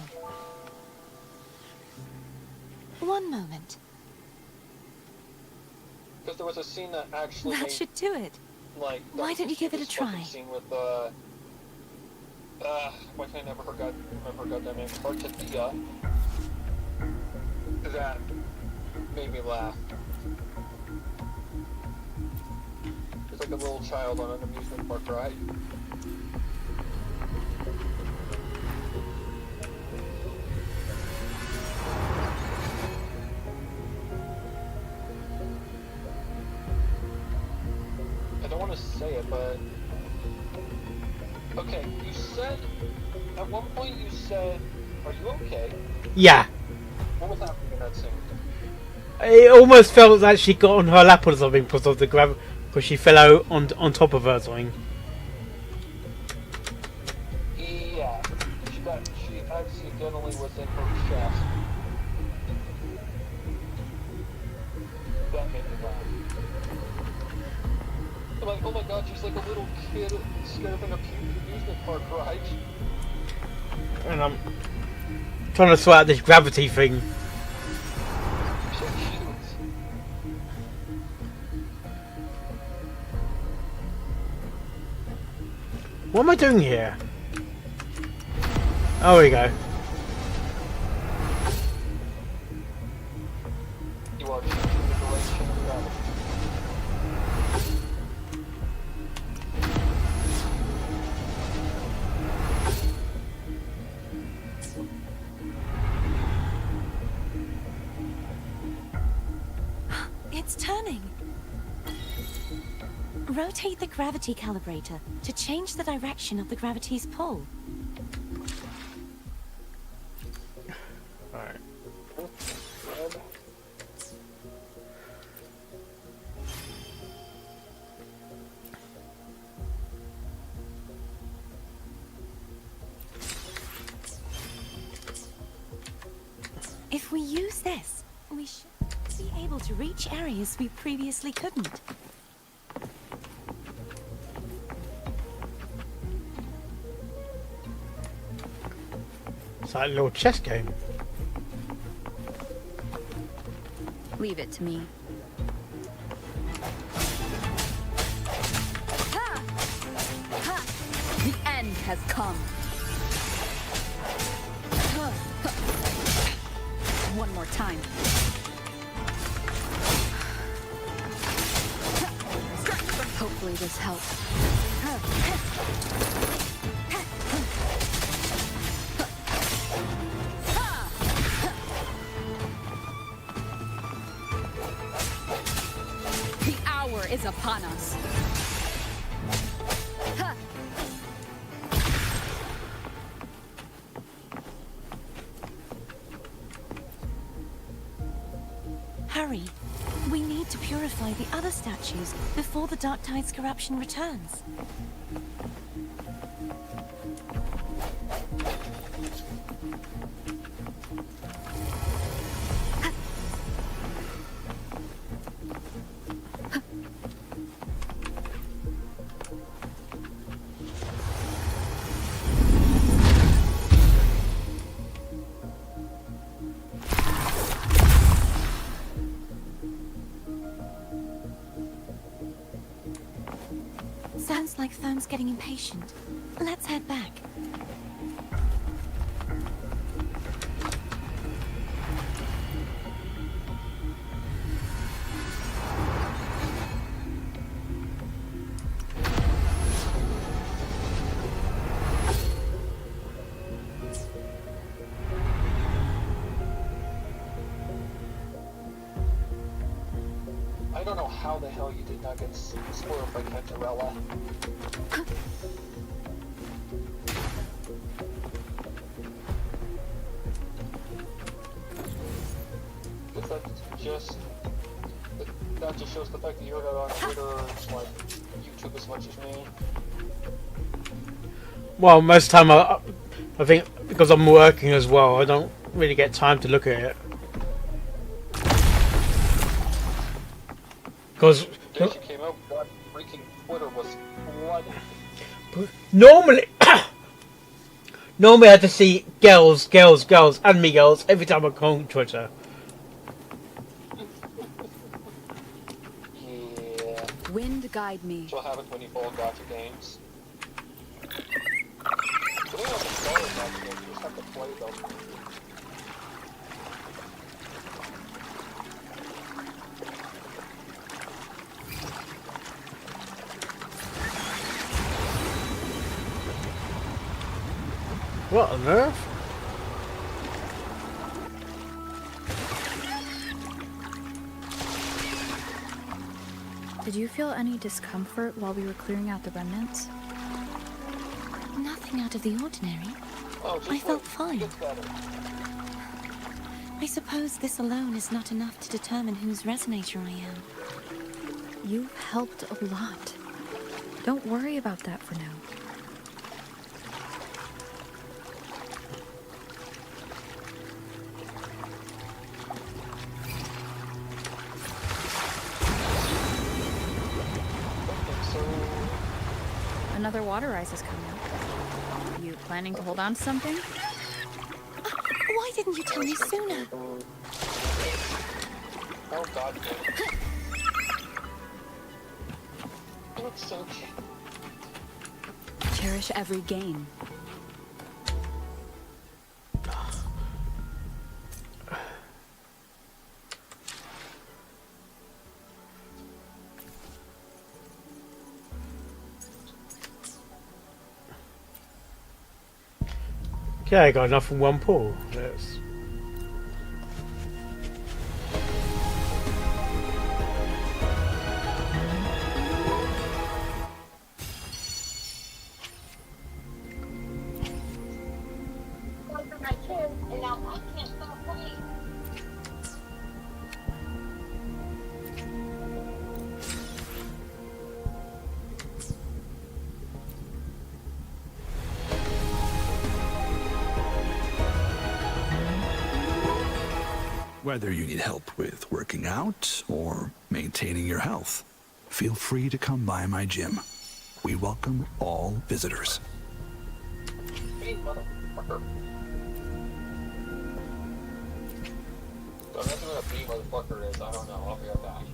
Speaker 7: One moment.
Speaker 3: Because there was a scene that actually
Speaker 7: That
Speaker 3: made,
Speaker 7: should do it.
Speaker 3: like,
Speaker 7: Why don't you give it a
Speaker 3: this fucking
Speaker 7: try?
Speaker 3: Scene with why can I never remember her goddamn name? Artathea. That made me laugh. It's like a little child on an amusement park ride. I don't want to say it, but okay, you said at one point you said, "Are you okay?"
Speaker 2: Yeah.
Speaker 3: What was happening in that scene?
Speaker 2: It almost felt that she got on her lap or something because of the because she fell out on top of her or something.
Speaker 3: Yeah, she accidentally was in her chest. That made me laugh. I'm like, oh my god, she's like a little kid scared of an amusement park ride.
Speaker 2: And I'm trying to sort out this gravity thing.
Speaker 3: So cute.
Speaker 2: What am I doing here? Oh, we go.
Speaker 3: You are changing the direction of gravity.
Speaker 7: It's turning. Rotate the gravity calibrator to change the direction of the gravity's pull.
Speaker 2: Alright.
Speaker 7: If we use this, we should be able to reach areas we previously couldn't.
Speaker 2: It's like a little chess game.
Speaker 6: Leave it to me.
Speaker 9: end has come. One more time. Hopefully this helps. The hour is upon us.
Speaker 7: Hurry. We need to purify the other statues before the Dark Tide's corruption returns. Sounds like Thone's getting impatient. Let's head back.
Speaker 3: I don't know how the hell you did not get spoiled by Cantarella. Because that just shows the fact that you're not on Twitter or like YouTube as much as me.
Speaker 2: Well, most of the time I think because I'm working as well, I don't really get time to look at it. Because
Speaker 3: The day she came out, God, freaking Twitter was flooded.
Speaker 2: normally I have to see girls, and me girls every time I go on Twitter.
Speaker 3: Yeah.
Speaker 9: Wind guide me.
Speaker 3: That's what happens when you follow gacha games. You don't have to follow gacha games, you just have to play them.
Speaker 2: What on earth?
Speaker 12: Did you feel any discomfort while we were clearing out the remnants?
Speaker 7: Nothing out of the ordinary.
Speaker 3: Oh,
Speaker 7: I felt fine. I suppose this alone is not enough to determine whose resonator I am.
Speaker 12: You've helped a lot. Don't worry about that for now. Another water rise is coming up. You planning to hold on to something?
Speaker 7: Why didn't you tell me sooner?
Speaker 3: Oh God. It's so cute.
Speaker 9: Cherish every gain.
Speaker 2: Okay, I got enough from one pool. Let's...
Speaker 22: Whether you need help with working out or maintaining your health, feel free to come by my gym. We welcome all visitors.
Speaker 3: Hey, motherfucker. Don't ask me what a bee motherfucker is. I don't know. I'll be right back.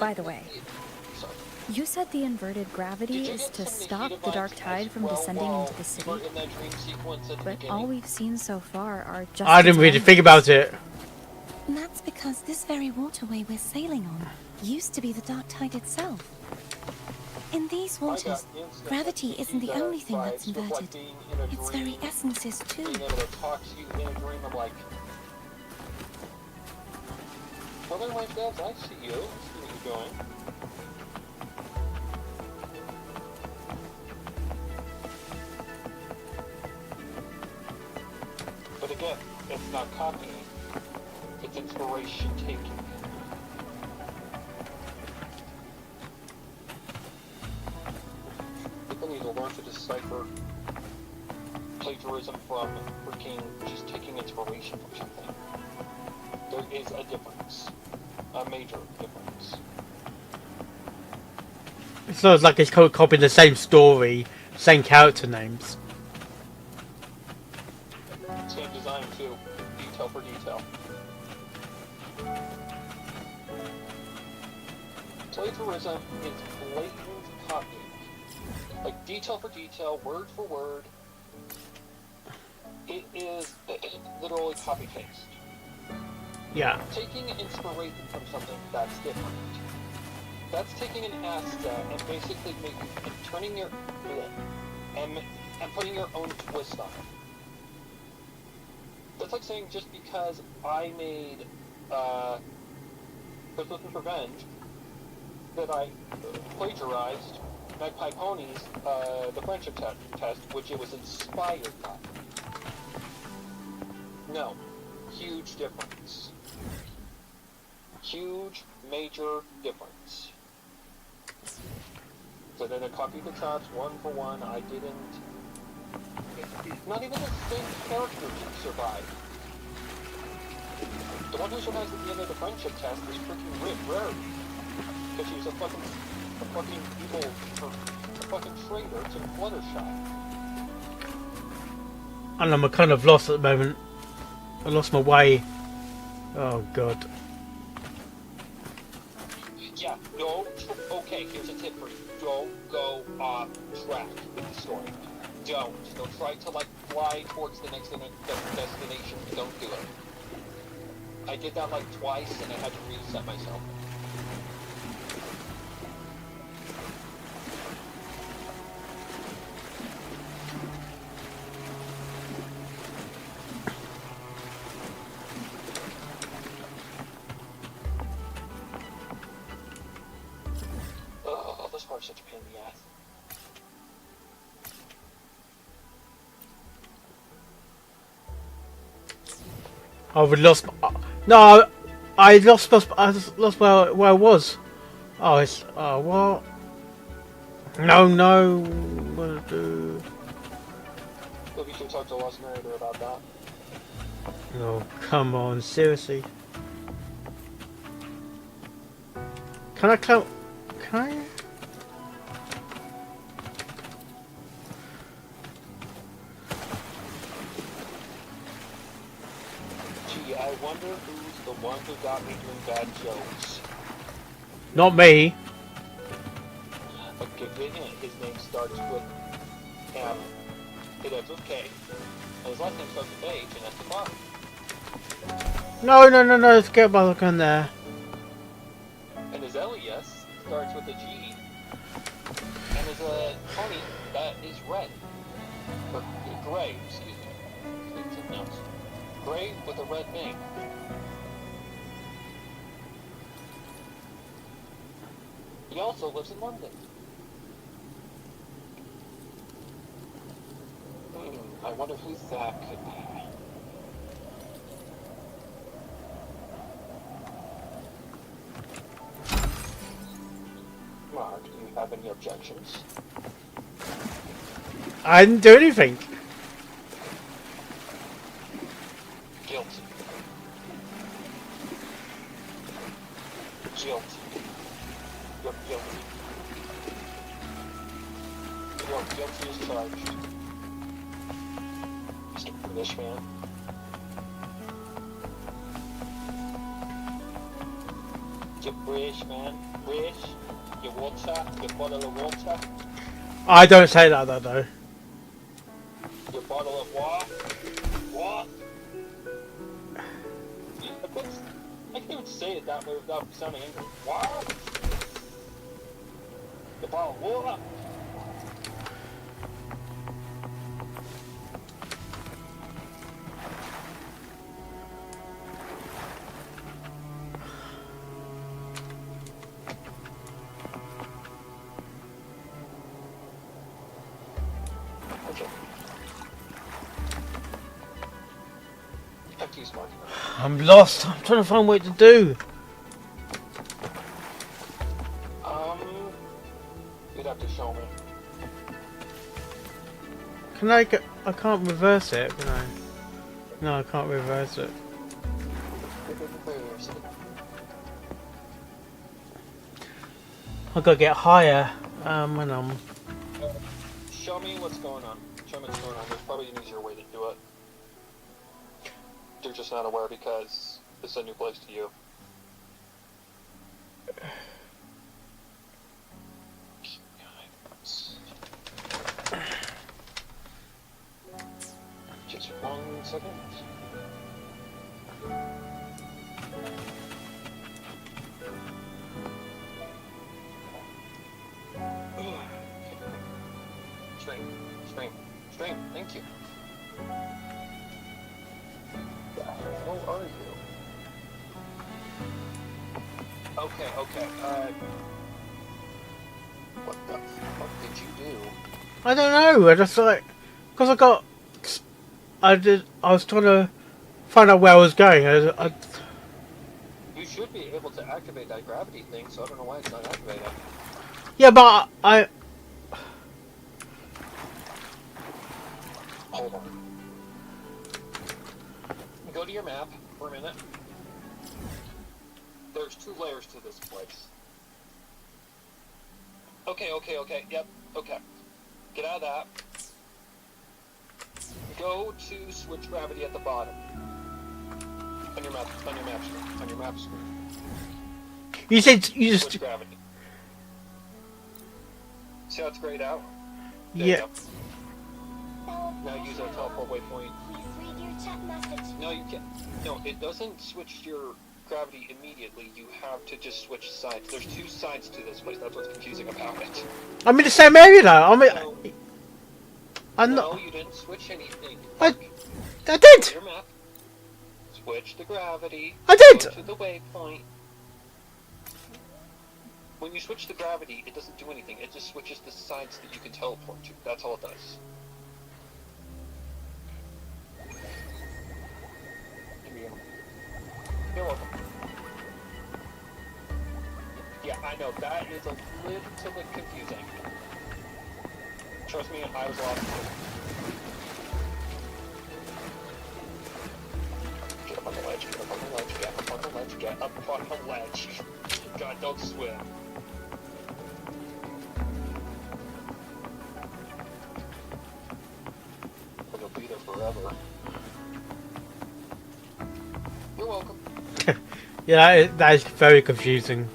Speaker 12: By the way, you said the inverted gravity is to stop the dark tide from descending into the city, but all we've seen so far are just...
Speaker 2: I didn't really think about it.
Speaker 7: And that's because this very waterway we're sailing on used to be the dark tide itself. In these waters, gravity isn't the only thing that's inverted. Its very essence is too.
Speaker 3: Being able to talk to you in a dream, I'm like, Southern Life Devs, I see you. I see what you're doing. But again, it's not copying. It's inspiration taking. People need to learn to decipher plagiarism from freaking just taking inspiration from something. There is a difference. A major difference.
Speaker 2: It's not like it's copying the same story, same character names.
Speaker 3: Same design too. Detail for detail. Plagiarism is blatant copying. Like detail for detail, word for word. It is literally copy paste.
Speaker 2: Yeah.
Speaker 3: Taking inspiration from something, that's different. That's taking an asset and basically making and turning your and putting your own twist on it. That's like saying just because I made Persistence Revenge that I plagiarized Magpie Pony's the friendship test, which it was inspired by. No. Huge difference. Huge, major difference. So then I copied the chops one for one. I didn't. Not even the same character survived. The one who survives at the end of the friendship test is freaking Rarity. Because she was a fucking evil, a fucking traitor to Fluttershy.
Speaker 2: And I'm kind of lost at the moment. I lost my way. Oh god.
Speaker 3: Yeah, okay, here's a tip for you. Don't go off track with the story. Don't try to like fly towards the next destination. Don't do it. I did that like twice and I had to reset myself. Oh, this part's such a pain in the ass.
Speaker 2: I would lost. No, I lost where I was. Oh, it's what? No. What to do?
Speaker 3: Maybe you should talk to Lost Narrator about that.
Speaker 2: No, come on, seriously. Can I come? Can I?
Speaker 3: Gee, I wonder who's the one who got me doing bad jokes.
Speaker 2: Not me.
Speaker 3: Okay, his name starts with M. It ends with K. And his last name starts with H and ends with R.
Speaker 2: No. Let's get back on there.
Speaker 3: And his alias starts with a G. And his pony that is red. Or gray, excuse me. It's something else. Gray with a red mane. He also lives in London. I wonder who that could be. Mark, do you have any objections?
Speaker 2: I didn't do anything.
Speaker 3: Guilty. Guilty. You're guilty. You're guilty as charged. Mr. British man. Your bridge, man. Bridge. Your water. Your bottle of water.
Speaker 2: I don't say that though.
Speaker 3: Your bottle of water. What? I can't even say it that way without sounding angry. What? Your bottle of water.
Speaker 2: I'm lost. I'm trying to find what to do.
Speaker 3: You'd have to show me.
Speaker 2: Can I get? I can't reverse it, can I? No, I can't reverse it. I gotta get higher. When I'm.
Speaker 3: Show me what's going on. Show me what's going on. There's probably an easier way to do it. You're just not aware because it's a new place to you. Just 1 second. Stream, thank you. How are you? Okay. What the fuck did you do?
Speaker 2: I don't know. I just like, cause I was trying to find out where I was going.
Speaker 3: You should be able to activate that gravity thing, so I don't know why it's not activated.
Speaker 2: Yeah, but I.
Speaker 3: Hold on. Go to your map for a minute. There's 2 layers to this place. Okay. Yep. Okay. Get out of that. Go to switch gravity at the bottom. On your map screen.
Speaker 2: You said you just.
Speaker 3: Switch gravity. See how it's grayed out?
Speaker 2: Yeah.
Speaker 3: Now use our teleport waypoint. No, you can't. No, it doesn't switch your gravity immediately. You have to just switch sides. There's 2 sides to this place. That's what's confusing about it.
Speaker 2: I'm in the same area though. I'm
Speaker 3: No,
Speaker 2: not.
Speaker 3: you didn't switch anything.
Speaker 2: I did.
Speaker 3: Go to your map. Switch the gravity.
Speaker 2: I did.
Speaker 3: Go to the waypoint. When you switch the gravity, it doesn't do anything. It just switches the sides that you can teleport to. That's all it does. You're welcome. Yeah, I know, that is a little bit confusing. Trust me, I was lost too. Get up on the ledge, get up on the ledge, get up on the ledge, get up on the ledge. God, don't swim. But you'll be there forever. You're welcome.
Speaker 2: Yeah, that is very confusing.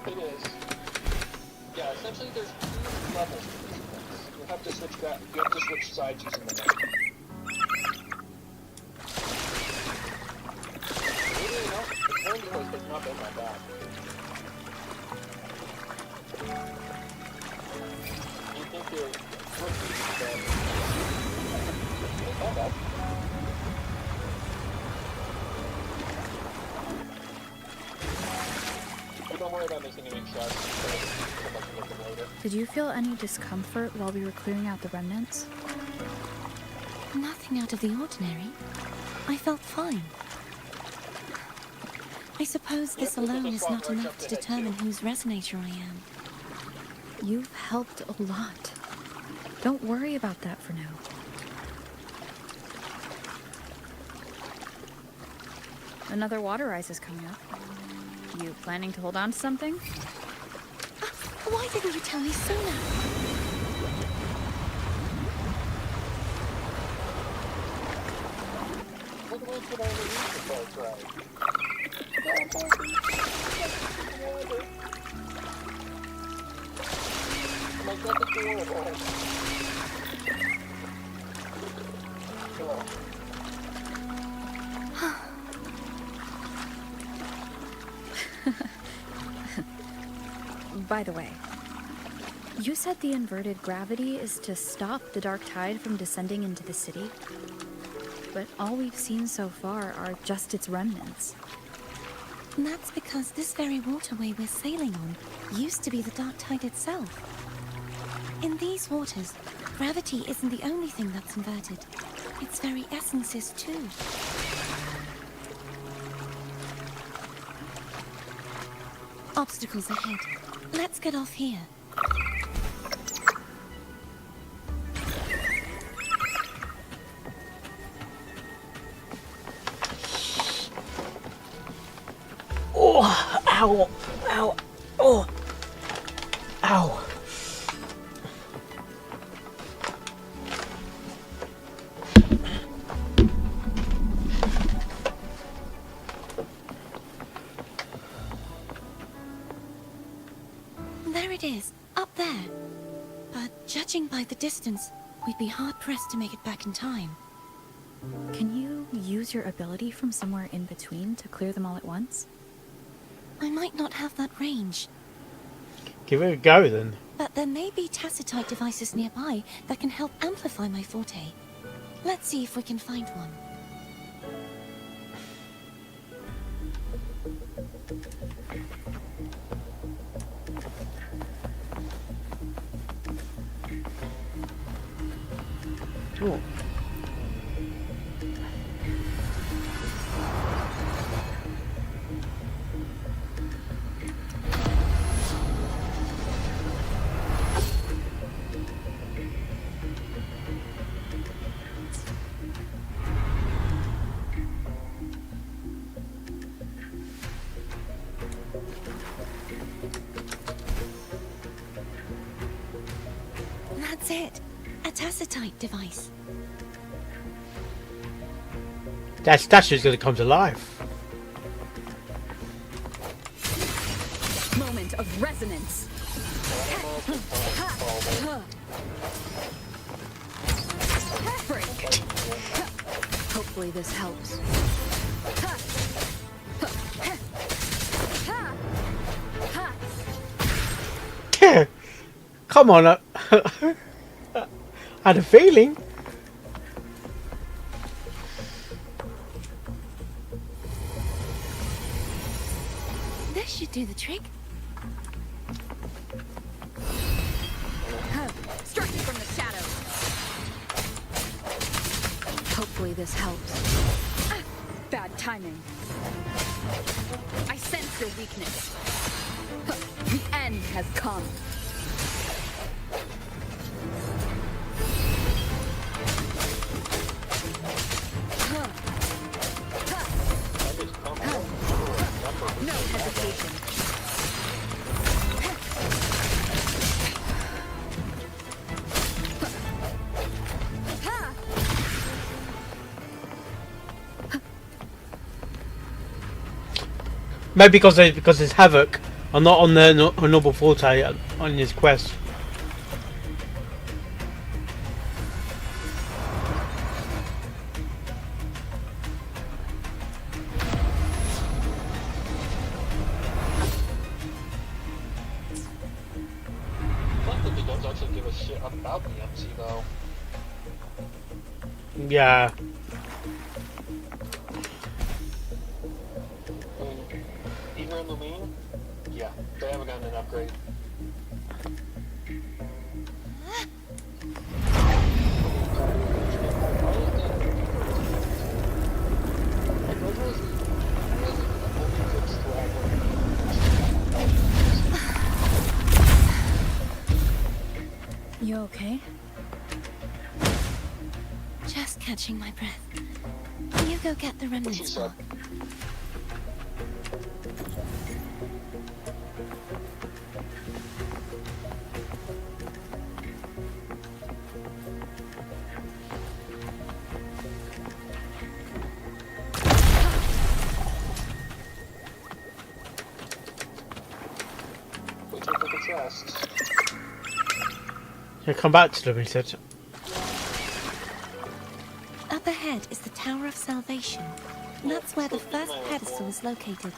Speaker 3: It is. Yeah, essentially there's 2 levels to this place. You have to switch sides using the map. Really, you know, it's one of the place that's not been that bad. You think you're rookie, but it's not bad. Don't worry about missing any shots.
Speaker 12: Did you feel any discomfort while we were clearing out the remnants?
Speaker 7: Nothing out of the ordinary. I felt fine. I suppose this alone is not enough to determine whose resonator I am.
Speaker 12: You've helped a lot. Don't worry about that for now. Another water rise is coming up. You planning to hold on to something?
Speaker 7: Why didn't you tell me sooner?
Speaker 12: By the way, you said the inverted gravity is to stop the dark tide from descending into the city, but all we've seen so far are just its remnants.
Speaker 7: And that's because this very waterway we're sailing on used to be the dark tide itself. In these waters, gravity isn't the only thing that's inverted. Its very essence is too. Obstacles ahead. Let's get off here.
Speaker 2: Oh, ow, ow, oh, ow.
Speaker 7: There it is, up there. But judging by the distance, we'd be hard-pressed to make it back in time.
Speaker 12: Can you use your ability from somewhere in between to clear them all at once?
Speaker 7: I might not have that range,
Speaker 2: Give it a go then.
Speaker 7: but there may be tacitite devices nearby that can help amplify my forte. Let's see if we can find one.
Speaker 2: Oh.
Speaker 7: That's it. A tacitite device.
Speaker 2: That statue's gonna come to life.
Speaker 9: Moment of resonance. Break.
Speaker 12: Hopefully this helps.
Speaker 2: Come on, I had a feeling.
Speaker 7: This should do the trick.
Speaker 9: Striking from the shadows.
Speaker 12: Hopefully this helps.
Speaker 9: Bad timing. I sense your weakness. The end has come. No hesitation.
Speaker 2: Maybe because it's Havoc, and not on the Noble Forte on his quest.
Speaker 3: Not that the guns actually give a shit about the MC though.
Speaker 2: Yeah.
Speaker 3: Eager and Lumine? Yeah, they haven't gotten an upgrade.
Speaker 12: You okay?
Speaker 7: Just catching my breath. You go get the remnant spot.
Speaker 3: guests.
Speaker 2: Yeah, come back to them, he said.
Speaker 7: Up ahead is the Tower of Salvation. And that's where the first pedestal is located.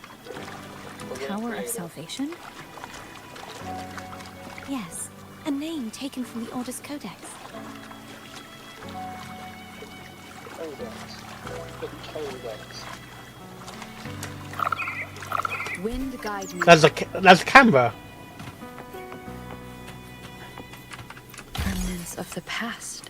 Speaker 5: Tower of Salvation?
Speaker 7: Yes, a name taken from the Order's Codex.
Speaker 9: Wind guide me.
Speaker 2: That's a camera.
Speaker 9: Remnants of the past.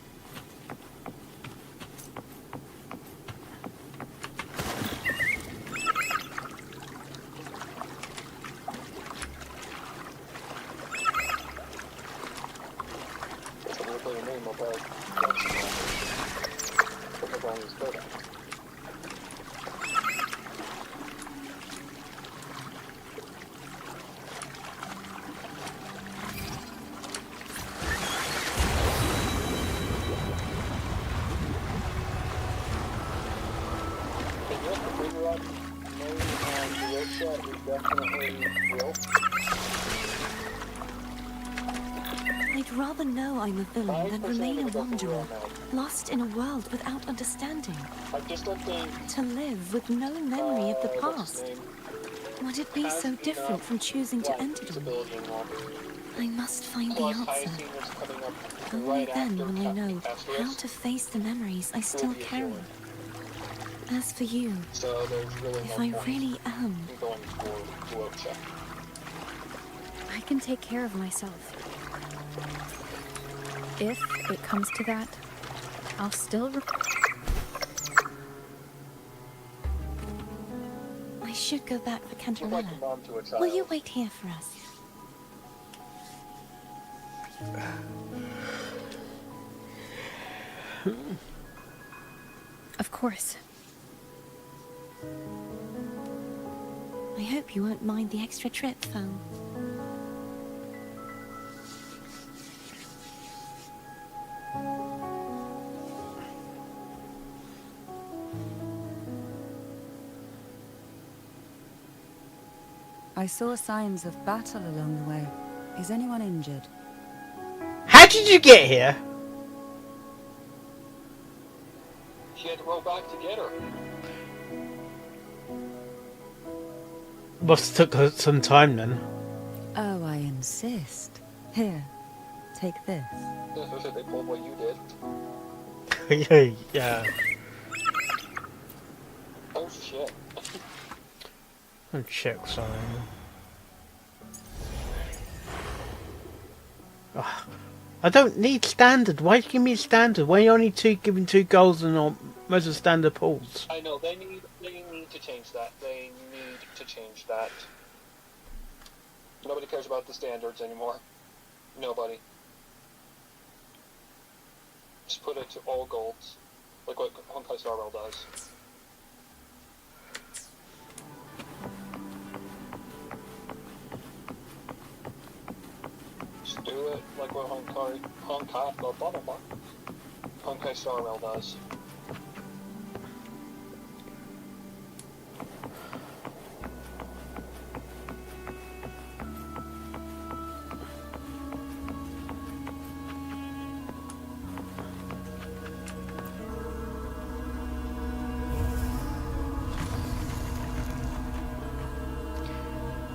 Speaker 7: I'd rather know I'm a villain than remain a wanderer, lost in a world without understanding.
Speaker 3: I just don't think...
Speaker 7: To live with no memory of the past. Would it be so different from choosing to end it all? I must find the answer. Only then will I know how to face the memories I still carry. As for you, if I really am...
Speaker 12: I can take care of myself. If it comes to that, I'll still
Speaker 7: I should go back for Cantarella. Will you wait here for us?
Speaker 12: Of course.
Speaker 7: I hope you won't mind the extra trip, Foam.
Speaker 6: I saw signs of battle along the way. Is anyone injured?
Speaker 2: How did you get here?
Speaker 3: She had to roll back to get her.
Speaker 2: Must have took her some time then.
Speaker 6: Oh, I insist. Here, take this.
Speaker 3: They pulled what you did.
Speaker 2: Yeah.
Speaker 3: Oh shit.
Speaker 2: I'll check something. Oh, I don't need standard. Why give me standard? Why are you only giving 2 goals and not most of standard pools?
Speaker 3: I know, they need to change that. They need to change that. Nobody cares about the standards anymore. Nobody. Just put it to all golds. Like what Honkai Star Rail does. Just do it like what Honkai Star Rail does.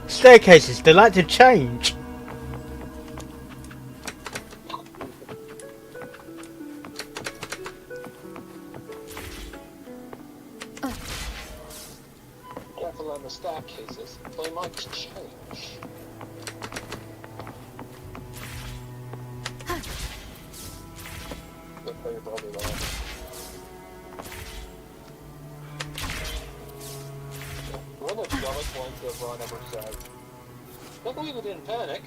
Speaker 2: Staircases, they like to change.
Speaker 3: Careful on the staircases, they might change. Good for your brother, though. One of the dumbest ones that Ron ever said. Can't believe it didn't panic.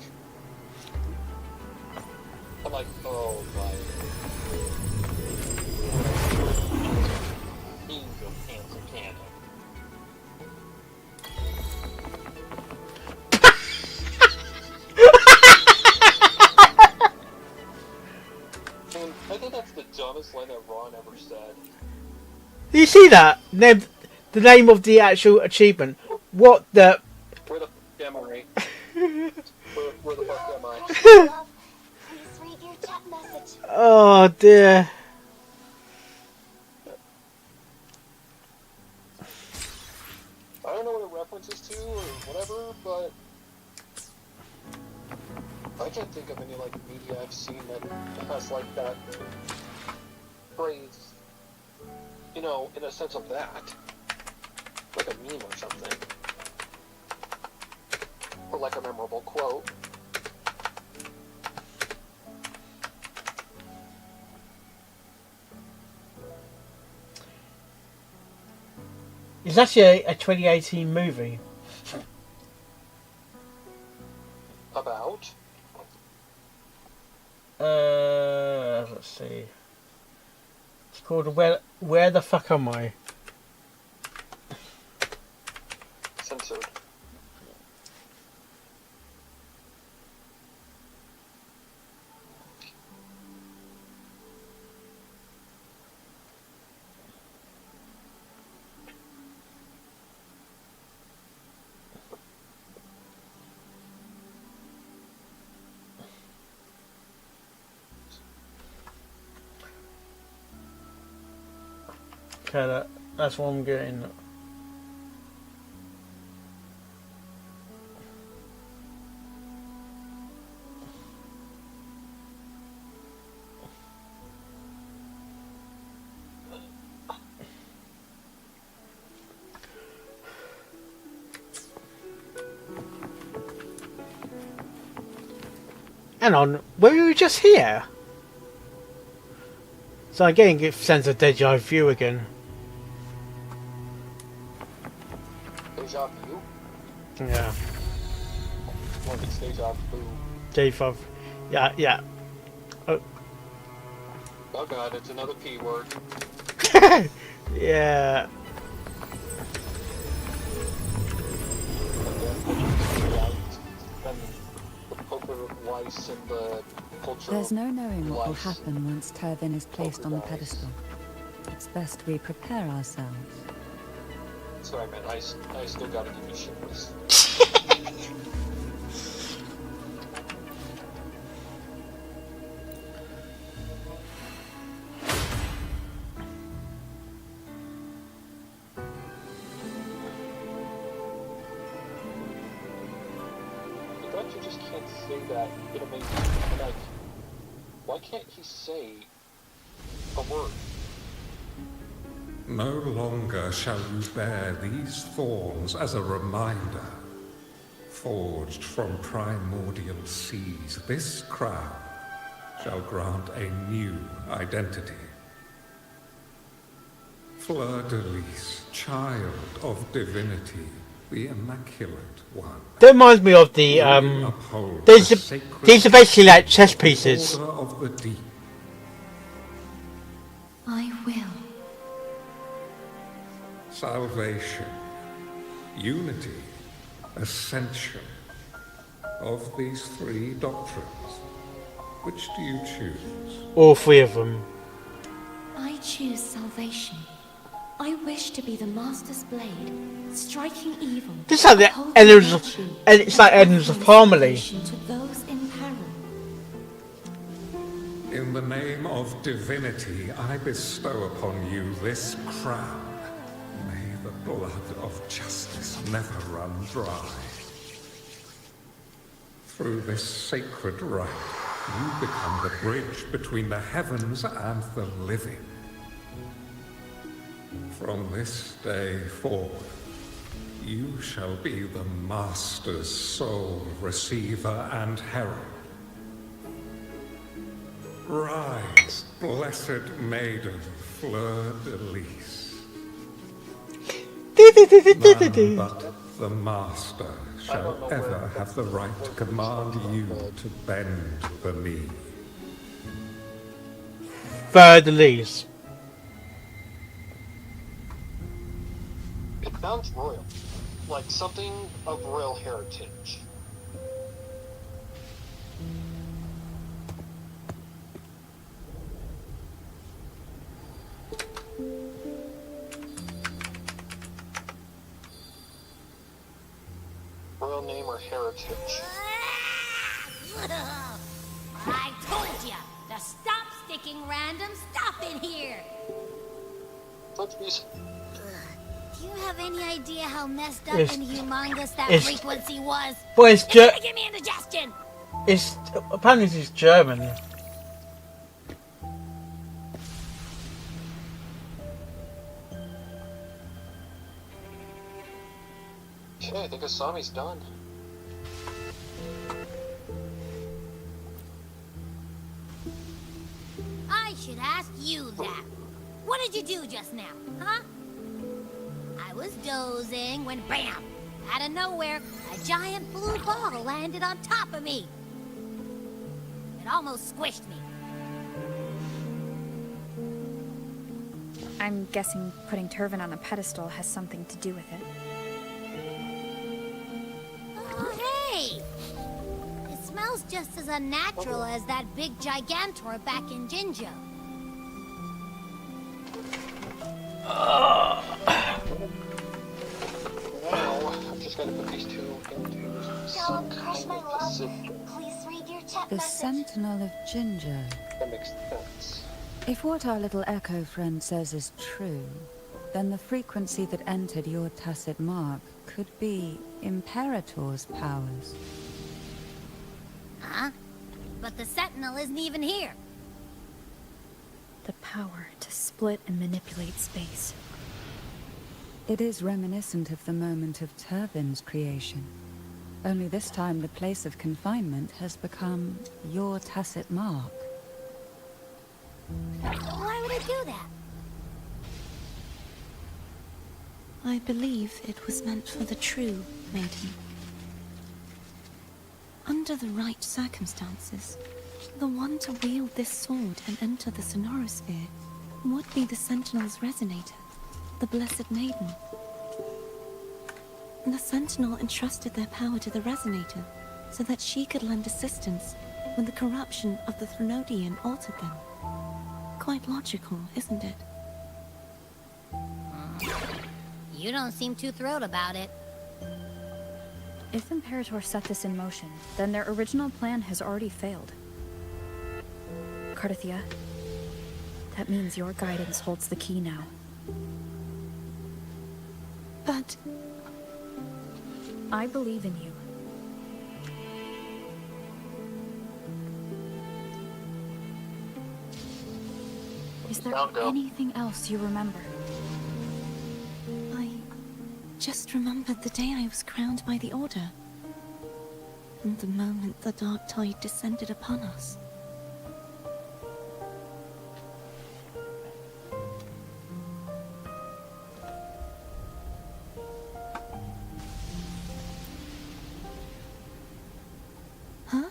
Speaker 3: I'm like, oh my. Angel cancer panic. And I think that's the dumbest line that Ron ever said.
Speaker 2: Do you see that? The name of the actual achievement. What the...
Speaker 3: Where the f*** am I? Where the fuck am I?
Speaker 1: Please read your chat message.
Speaker 2: Oh dear.
Speaker 3: I don't know what it references to or whatever, but I can't think of any like media I've seen that has like that phrase, you know, in a sense of that, like a meme or something, or like a memorable quote.
Speaker 2: It's actually a 2018 movie.
Speaker 3: About?
Speaker 2: Let's see. It's called Where the Fuck Am I?
Speaker 3: Censored.
Speaker 2: Okay, that's what I'm getting. Hang on, were you just here? So I'm getting a sense of deja vu again.
Speaker 3: Deja vu?
Speaker 2: Yeah.
Speaker 3: Well, it's deja vu.
Speaker 2: Deja vu. Yeah, yeah. Oh.
Speaker 3: Oh god, it's another P word.
Speaker 2: Yeah.
Speaker 6: There's no knowing what will happen once Turvin is placed on the pedestal. It's best we prepare ourselves.
Speaker 3: Sorry, man. I still gotta give you shit for this. The doctor just can't say that in a make like. Why can't he say a word?
Speaker 8: No longer shall you bear these thorns as a reminder. Forged from primordial seas, this crown shall grant a new identity. Fleur-de-Lis, child of divinity, the Immaculate One.
Speaker 2: That reminds me of the these are basically like chess pieces.
Speaker 8: Order of the deep.
Speaker 12: I will.
Speaker 8: Salvation, unity, ascension. Of these three doctrines, which do you choose?
Speaker 2: All three of them.
Speaker 5: I choose salvation. I wish to be the Master's blade, striking evil.
Speaker 2: This is like the Endless of, and it's like Endless of Harmony.
Speaker 5: To those in peril.
Speaker 8: In the name of divinity, I bestow upon you this crown. May the blood of justice never run dry. Through this sacred rite, you become the bridge between the heavens and the living. From this day forward, you shall be the Master's sole receiver and herald. Rise, blessed maiden Fleur-de-Lis. None but the Master shall ever have the right to command you to bend the knee.
Speaker 2: Fleur-de-Lis.
Speaker 3: It sounds royal, like something of royal heritage. Royal name or heritage.
Speaker 4: I told you to stop sticking random stuff in here.
Speaker 3: Touchies.
Speaker 4: Do you have any idea how messed up
Speaker 2: It's-
Speaker 4: and humongous that
Speaker 2: it's-
Speaker 4: frequency was?
Speaker 2: Well, it's
Speaker 4: It's gonna give me indigestion.
Speaker 2: It's apparently it's German.
Speaker 3: Okay, I think Asami's done.
Speaker 4: I should ask you that. What did you do just now, huh? I was dozing when bam! Out of nowhere, a giant blue ball landed on top of me. It almost squished me.
Speaker 12: I'm guessing putting Turvin on the pedestal has something to do with it.
Speaker 4: Oh, hey! It smells just as unnatural as that big Gigantor back in Jinjo.
Speaker 3: Well, I've just gotta put these two into some kind of position.
Speaker 15: Please read your chat
Speaker 6: The
Speaker 15: message.
Speaker 6: Sentinel of Ginger.
Speaker 3: That makes sense.
Speaker 6: If what our little echo friend says is true, then the frequency that entered your tacit mark could be Imperator's powers.
Speaker 4: Huh? But the Sentinel isn't even here.
Speaker 12: The power to split and manipulate space.
Speaker 6: It is reminiscent of the moment of Turvin's creation. Only this time the place of confinement has become your tacit mark.
Speaker 4: Why would it do that?
Speaker 7: I believe it was meant for the true maiden. Under the right circumstances, the one to wield this sword and enter the Sonorosphere would be the Sentinel's resonator, the Blessed Maiden. The Sentinel entrusted their power to the Resonator so that she could lend assistance when the corruption of the Threnodian altered them. Quite logical, isn't it?
Speaker 4: You don't seem too thrilled about it.
Speaker 12: If Imperator set this in motion, then their original plan has already failed. Cardathia, that means your guidance holds the key now.
Speaker 7: But
Speaker 12: I believe in you. Is there anything else you remember?
Speaker 7: I just remembered the day I was crowned by the Order. And the moment the dark tide descended upon us. Huh?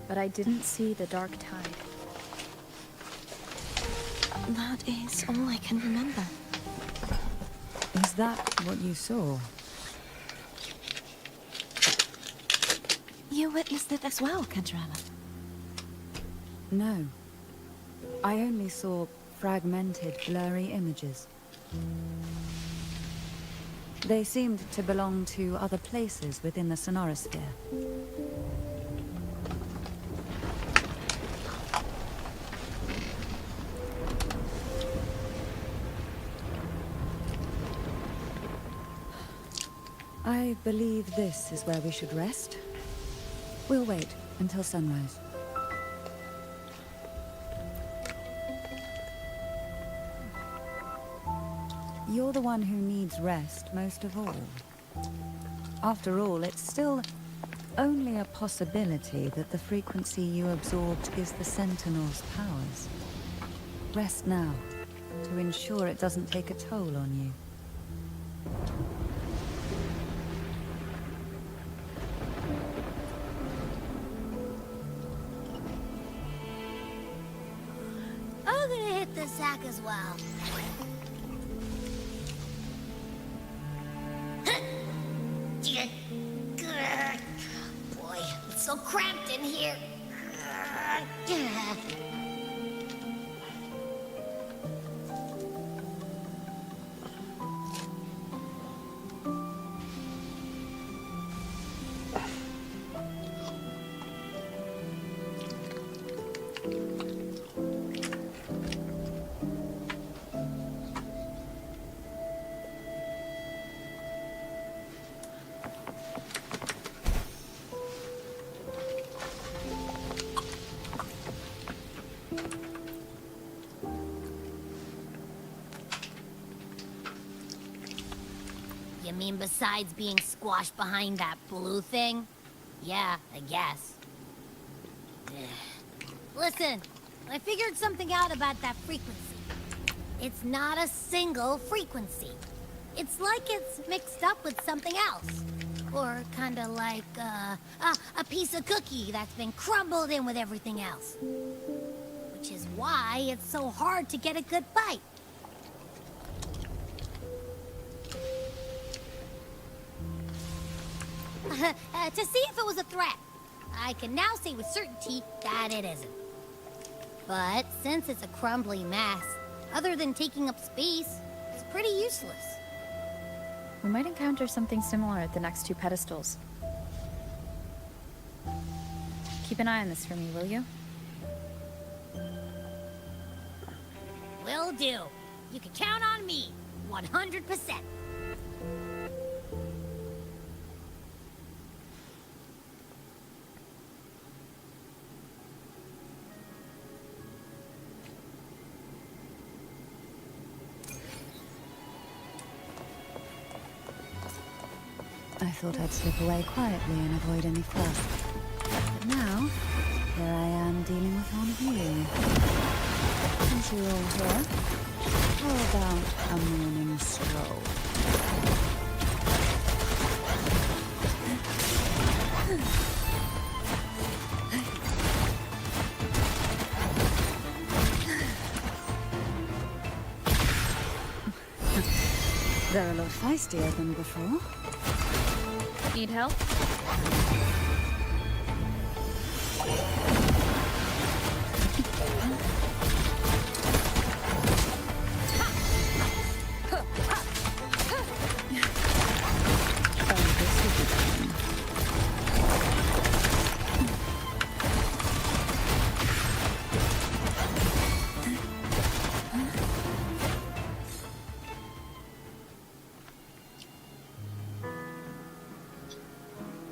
Speaker 12: But I didn't see the dark tide.
Speaker 7: That is all I can remember.
Speaker 6: Is that what you saw?
Speaker 7: You witnessed it as well, Kendrama.
Speaker 6: No. I only saw fragmented, blurry images. They seemed to belong to other places within the Sonorosphere. I believe this is where we should rest. We'll wait until sunrise. You're the one who needs rest most of all. After all, it's still only a possibility that the frequency you absorbed is the Sentinel's powers. Rest now, to ensure it doesn't take a toll on you.
Speaker 4: I'm gonna hit the sack as well. Boy, it's so cramped in here. mean, besides being squashed behind that blue thing? Yeah, I guess. Listen, I figured something out about that frequency. It's not a single frequency. It's like it's mixed up with something else. Or kinda like, a piece of cookie that's been crumbled in with everything else. Which is why it's so hard to get a good bite. To see if it was a threat. I can now say with certainty that it isn't. But since it's a crumbly mess, other than taking up space, it's pretty useless.
Speaker 12: We might encounter something similar at the next 2 pedestals. Keep an eye on this for me, will you?
Speaker 4: Will do. You can count on me, 100%.
Speaker 6: I thought I'd slip away quietly and avoid any fuss. But now, here I am dealing with one of you. Since you're all here, how about a morning stroll? They're a lot feistier than before.
Speaker 12: Need help?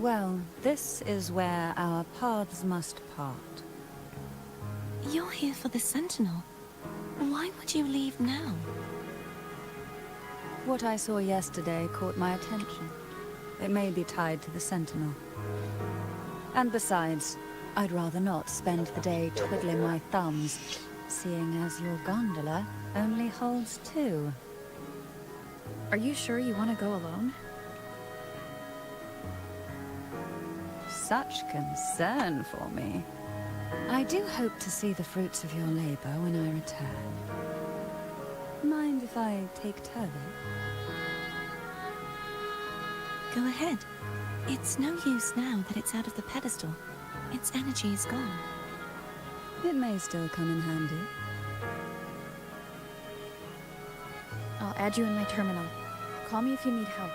Speaker 6: Well, this is where our paths must part.
Speaker 7: You're here for the Sentinel. Why would you leave now?
Speaker 6: What I saw yesterday caught my attention. It may be tied to the Sentinel. And besides, I'd rather not spend the day twiddling my thumbs, seeing as your gondola only holds 2.
Speaker 12: Are you sure you want to go alone?
Speaker 6: Such concern for me. I do hope to see the fruits of your labor when I return. Mind if I take Turvin?
Speaker 7: Go ahead. It's no use now that it's out of the pedestal. Its energy is gone.
Speaker 6: It may still come in handy.
Speaker 12: I'll add you in my terminal. Call me if you need help.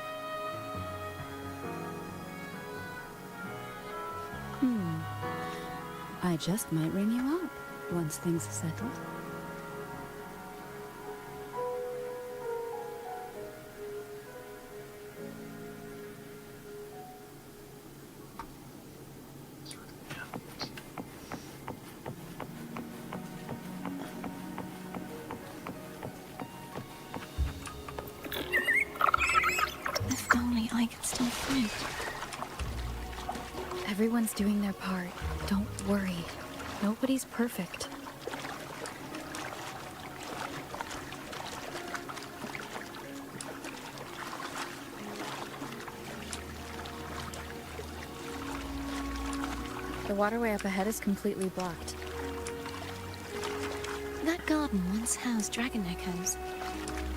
Speaker 6: I just might ring you up once things are settled.
Speaker 7: If only I could still fight.
Speaker 12: Everyone's doing their part. Don't worry. Nobody's perfect. The waterway up ahead is completely blocked.
Speaker 7: That garden once housed dragon echoes.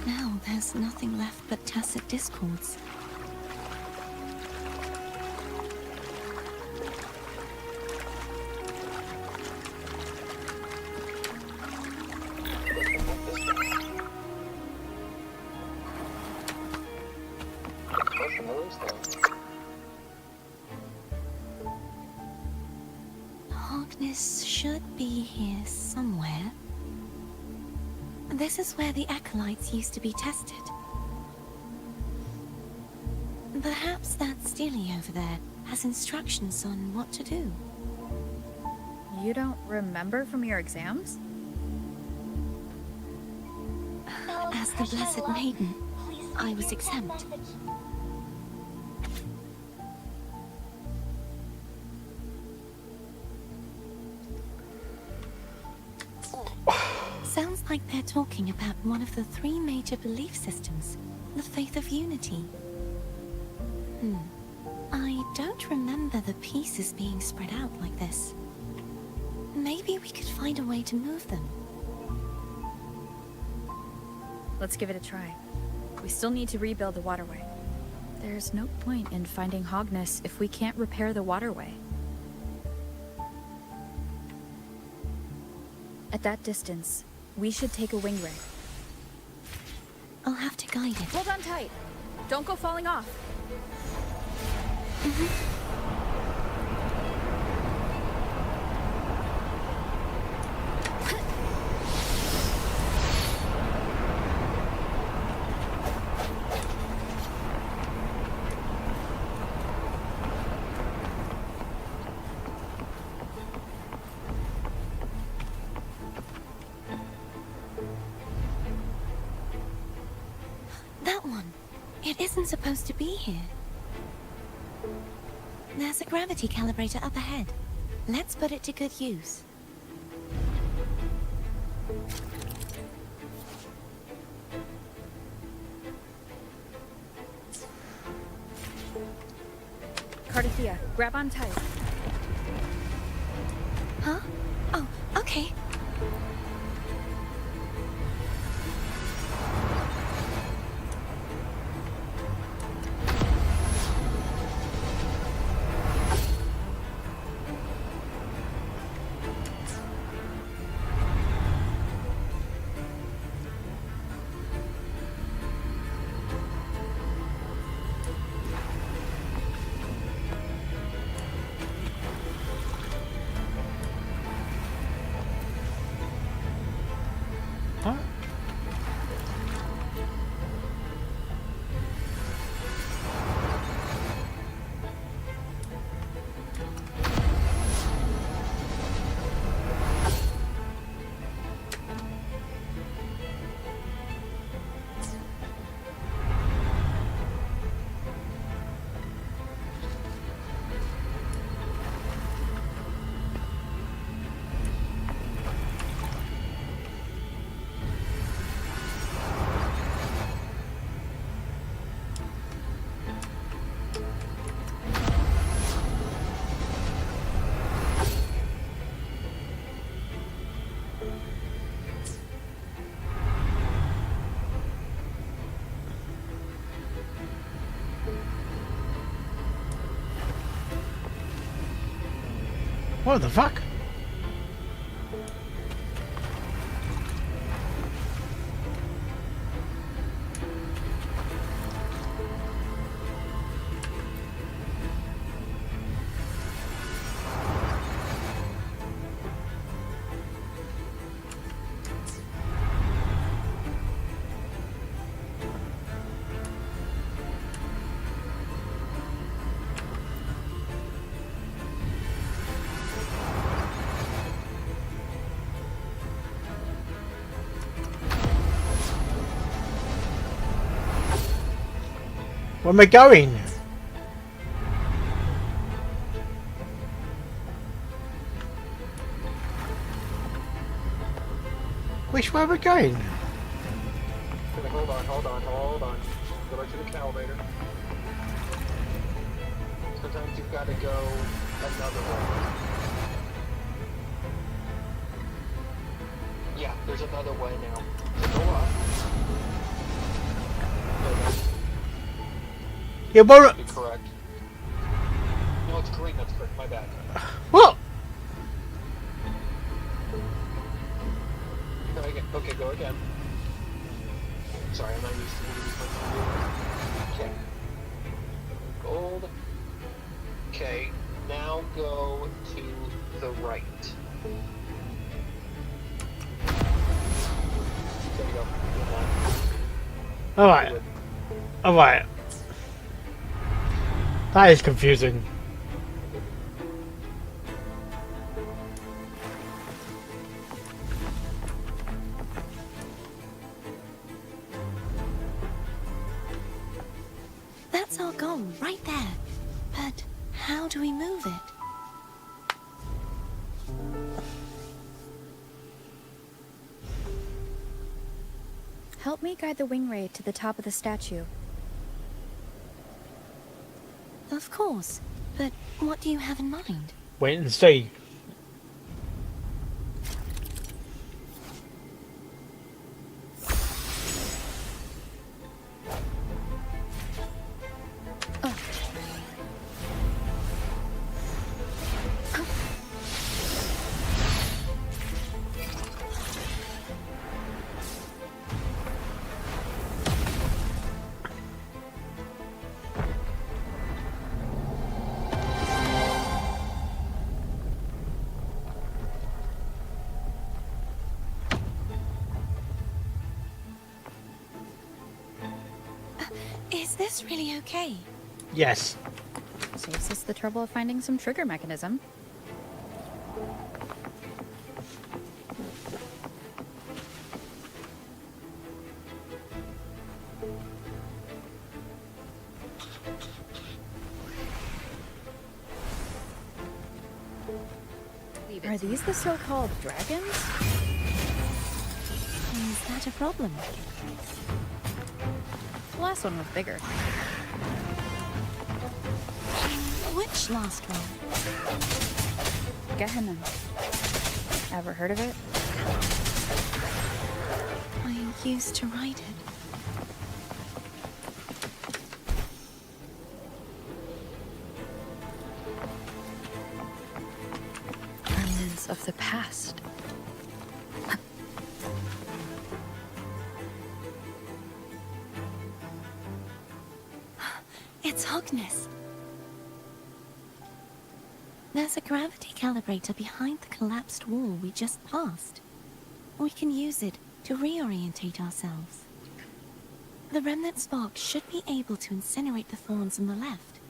Speaker 7: Now there's nothing left but tacit discords. Harkness should be here somewhere. This is where the acolytes used to be tested. Perhaps that Steely over there has instructions on what to do.
Speaker 12: You don't remember from your exams?
Speaker 7: As the Blessed Maiden, I was exempt. like they're talking about one of the 3 major belief systems, the faith of unity. I don't remember the pieces being spread out like this. Maybe we could find a way to move them.
Speaker 12: Let's give it a try. We still need to rebuild the waterway. There's no point in finding Hogness if we can't repair the waterway. At that distance, we should take a wing ray.
Speaker 7: I'll have to guide it.
Speaker 12: Hold on tight. Don't go falling off.
Speaker 7: That one. It isn't supposed to be here. There's a gravity calibrator up ahead. Let's put it to good use.
Speaker 12: Cardathea, grab on tight.
Speaker 7: Huh? Oh, okay.
Speaker 2: What the fuck? Where am I going? Which way are we going?
Speaker 3: Okay, hold on. Go back to the calibrator. Sometimes you've got to go another way. Yeah, there's another way now. So go up.
Speaker 2: Yeah, but...
Speaker 3: You're correct. No, it's green, that's correct, my bad.
Speaker 2: What?
Speaker 3: Okay, go again. Sorry, I'm not used to use my computer. Okay. Gold. Okay, now go to the right. There you go.
Speaker 2: Alright. Alright. That is confusing.
Speaker 7: That's our goal, right there. But how do we move it?
Speaker 12: Help me guide the wing ray to the top of the statue.
Speaker 7: Of course. But what do you have in mind?
Speaker 2: Wait and see.
Speaker 7: Is this really okay?
Speaker 2: Yes.
Speaker 12: Saves us the trouble of finding some trigger mechanism. Are these the so-called dragons?
Speaker 7: Is that a problem?
Speaker 12: The last one was bigger.
Speaker 7: Which last one?
Speaker 12: Gehenna. Ever heard of it?
Speaker 7: I used to ride it.
Speaker 12: Remnants of the past.
Speaker 7: It's Hogness. There's a gravity calibrator behind the collapsed wall we just passed. We can use it to reorientate ourselves. The remnant spark should be able to incinerate the thorns on the left.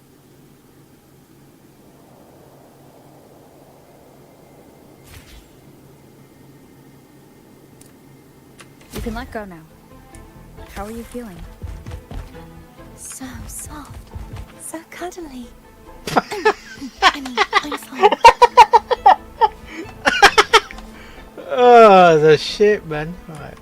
Speaker 12: You can let go now. How are you feeling?
Speaker 7: So soft. So cuddly. I mean, I'm fine.
Speaker 2: Oh, the shit, man. Right.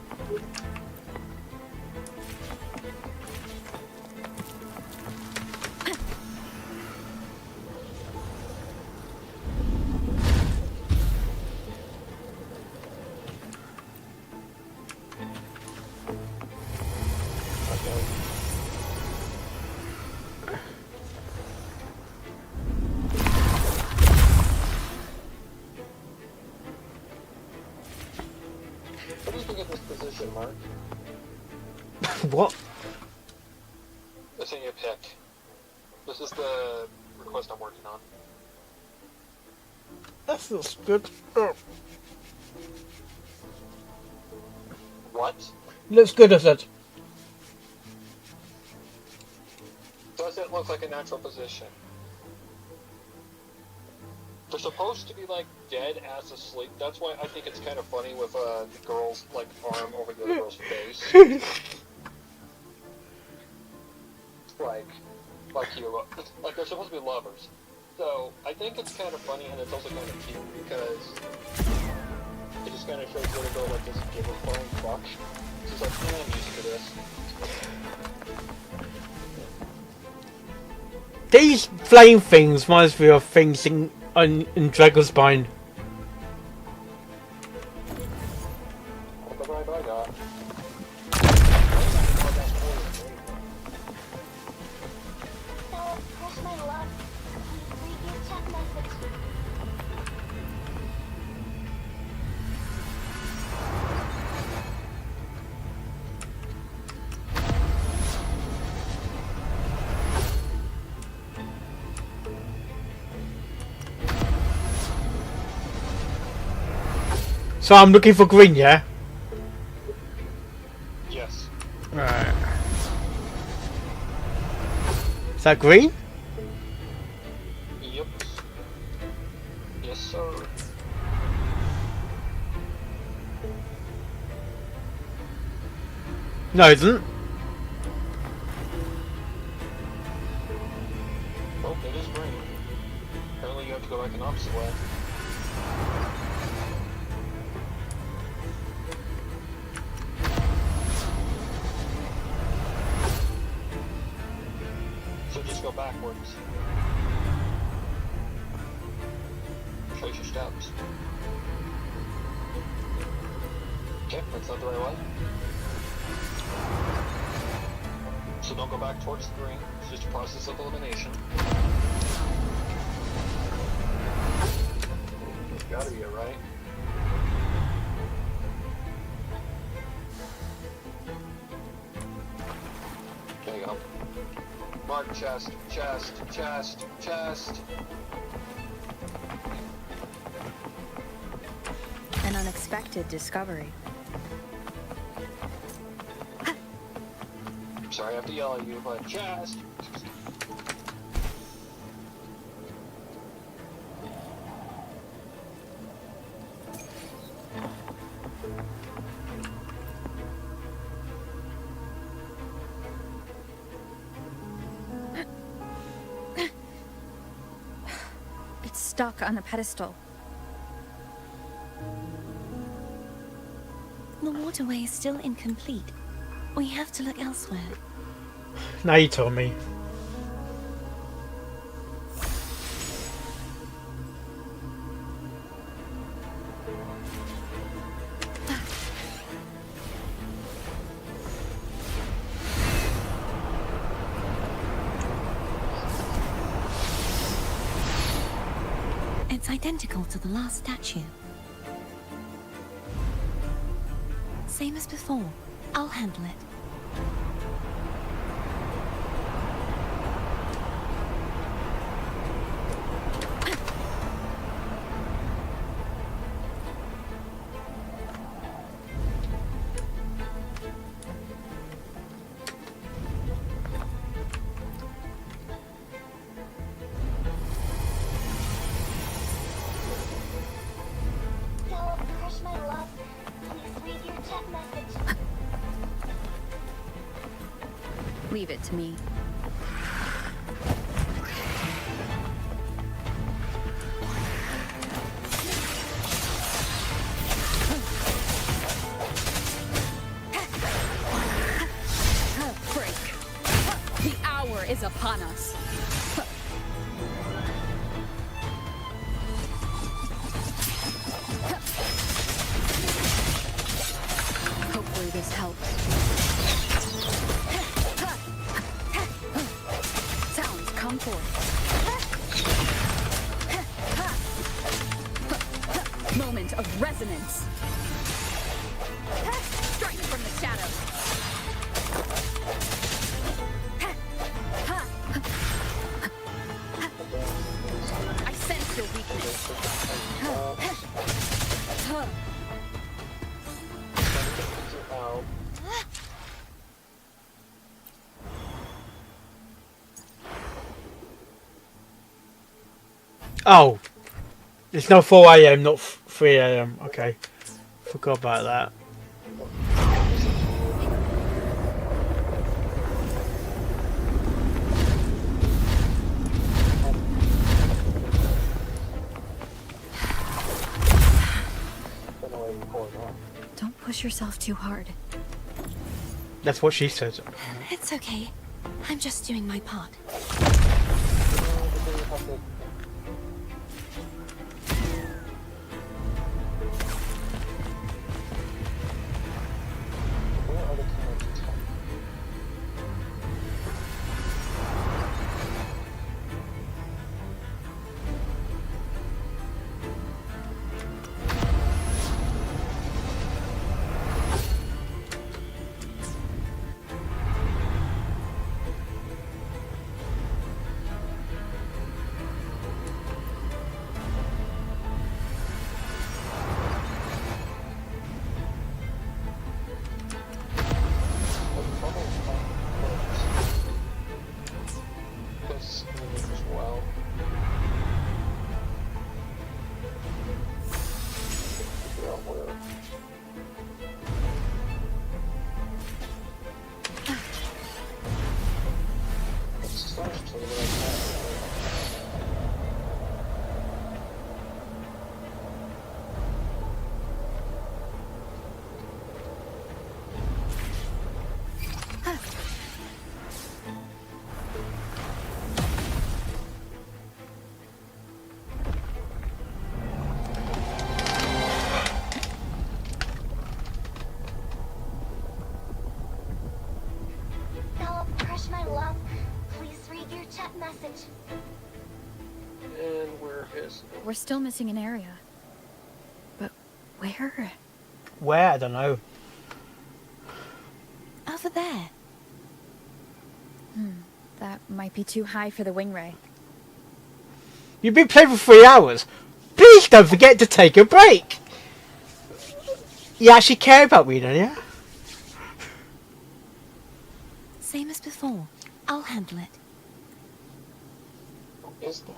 Speaker 3: What do you think of this position, Mark?
Speaker 2: What?
Speaker 3: It's in your pick. This is the request I'm working on.
Speaker 2: That feels good. Oh.
Speaker 3: What?
Speaker 2: Looks good, I said.
Speaker 3: Doesn't look like a natural position. They're supposed to be like dead ass asleep. That's why I think it's kind of funny with the girl's like arm over the other girl's face. like you, like they're supposed to be lovers. So I think it's kind of funny and it's also kind of cute because it just kind of shows the other girl like this give a phone fuck. She's like, I'm used to this.
Speaker 2: These flame things reminds me of things in Dragon's Spine.
Speaker 3: What the vibe I got?
Speaker 2: So I'm looking for green, yeah?
Speaker 3: Yes.
Speaker 2: Right. Is that green?
Speaker 3: Yep. Yes, sir.
Speaker 2: No, it isn't.
Speaker 3: Oh, it is green. Apparently you have to go back an opposite way. backwards. Trace your steps. Okay, that's not the right way. So don't go back towards the green. It's just a process of elimination. It's gotta be it, right? There you go. Mark chest, chest, chest, chest.
Speaker 12: An unexpected discovery.
Speaker 3: Sorry I have to yell at you, but chest.
Speaker 12: It's stuck on a pedestal.
Speaker 7: The waterway is still incomplete. We have to look elsewhere.
Speaker 2: Now you told me.
Speaker 7: It's identical to the last statue. Same as before. I'll handle it.
Speaker 12: Leave it to me.
Speaker 9: Break. The hour is upon us. Hopefully this helps. Sounds come forth. Moment of resonance. Strike from the shadows. I sense your weakness.
Speaker 2: Oh, it's now 4 AM, not 3 AM. Okay, forgot about that.
Speaker 7: Don't push yourself too hard.
Speaker 2: That's what she said.
Speaker 7: It's okay. I'm just doing my part.
Speaker 3: this.
Speaker 12: We're still missing an area. But where?
Speaker 2: Where? I don't know.
Speaker 7: Over there.
Speaker 12: That might be too high for the wing ray.
Speaker 2: You've been playing for 3 hours. Please don't forget to take a break. You actually care about me, don't you?
Speaker 7: Same as before. I'll handle it.
Speaker 3: What is that?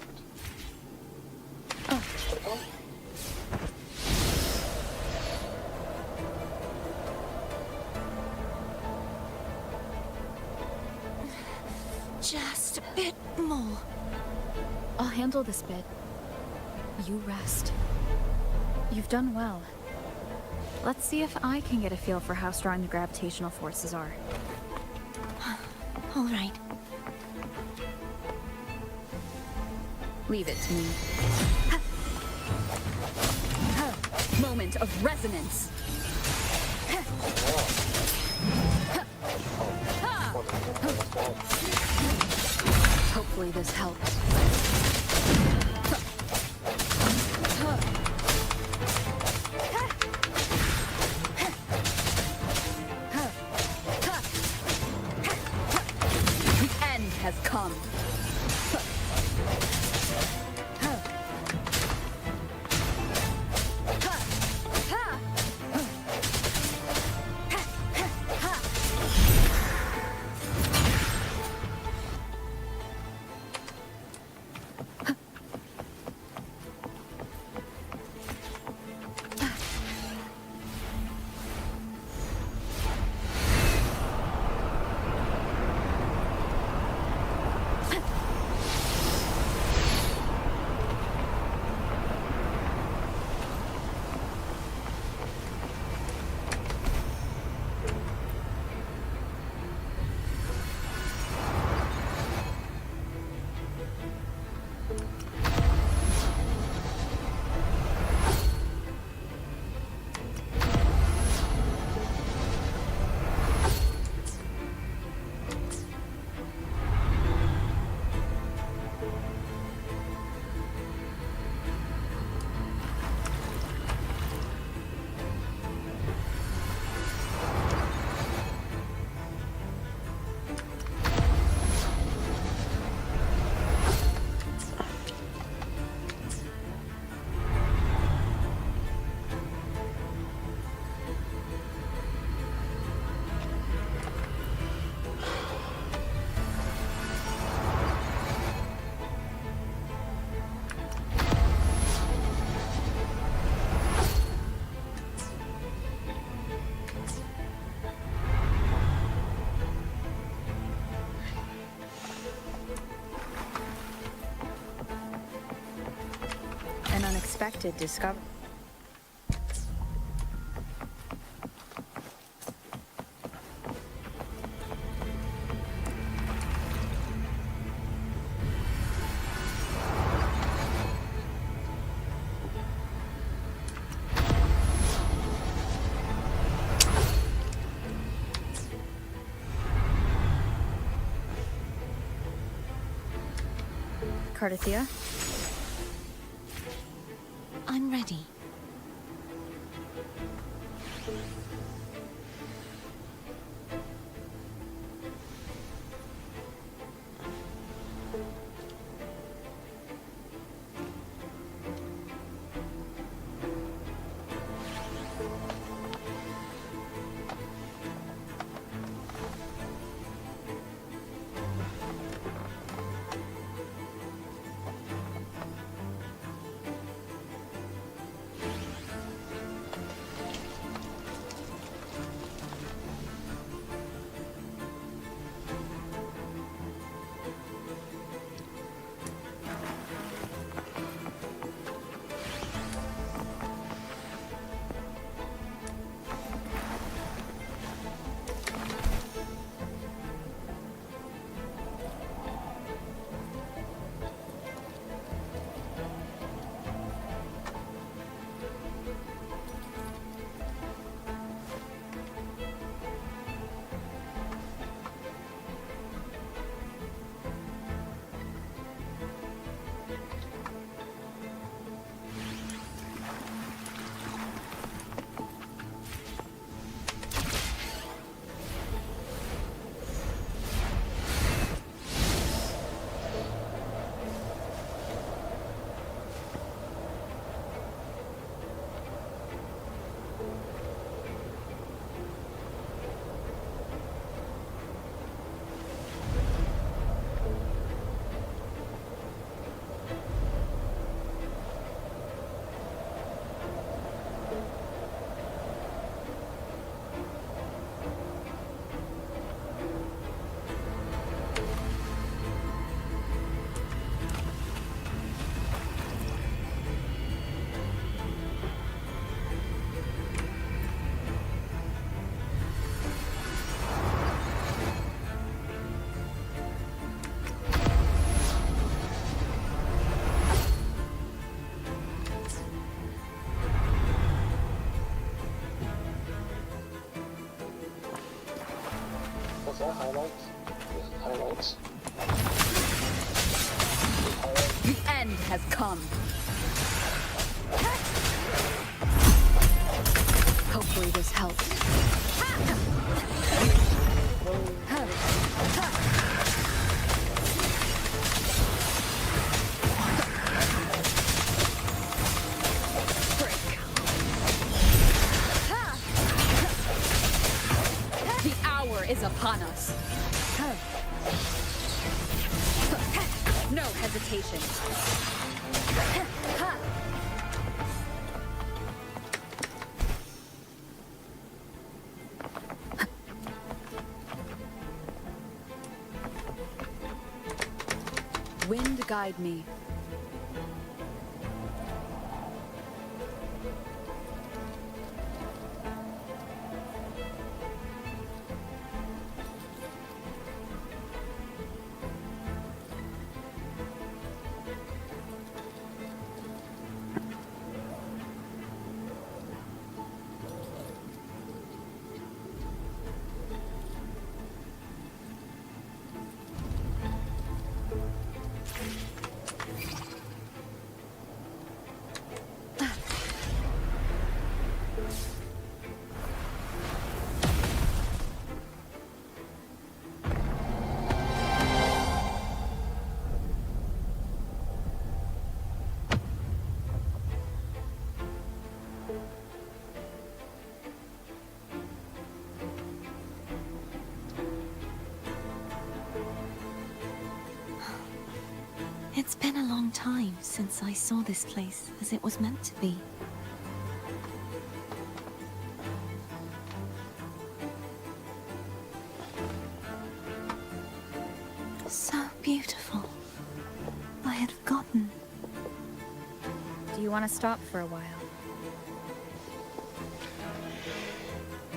Speaker 7: Just a bit more.
Speaker 12: I'll handle this bit. You rest. You've done well. Let's see if I can get a feel for how strong the gravitational forces are.
Speaker 7: All right.
Speaker 12: Leave it to me. Moment of resonance. Hopefully this helps. The end has come. An unexpected discovery. Cardathia?
Speaker 7: I'm ready.
Speaker 3: highlights. Highlights.
Speaker 9: The end has come. Hopefully this helps. The hour is upon us. No hesitation. Wind guide me.
Speaker 7: It's been a long time since I saw this place as it was meant to be. So beautiful. I had forgotten.
Speaker 12: Do you want to stop for a while?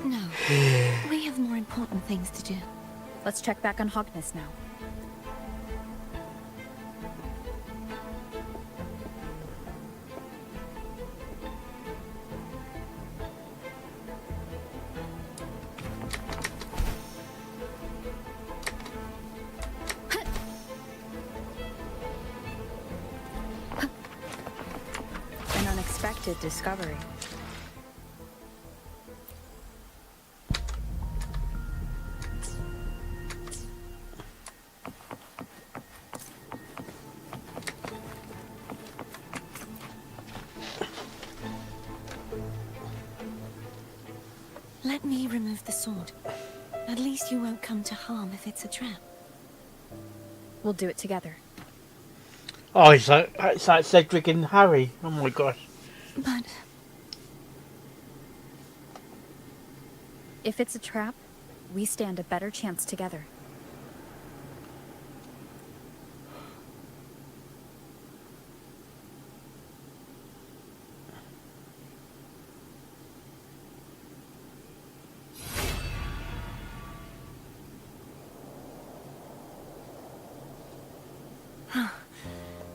Speaker 7: No. We have more important things to do.
Speaker 12: Let's check back on Hogness now. An unexpected discovery.
Speaker 7: Let me remove the sword. At least you won't come to harm if it's a trap.
Speaker 12: We'll do it together.
Speaker 2: Oh, it's like Cedric and Harry. Oh my gosh.
Speaker 7: But
Speaker 12: if it's a trap, we stand a better chance together.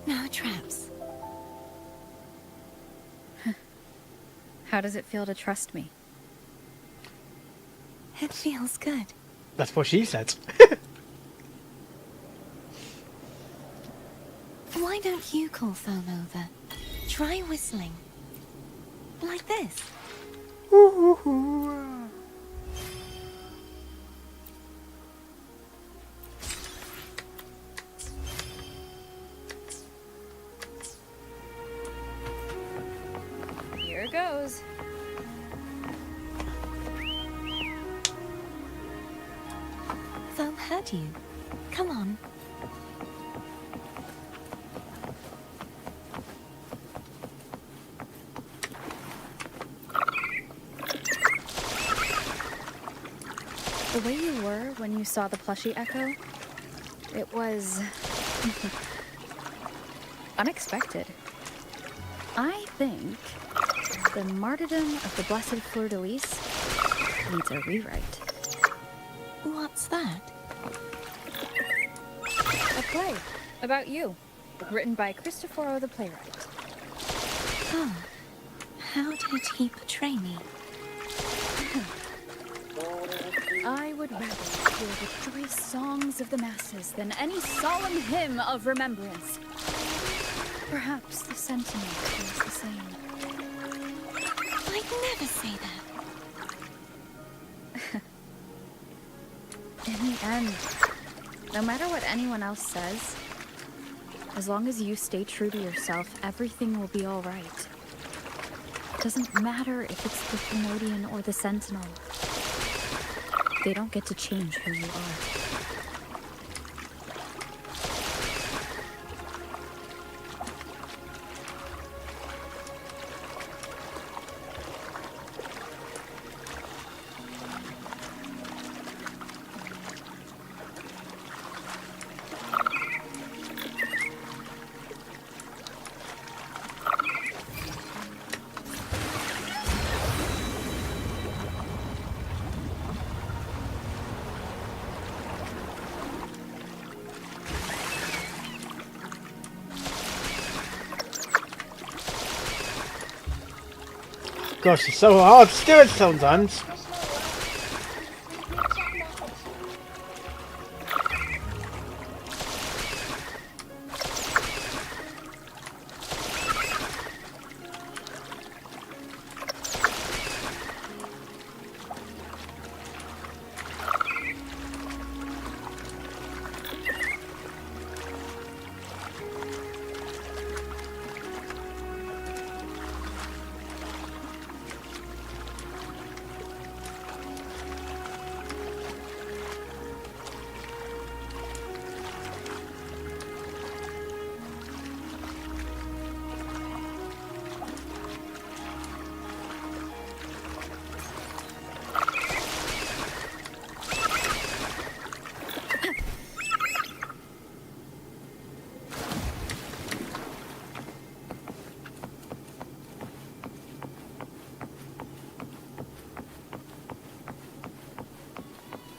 Speaker 7: no traps.
Speaker 12: How does it feel to trust me?
Speaker 7: It feels good.
Speaker 2: That's what she said.
Speaker 7: Why don't you call Thome over? Try whistling. Like this.
Speaker 12: Here goes.
Speaker 7: Thome heard you. Come on.
Speaker 12: The way you were when you saw the plushie echo, it was unexpected. I think the martyrdom of the Blessed Fleur-de-Lis needs a rewrite.
Speaker 7: What's that?
Speaker 12: A play about you, written by Cristoforo the playwright.
Speaker 7: Oh, how did he portray me?
Speaker 9: I would rather hear the joyous songs of the masses than any solemn hymn of remembrance. Perhaps the sentiment feels the same.
Speaker 7: I'd never say that.
Speaker 9: In the end, no matter what anyone else says, as long as you stay true to yourself, everything will be all right. It doesn't matter if it's the Thermodian or the Sentinel. They don't get to change who you are.
Speaker 2: Gosh, it's so hard to do it sometimes.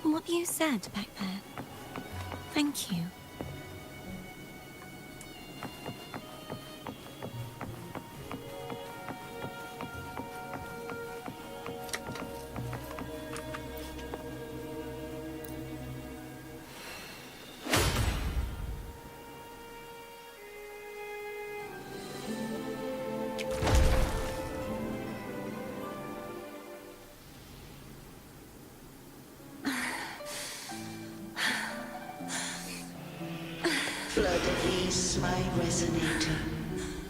Speaker 7: What you said back there. Thank you.
Speaker 11: Flood of East, my resonator,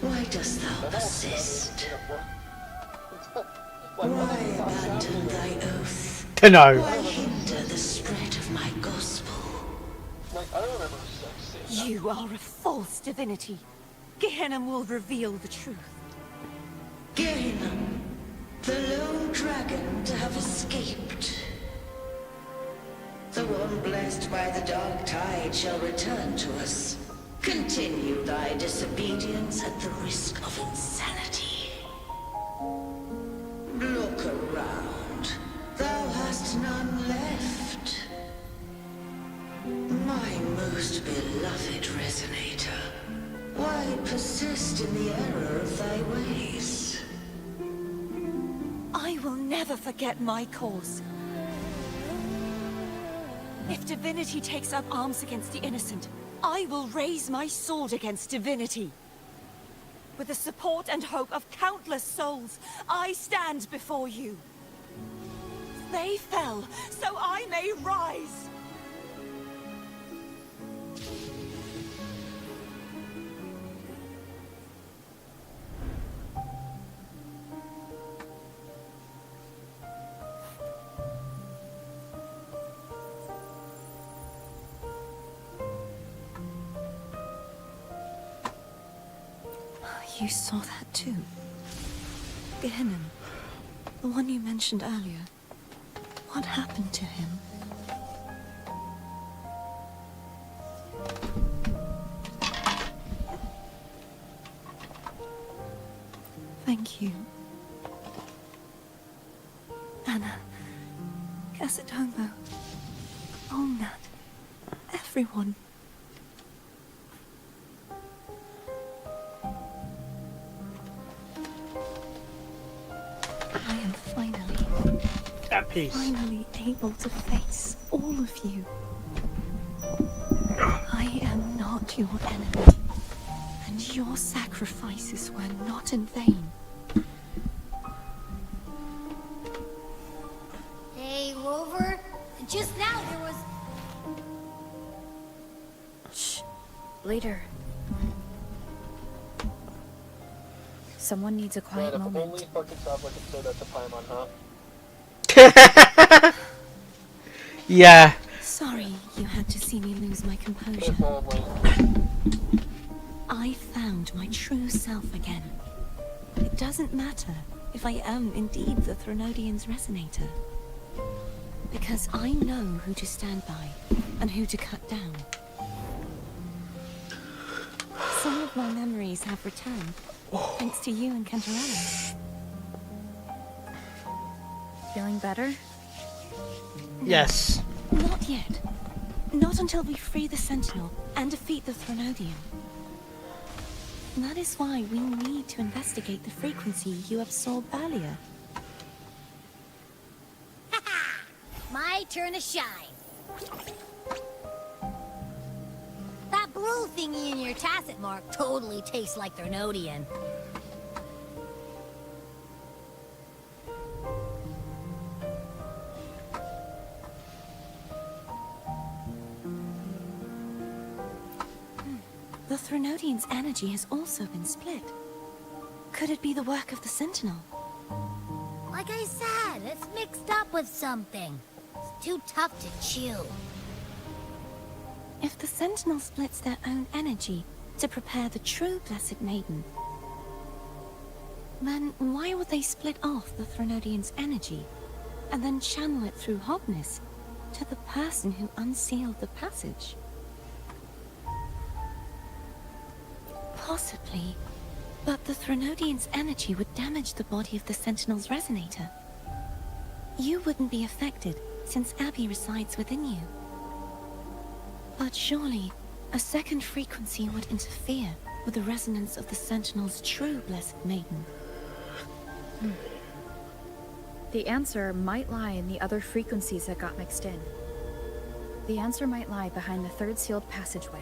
Speaker 11: why dost thou persist? Why abandon thy oath?
Speaker 2: Dunno.
Speaker 11: Why hinder the spread of my gospel?
Speaker 7: You are a false divinity. Gehenna will reveal the truth.
Speaker 11: Gehenna, the lone dragon to have escaped. The one blessed by the dark tide shall return to us. Continue thy disobedience at the risk of insanity. Look around. Thou hast none left. My most beloved resonator, why persist in the error of thy ways?
Speaker 7: I will never forget my cause. If divinity takes up arms against the innocent, I will raise my sword against divinity. With the support and hope of countless souls, I stand before you. They fell, so I may rise. You saw that too? Gehenna, the one you mentioned earlier. What happened to him? Thank you. Anna, Casatomo, Olnat, everyone.
Speaker 2: that piece.
Speaker 7: Finally able to face all of you. I am not your enemy, and your sacrifices were not in vain.
Speaker 4: Hey, Rover. Just now there was...
Speaker 9: Shh. Later. Someone needs a quiet
Speaker 3: Man, if
Speaker 9: moment.
Speaker 3: only fucking Traveler could say that to Paimon, huh?
Speaker 2: Yeah.
Speaker 7: Sorry you had to see me lose my composure. I found my true self again. It doesn't matter if I am indeed the Threnodian's resonator. Because I know who to stand by and who to cut down. Some of my memories have returned, thanks to you and Cantarella.
Speaker 9: Feeling better?
Speaker 2: Yes.
Speaker 7: Not yet. Not until we free the Sentinel and defeat the Threnodian. That is why we need to investigate the frequency you absorbed earlier.
Speaker 4: My turn to shine. That blue thingy in your tacit mark totally tastes like Threnodian.
Speaker 7: The Threnodian's energy has also been split. Could it be the work of the Sentinel?
Speaker 4: Like I said, it's mixed up with something. It's too tough to chew.
Speaker 7: If the Sentinel splits their own energy to prepare the true Blessed Maiden, then why would they split off the Threnodian's energy and then channel it through Hognis to the person who unsealed the passage? Possibly, but the Threnodian's energy would damage the body of the Sentinel's resonator. You wouldn't be affected, since Abby resides within you. But surely, a second frequency would interfere with the resonance of the Sentinel's true Blessed Maiden.
Speaker 9: The answer might lie in the other frequencies that got mixed in. The answer might lie behind the third sealed passageway.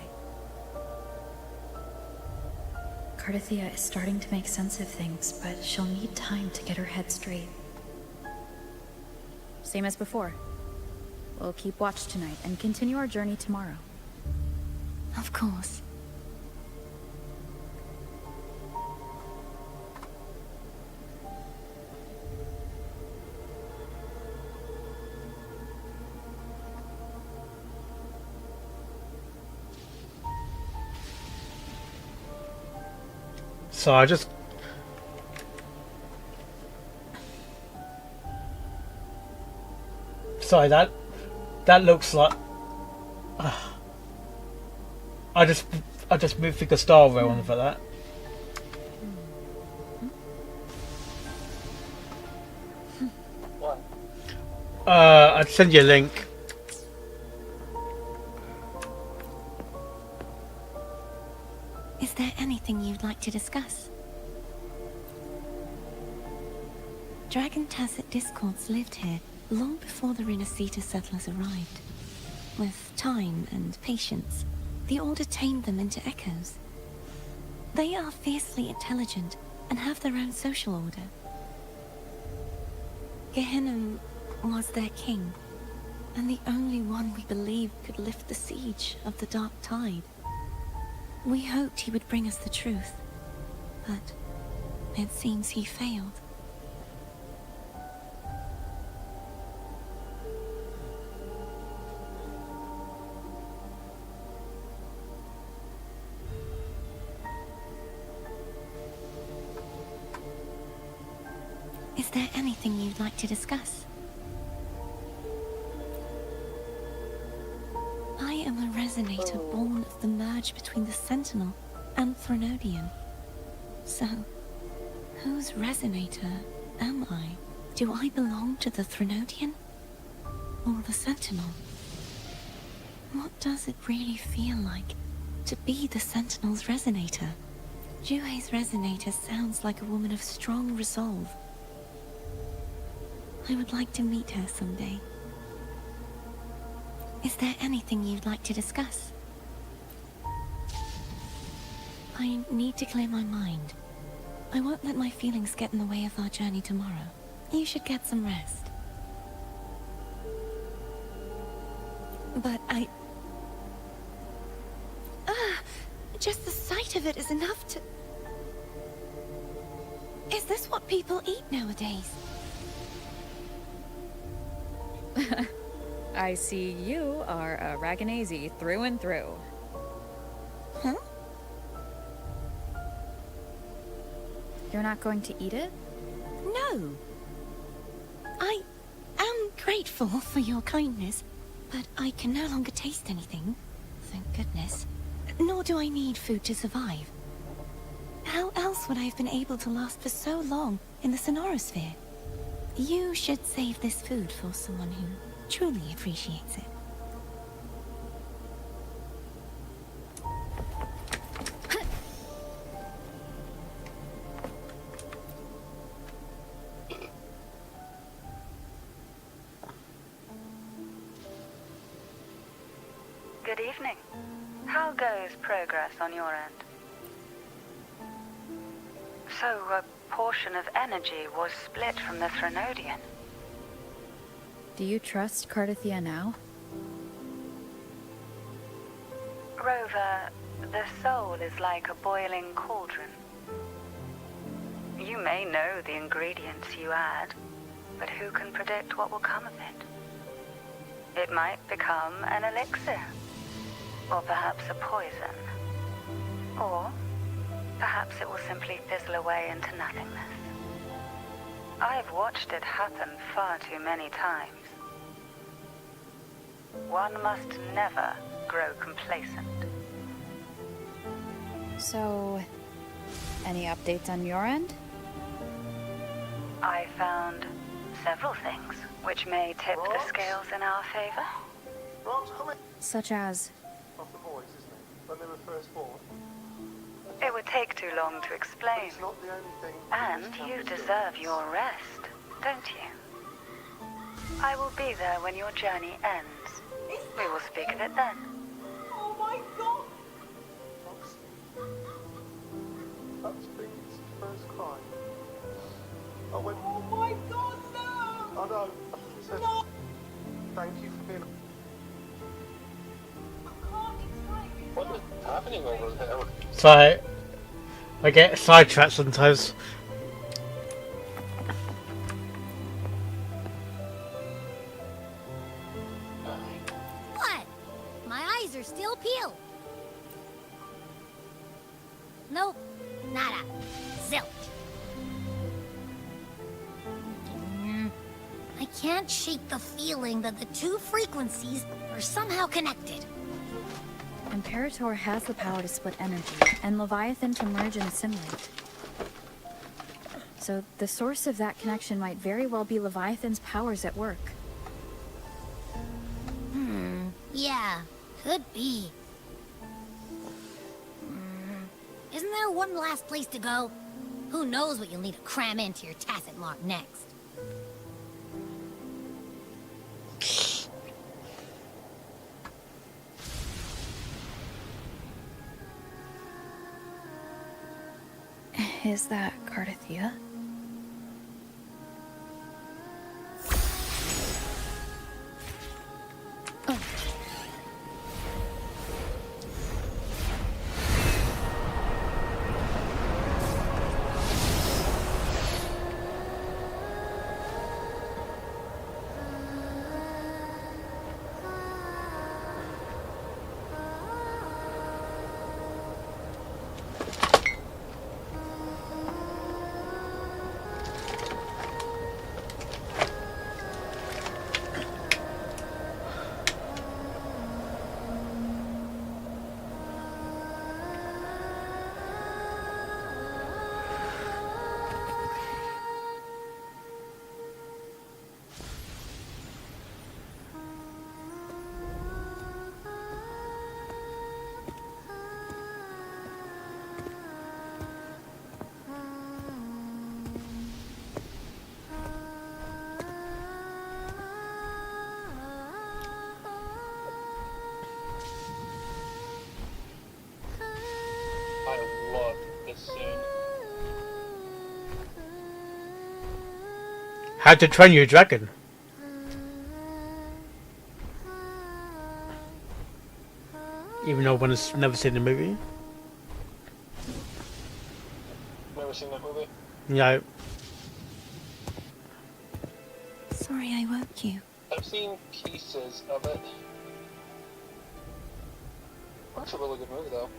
Speaker 9: Cardathia is starting to make sense of things, but she'll need time to get her head straight. Same as before. We'll keep watch tonight and continue our journey tomorrow.
Speaker 7: Of course.
Speaker 2: So I just... Sorry, that looks like... I just moved the star around for that.
Speaker 3: What?
Speaker 2: I'd send you a link.
Speaker 7: Is there anything you'd like to discuss? Dragon Tacet Discords lived here long before the Renacita settlers arrived. With time and patience, the Order tamed them into echoes. They are fiercely intelligent and have their own social order. Gehinnom was their king, and the only one we believed could lift the siege of the Dark Tide. We hoped he would bring us the truth, but it seems he failed. Is there anything you'd like to discuss? I am a resonator born of the merge between the Sentinel and Threnodian. So, whose resonator am I? Do I belong to the Threnodian? Or the Sentinel? What does it really feel like to be the Sentinel's resonator? Juhe's resonator sounds like a woman of strong resolve. I would like to meet her someday. Is there anything you'd like to discuss? I need to clear my mind. I won't let my feelings get in the way of our journey tomorrow. You should get some rest. But just the sight of it is enough to... Is this what people eat nowadays?
Speaker 9: I see you are a Raganazi through and through.
Speaker 7: Huh?
Speaker 9: You're not going to eat it?
Speaker 7: No. I am grateful for your kindness, but I can no longer taste anything. Thank goodness. Nor do I need food to survive. How else would I have been able to last for so long in the Sonorosphere? You should save this food for someone who truly appreciates it.
Speaker 14: Good evening. How goes progress on your end? So, a portion of energy was split from the Threnodian.
Speaker 9: Do you trust Cardathia now?
Speaker 14: Rover, the soul is like a boiling cauldron. You may know the ingredients you add, but who can predict what will come of it? It might become an elixir, or perhaps a poison, or perhaps it will simply fizzle away into nothingness. I've watched it happen far too many times. One must never grow complacent.
Speaker 9: So, any updates on your end?
Speaker 14: I found several things which may tip the scales in our favor.
Speaker 9: Such as?
Speaker 3: Of the boys, isn't it? When they were first born.
Speaker 14: It would take too long to explain.
Speaker 3: It's not the only thing.
Speaker 14: And you deserve your rest, don't you? I will be there when your journey ends. We will speak of it then.
Speaker 18: Oh my god!
Speaker 3: That's Piggy's first cry. I went,
Speaker 18: oh my god, no!
Speaker 3: I know. I said,
Speaker 18: no!
Speaker 3: Thank you for being... What is happening over there?
Speaker 2: So, I get sidetracked sometimes.
Speaker 4: What? My eyes are still peeled. Nope. Nada. Zilch. I can't shake the feeling that the two frequencies are somehow connected.
Speaker 9: Imperator has the power to split energy, and Leviathan to merge and assimilate. So the source of that connection might very well be Leviathan's powers at work.
Speaker 4: Yeah, could be. Isn't there one last place to go? Who knows what you'll need to cram into your tacit mark next?
Speaker 9: Is that Cardathia? Oh.
Speaker 2: How to Train Your Dragon. Even though one has never seen the movie.
Speaker 3: Never seen that movie?
Speaker 2: No.
Speaker 7: Sorry I woke you.
Speaker 3: I've seen pieces of it. That's a really good movie, though.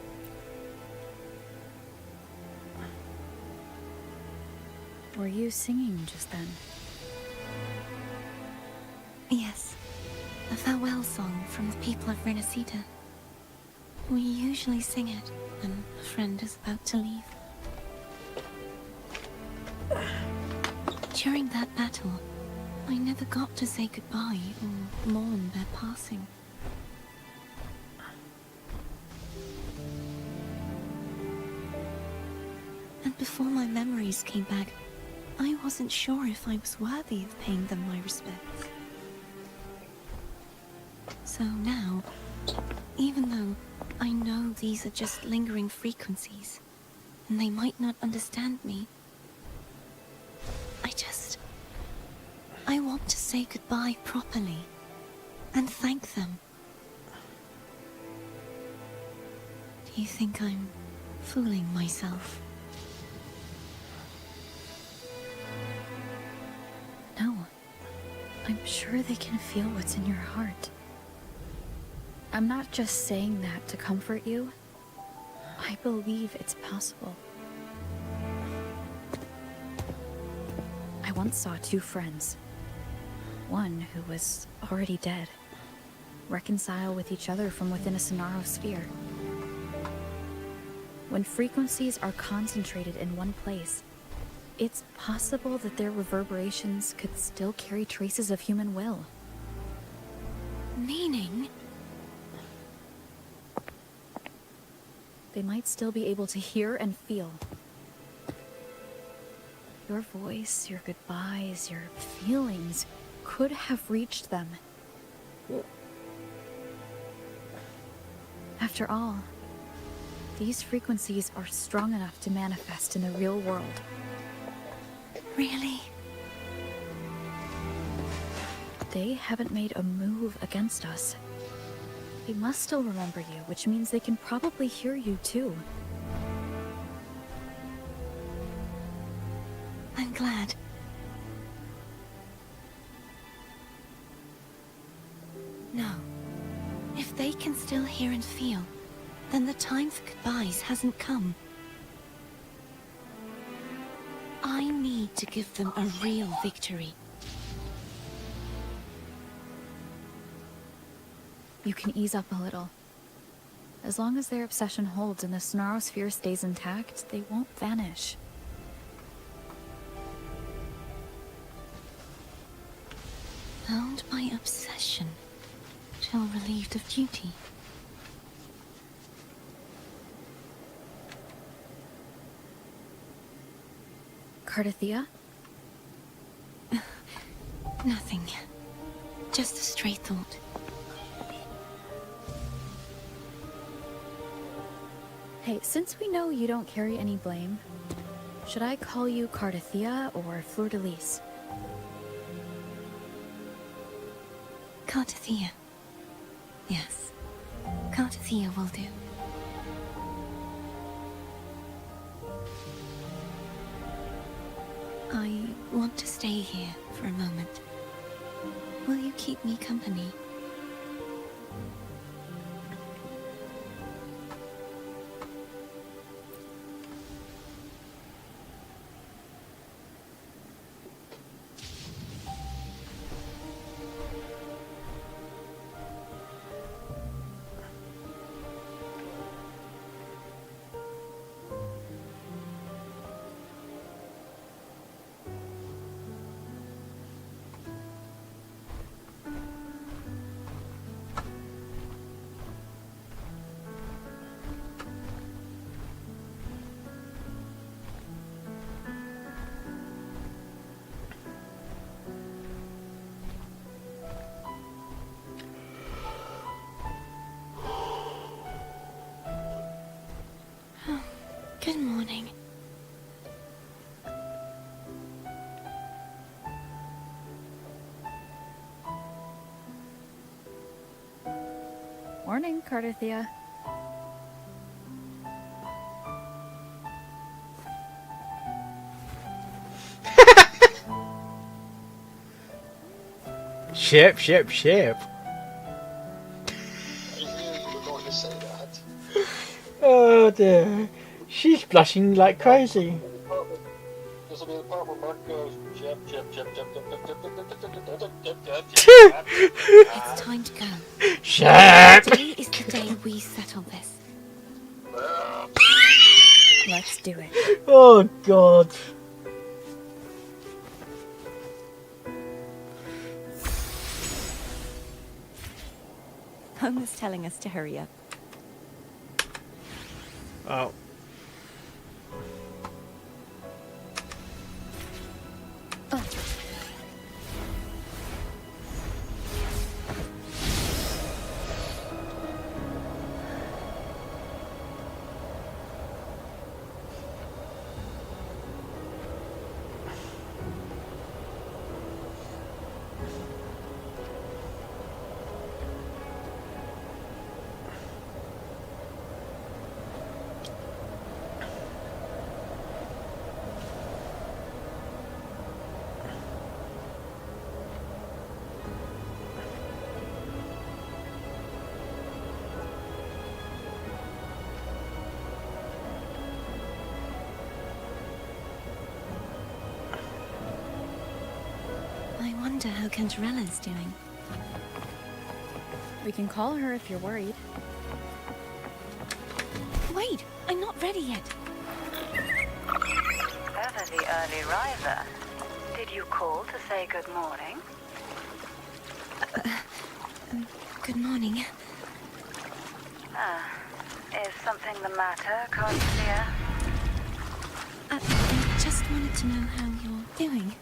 Speaker 12: Were you singing just then?
Speaker 7: Yes. A farewell song from the people of Renacita. We usually sing it when a friend is about to leave. During that battle, I never got to say goodbye or mourn their passing. And before my memories came back, I wasn't sure if I was worthy of paying them my respects. So now, even though I know these are just lingering frequencies, and they might not understand me, I want to say goodbye properly, and thank them. Do you think I'm fooling myself?
Speaker 12: No. I'm sure they can feel what's in your heart. I'm not just saying that to comfort you. I believe it's possible. I once saw two friends. One who was already dead. Reconcile with each other from within a Sonaro sphere. When frequencies are concentrated in one place, it's possible that their reverberations could still carry traces of human will.
Speaker 7: Meaning?
Speaker 12: They might still be able to hear and feel. Your voice, your goodbyes, your feelings could have reached them. After all, these frequencies are strong enough to manifest in the real world.
Speaker 7: Really?
Speaker 12: They haven't made a move against us. They must still remember you, which means they can probably hear you too.
Speaker 7: I'm glad. No. If they can still hear and feel, then the time for goodbyes hasn't come. I need to give them a real victory.
Speaker 12: You can ease up a little. As long as their obsession holds and the Sonaro sphere stays intact, they won't vanish.
Speaker 7: Bound by obsession, till relieved of duty.
Speaker 12: Cardathia?
Speaker 7: Nothing. Just a stray thought.
Speaker 12: Hey, since we know you don't carry any blame, should I call you Cardathia or Fleur-de-Lis?
Speaker 7: Cardathia. Yes. Cardathia will do. I want to stay here for a moment. Will you keep me company?
Speaker 9: morning, Cardothea.
Speaker 2: Ship.
Speaker 3: I knew you were going to say that.
Speaker 2: Oh dear. She's blushing like crazy.
Speaker 3: This will be the part where Mark goes, ship.
Speaker 7: It's time to go.
Speaker 2: Ship.
Speaker 7: Today is the day we settle this.
Speaker 9: Let's do it.
Speaker 2: Oh god.
Speaker 7: Homer's telling us to hurry up.
Speaker 2: Oh.
Speaker 7: I wonder how Cantarella's doing.
Speaker 9: We can call her if you're worried.
Speaker 7: Wait, I'm not ready yet.
Speaker 14: Ever the early riser. Did you call to say good morning?
Speaker 7: Good morning.
Speaker 14: Is something the matter, Cardothea?
Speaker 7: I just wanted to know how you're doing.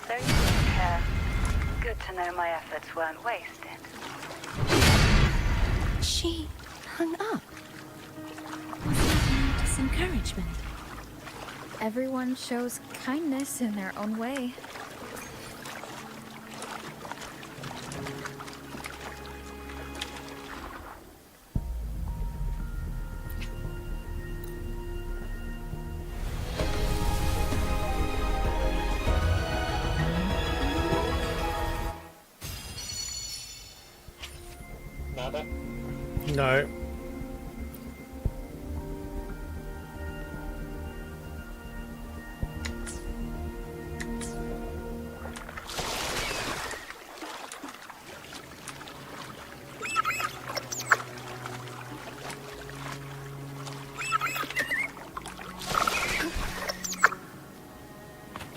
Speaker 14: So you didn't care. Good to know my efforts weren't wasted.
Speaker 7: She hung up. Was that disencouragement?
Speaker 9: Everyone shows kindness in their own way.
Speaker 3: Nada?
Speaker 2: No.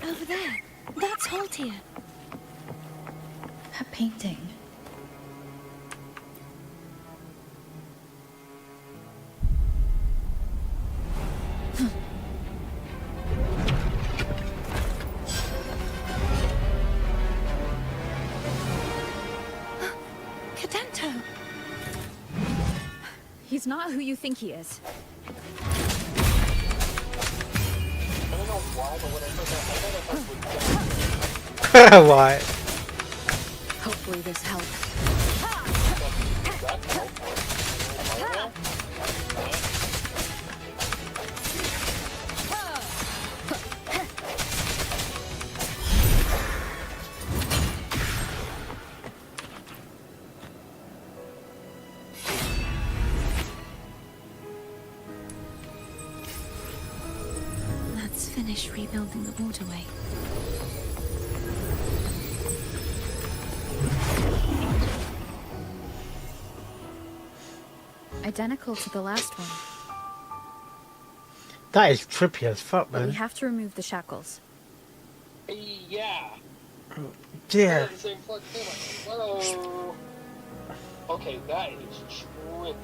Speaker 7: Over there. That's Haltia.
Speaker 12: That painting.
Speaker 7: Cadento!
Speaker 9: He's not who you think he is.
Speaker 3: I don't know why, but when I heard that, I thought it was
Speaker 2: Why?
Speaker 9: Hopefully this helps.
Speaker 7: Let's finish rebuilding the waterway.
Speaker 9: Identical to the last one.
Speaker 2: That is trippy as fuck,
Speaker 9: But we
Speaker 2: man.
Speaker 9: have to remove the shackles.
Speaker 3: Yeah.
Speaker 2: Dear.
Speaker 3: Same fucking thing. Like, whoa. Okay, that is trippy.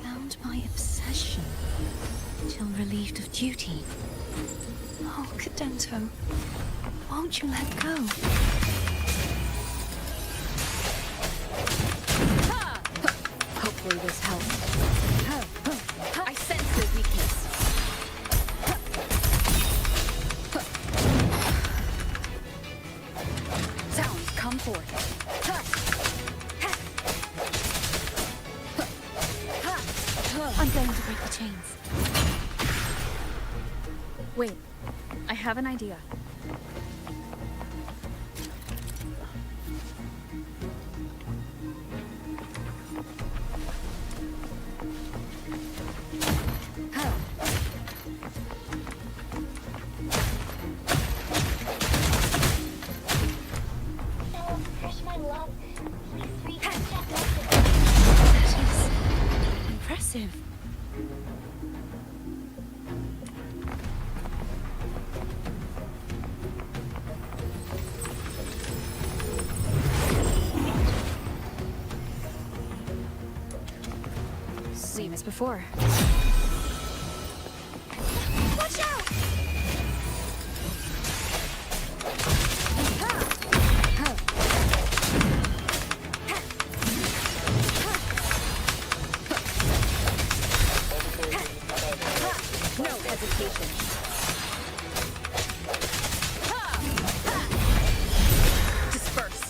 Speaker 7: Bound by obsession, till relieved of duty. Oh, Cadento, won't you let go?
Speaker 9: Hopefully this helps. I sense your weakness. Sounds, come forth.
Speaker 5: I'm going to break the chains.
Speaker 9: Wait, I have an idea.
Speaker 5: Impressive.
Speaker 9: Same as before.
Speaker 4: Watch out!
Speaker 9: No hesitation. Disperse.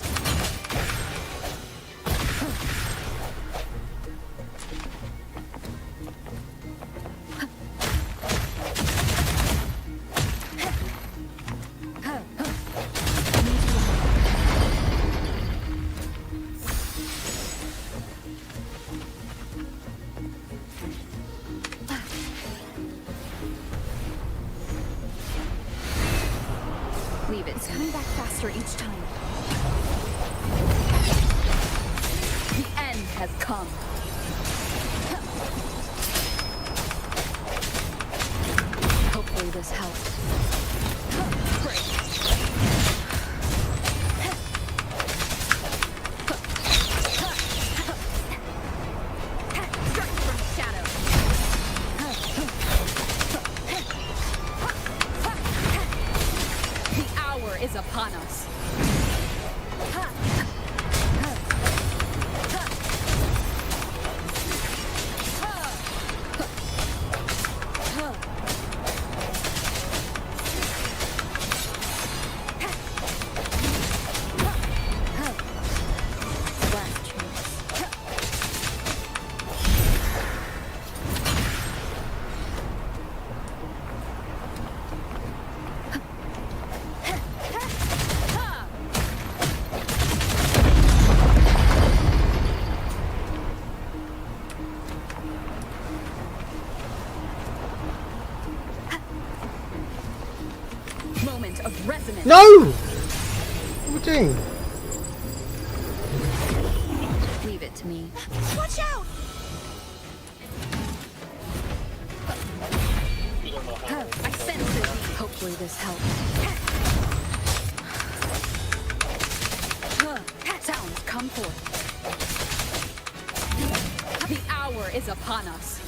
Speaker 9: Leave it. It's coming back faster each time. The end has come. Hopefully this helps. Strike from the shadow. The hour is upon us. Last chance. Moment of resonance.
Speaker 2: No! What are we doing?
Speaker 9: Leave it to me.
Speaker 4: Watch out!
Speaker 9: I sense it. Hopefully this helps. Sounds, come forth. The hour is upon us.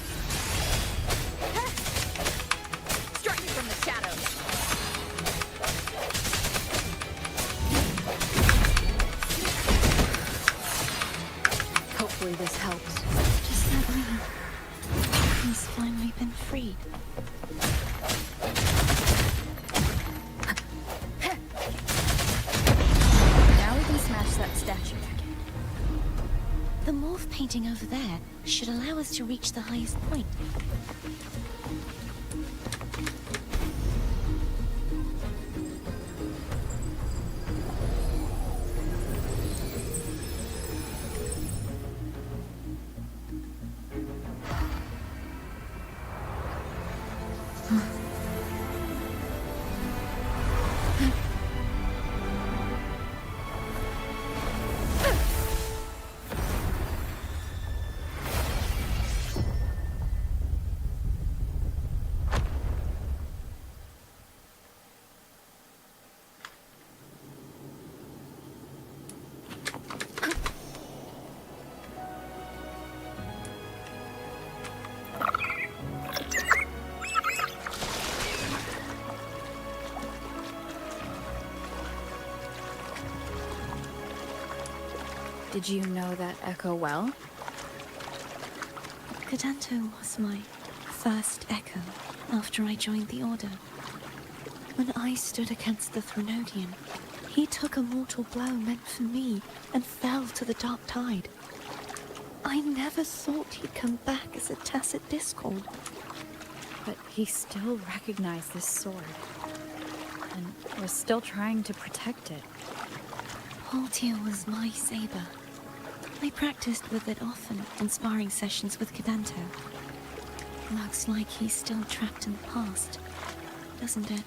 Speaker 9: Strike from the shadows. Hopefully this helps.
Speaker 7: Just that ring. He's finally been freed.
Speaker 9: Now we can smash that statue.
Speaker 7: The morph painting over there should allow us to reach the highest point.
Speaker 9: Did you know that echo well?
Speaker 7: Cadento was my first echo after I joined the Order. When I stood against the Threnodian, he took a mortal blow meant for me and fell to the Dark Tide. I never thought he'd come back as a tacit discord.
Speaker 9: But he still recognized this sword. And was still trying to protect it.
Speaker 7: Haltir was my saber. I practiced with it often in sparring sessions with Cadento. Looks like he's still trapped in the past, doesn't it?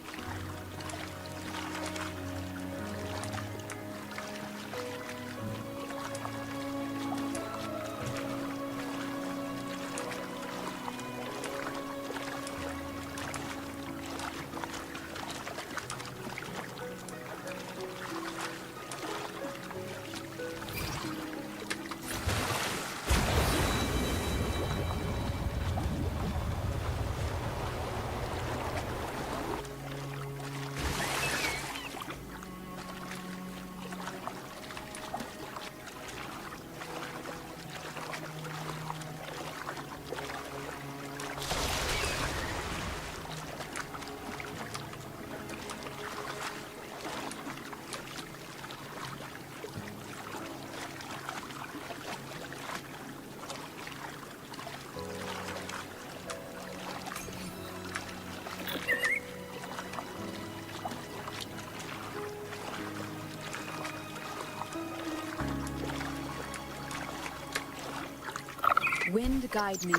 Speaker 5: Wind guide me.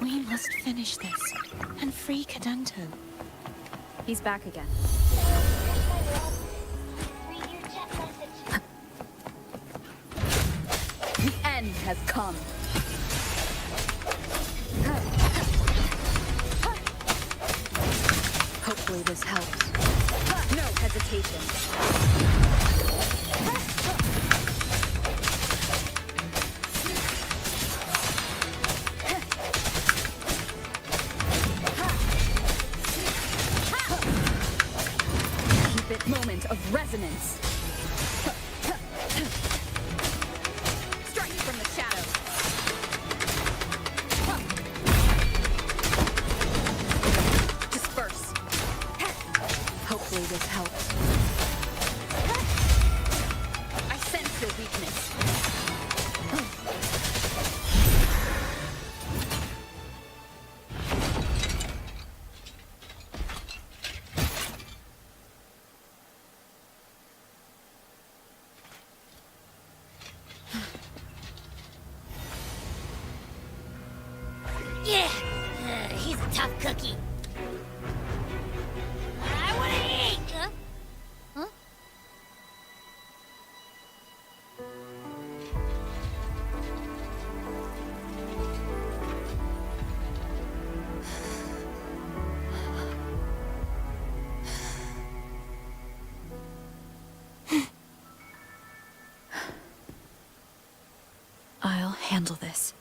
Speaker 7: We must finish this and free Cadento.
Speaker 9: He's back again.
Speaker 5: The end has come. Hopefully this helps. No hesitation. Moment of resonance. Striking from the shadows. Disperse. Hopefully this helps. I sense your weakness.
Speaker 4: Yeah, he's a tough cookie. I want to eat. Huh?
Speaker 12: I'll handle this.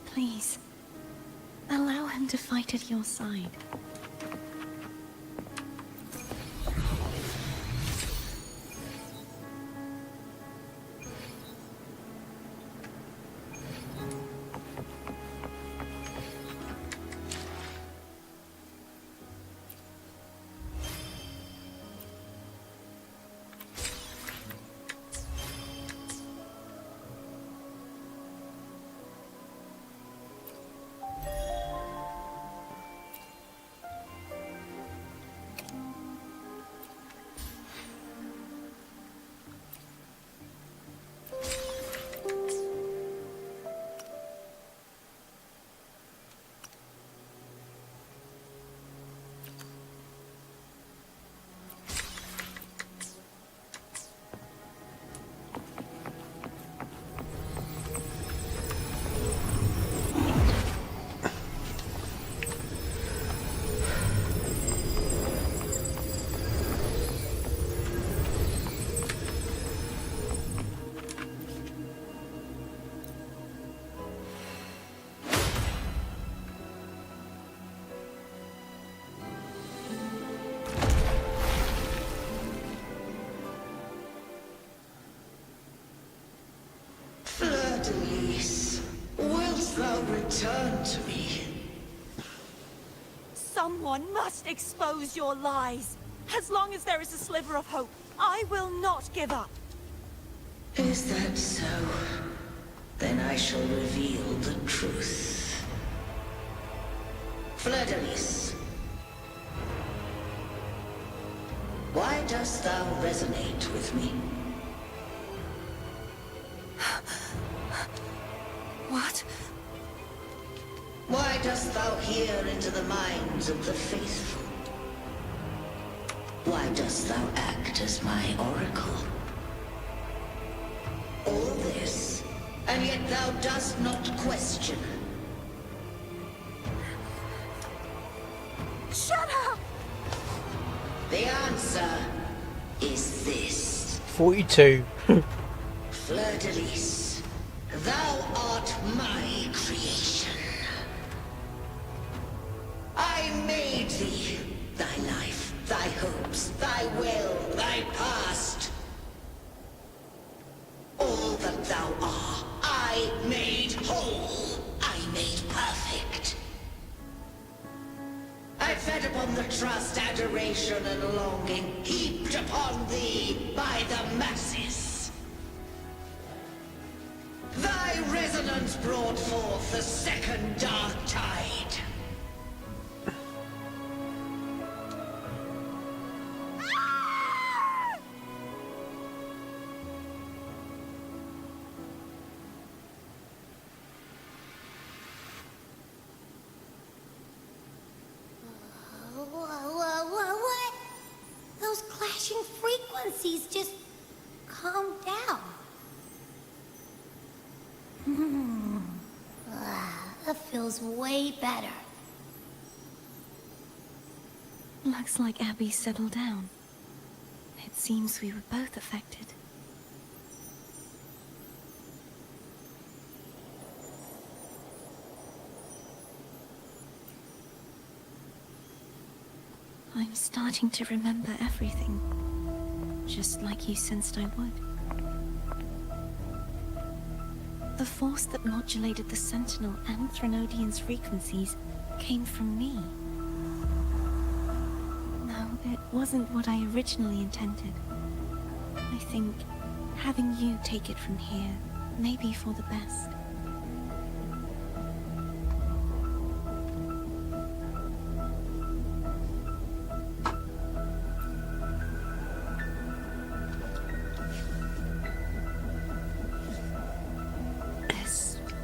Speaker 7: Please, allow him to fight at your side.
Speaker 11: return to me.
Speaker 16: Someone must expose your lies. As long as there is a sliver of hope, I will not give up.
Speaker 11: Is that so? Then I shall reveal the truth. Fleur-de-Lis, why dost thou resonate with me?
Speaker 16: What?
Speaker 11: Why dost thou hear into the minds of the faithful? Why dost thou act as my oracle? All this, and yet thou dost not question.
Speaker 16: Shut up!
Speaker 11: The answer is this.
Speaker 2: 42.
Speaker 11: Fleur-de-Lis, thou art my creation. I made thee, thy life, thy hopes, thy will, thy past. All that thou art, I made whole. I made perfect. I fed upon the trust, adoration, and longing heaped upon thee by the masses. Thy resonance brought forth the second dark tide.
Speaker 4: What? Those clashing frequencies just calm down. That feels way better.
Speaker 7: Looks like Abby settled down. It seems we were both affected. I'm starting to remember everything, just like you sensed I would. The force that modulated the Sentinel and Threnodian's frequencies came from me. No, it wasn't what I originally intended. I think having you take it from here may be for the best.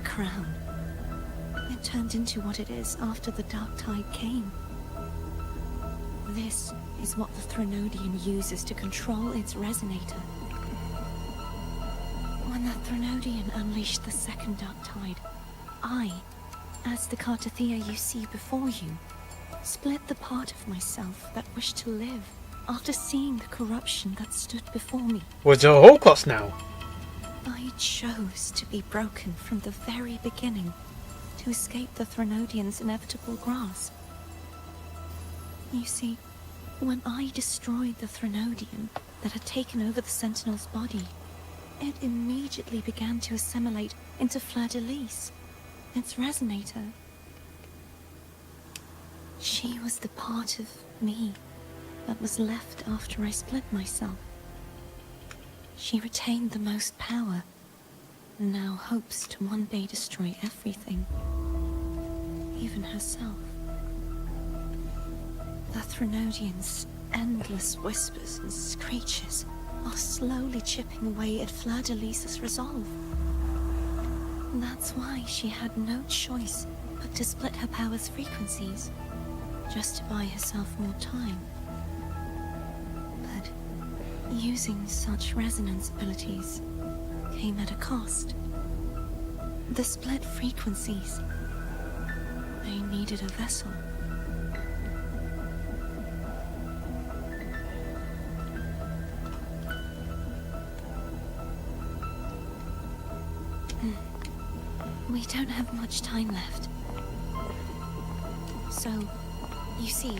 Speaker 7: Crown. It turned into what it is after the Dark Tide came. This is what the Threnodian uses to control its resonator. When the Threnodian unleashed the second Dark Tide, I, as the Cartathea you see before you, split the part of myself that wished to live after seeing the corruption that stood before me.
Speaker 2: Was it a Holocaust now?
Speaker 7: I chose to be broken from the very beginning to escape the Threnodian's inevitable grasp. You see, when I destroyed the Threnodian that had taken over the Sentinel's body, it immediately began to assimilate into Fleur-de-Lis, its resonator. She was the part of me that was left after I split myself. She retained the most power, and now hopes to one day destroy everything, even herself. The Threnodian's endless whispers and screeches are slowly chipping away at Fleur-de-Lis's resolve. That's why she had no choice but to split her power's frequencies, just to buy herself more time. But using such resonance abilities came at a cost. The split frequencies. They needed a vessel. We don't have much time left. So, you see,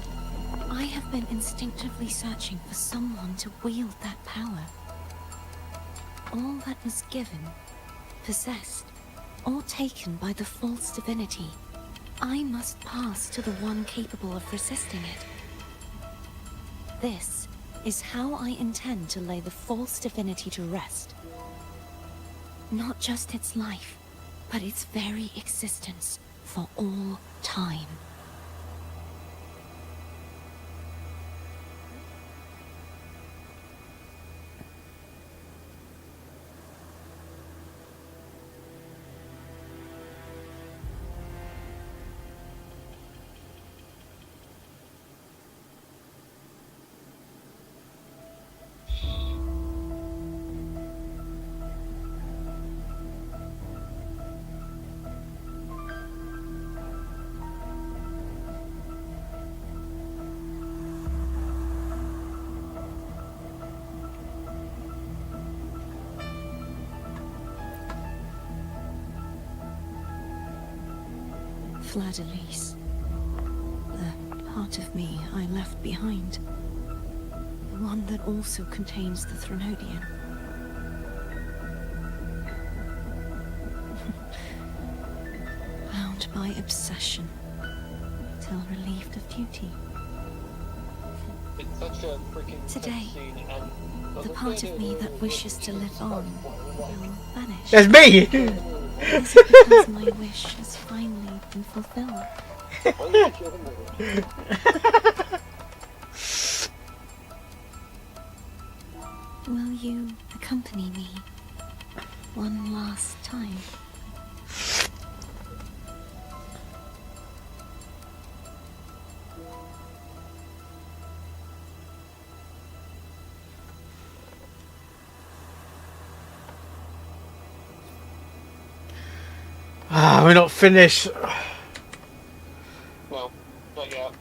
Speaker 7: I have been instinctively searching for someone to wield that power. All that was given, possessed, or taken by the false divinity, I must pass to the one capable of resisting it. This is how I intend to lay the false divinity to rest. Not just its life, but its very existence for all time. Fleur-de-Lis. The part of me I left behind. The one that also contains the Threnodian. Bound by obsession, till relieved of duty.
Speaker 3: It's such a freaking
Speaker 7: Today,
Speaker 3: cutscene, and
Speaker 7: the part of me that wishes to live on will vanish.
Speaker 2: That's me!
Speaker 7: Is it because my wish has finally been fulfilled? Will you accompany me one last time?
Speaker 2: Ah, we're not finished.
Speaker 3: No, not yet.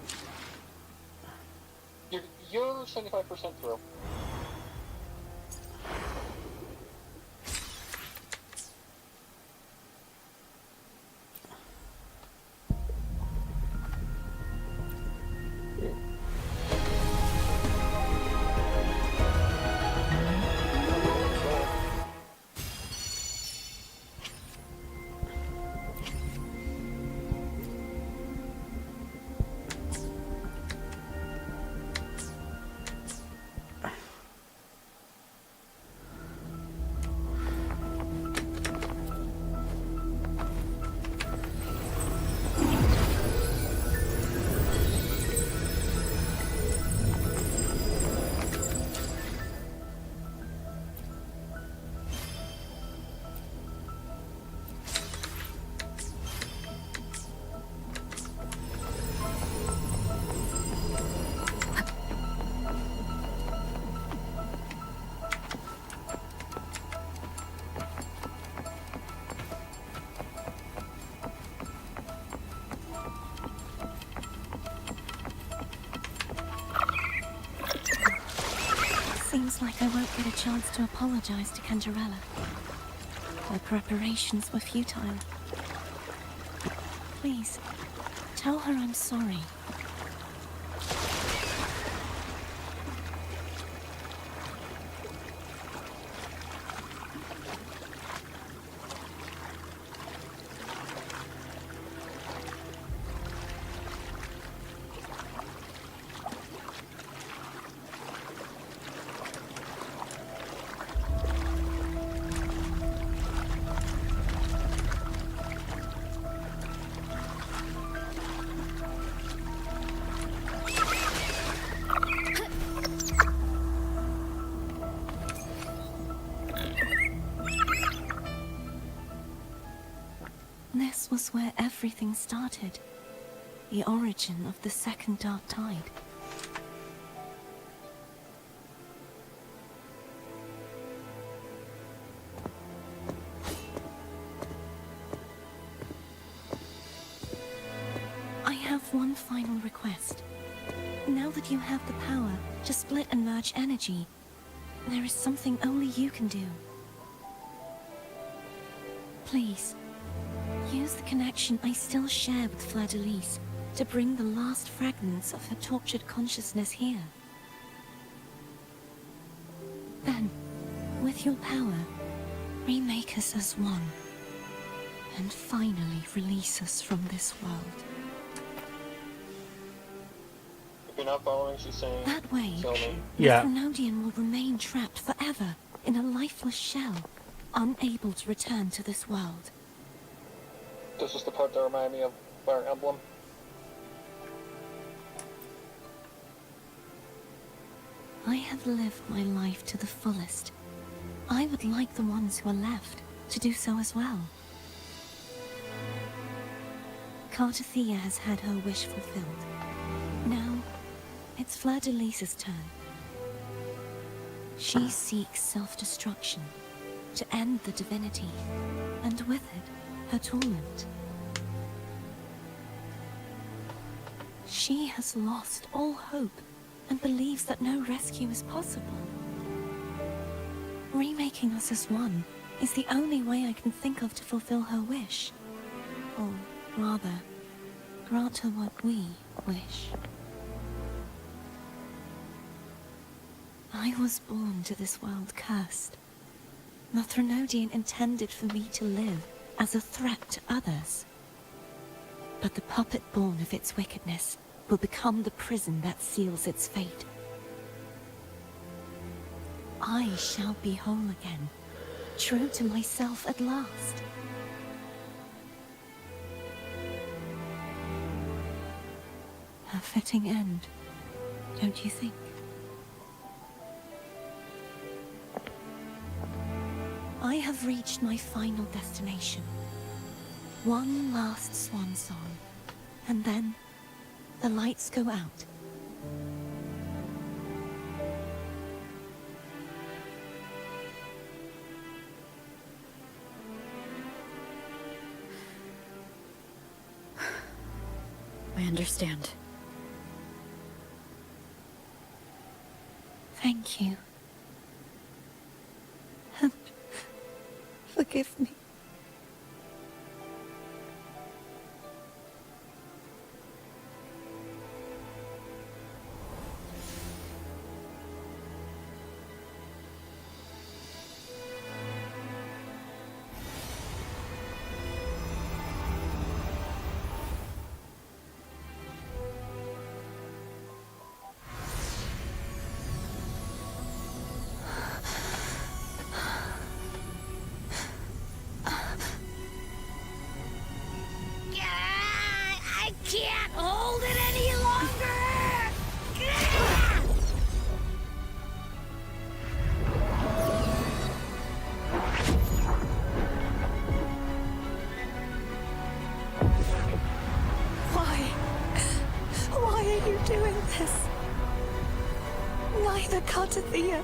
Speaker 3: You're 75% through. Seems like I won't get a chance to apologize to Cantarella. Her preparations were futile. Please, tell her I'm sorry. This was where everything started. The origin of the Second Dark Tide. I have one final request. Now that you have the power to split and merge energy, there is something only you can do. Please, use the connection I still share with Fleur-de-Lis to bring the last fragments of her tortured consciousness here. Then, with your power, remake us as one.
Speaker 7: and finally release us from this world.
Speaker 3: If you're not following, she's saying,
Speaker 7: That way,
Speaker 3: tell me.
Speaker 2: Yeah.
Speaker 7: the Threnodian will remain trapped forever in a lifeless shell, unable to return to this world.
Speaker 3: This is the part that reminded me of Fire Emblem.
Speaker 7: I have lived my life to the fullest. I would like the ones who are left to do so as well. Cartathea has had her wish fulfilled. Now, it's Fleur-de-Lis's turn. She seeks self-destruction to end the divinity, and with it, her torment. She has lost all hope and believes that no rescue is possible. Remaking us as one is the only way I can think of to fulfill her wish. Or rather, grant her what we wish. I was born to this world cursed. The Threnodian intended for me to live as a threat to others. But the puppet born of its wickedness will become the prison that seals its fate. I shall be whole again, true to myself at last. A fitting end, don't you think? I have reached my final destination. One last swan song, and then the lights go out.
Speaker 12: I understand.
Speaker 7: Thank you. And forgive me.
Speaker 4: I can't hold it any longer!
Speaker 16: Why are you doing this? Neither Cartathea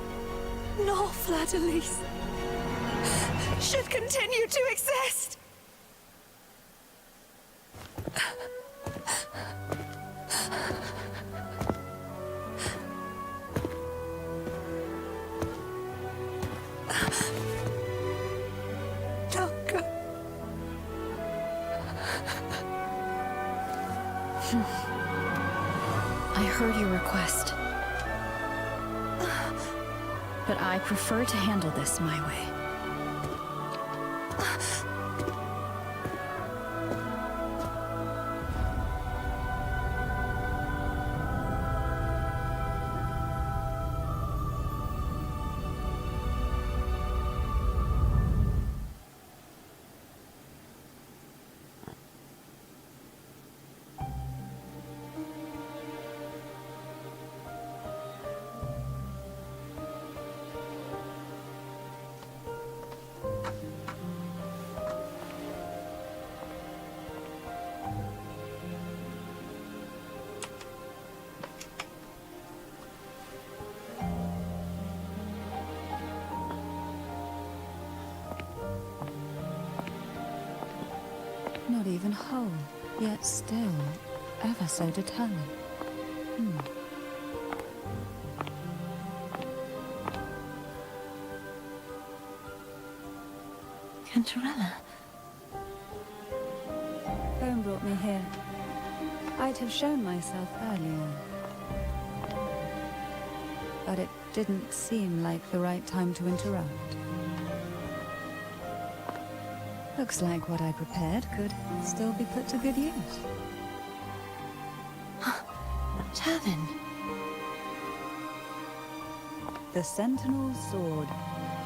Speaker 16: nor Fleur-de-Lis should continue to exist. Don't go.
Speaker 12: I heard your request. But I prefer to handle this my way.
Speaker 6: Not even whole, yet still ever so determined.
Speaker 7: Cantarella.
Speaker 6: Bone brought me here. I'd have shown myself earlier. But it didn't seem like the right time to interrupt. Looks like what I prepared could still be put to good use.
Speaker 7: Turvin.
Speaker 6: The Sentinel's sword.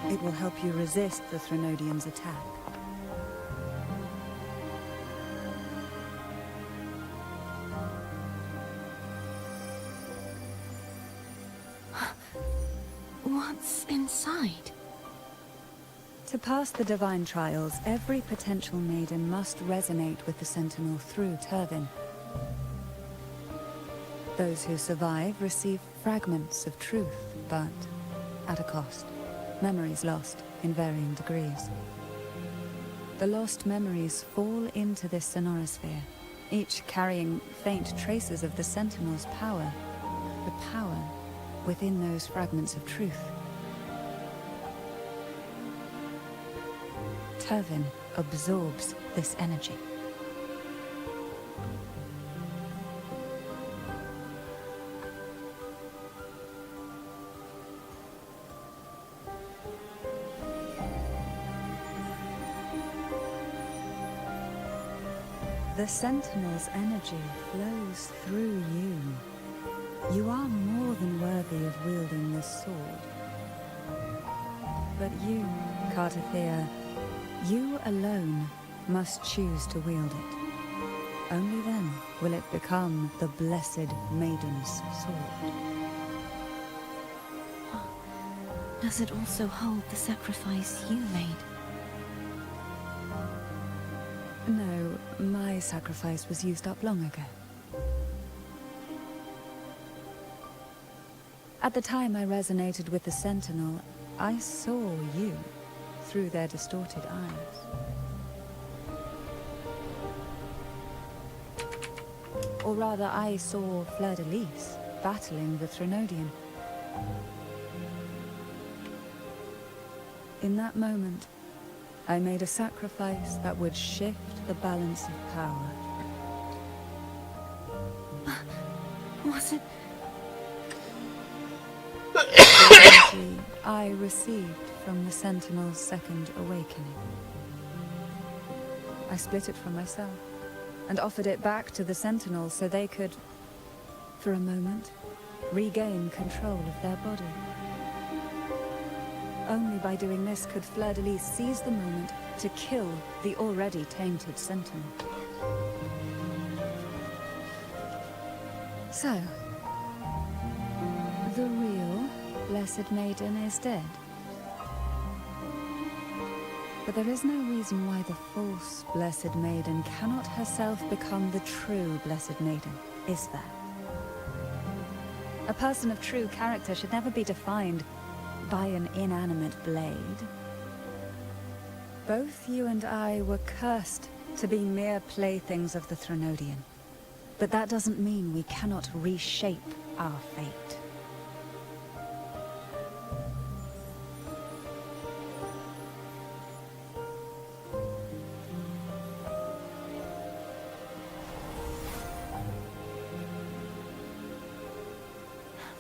Speaker 6: It will help you resist the Threnodian's attack.
Speaker 7: What's inside?
Speaker 6: To pass the divine trials, every potential maiden must resonate with the Sentinel through Turvin. Those who survive receive fragments of truth, but at a cost. Memories lost in varying degrees. The lost memories fall into this sonorosphere, each carrying faint traces of the Sentinel's power. The power within those fragments of truth. Turvin absorbs this energy. The Sentinel's energy flows through you. You are more than worthy of wielding this sword. But you, Cartathea, you alone must choose to wield it. Only then will it become the Blessed Maiden's sword.
Speaker 7: Does it also hold the sacrifice you made?
Speaker 6: No, my sacrifice was used up long ago. At the time I resonated with the Sentinel, I saw you through their distorted eyes. Or rather, I saw Fleur-de-Lis battling the Threnodian. In that moment, I made a sacrifice that would shift the balance of power.
Speaker 7: Was it?
Speaker 6: The energy I received from the Sentinel's second awakening. I split it from myself and offered it back to the Sentinels so they could, for a moment, regain control of their body. Only by doing this could Fleur-de-Lis seize the moment to kill the already tainted Sentinel. So, the real Blessed Maiden is dead. But there is no reason why the false Blessed Maiden cannot herself become the true Blessed Maiden, is there? A person of true character should never be defined by an inanimate blade. Both you and I were cursed to be mere playthings of the Threnodian. But that doesn't mean we cannot reshape our fate.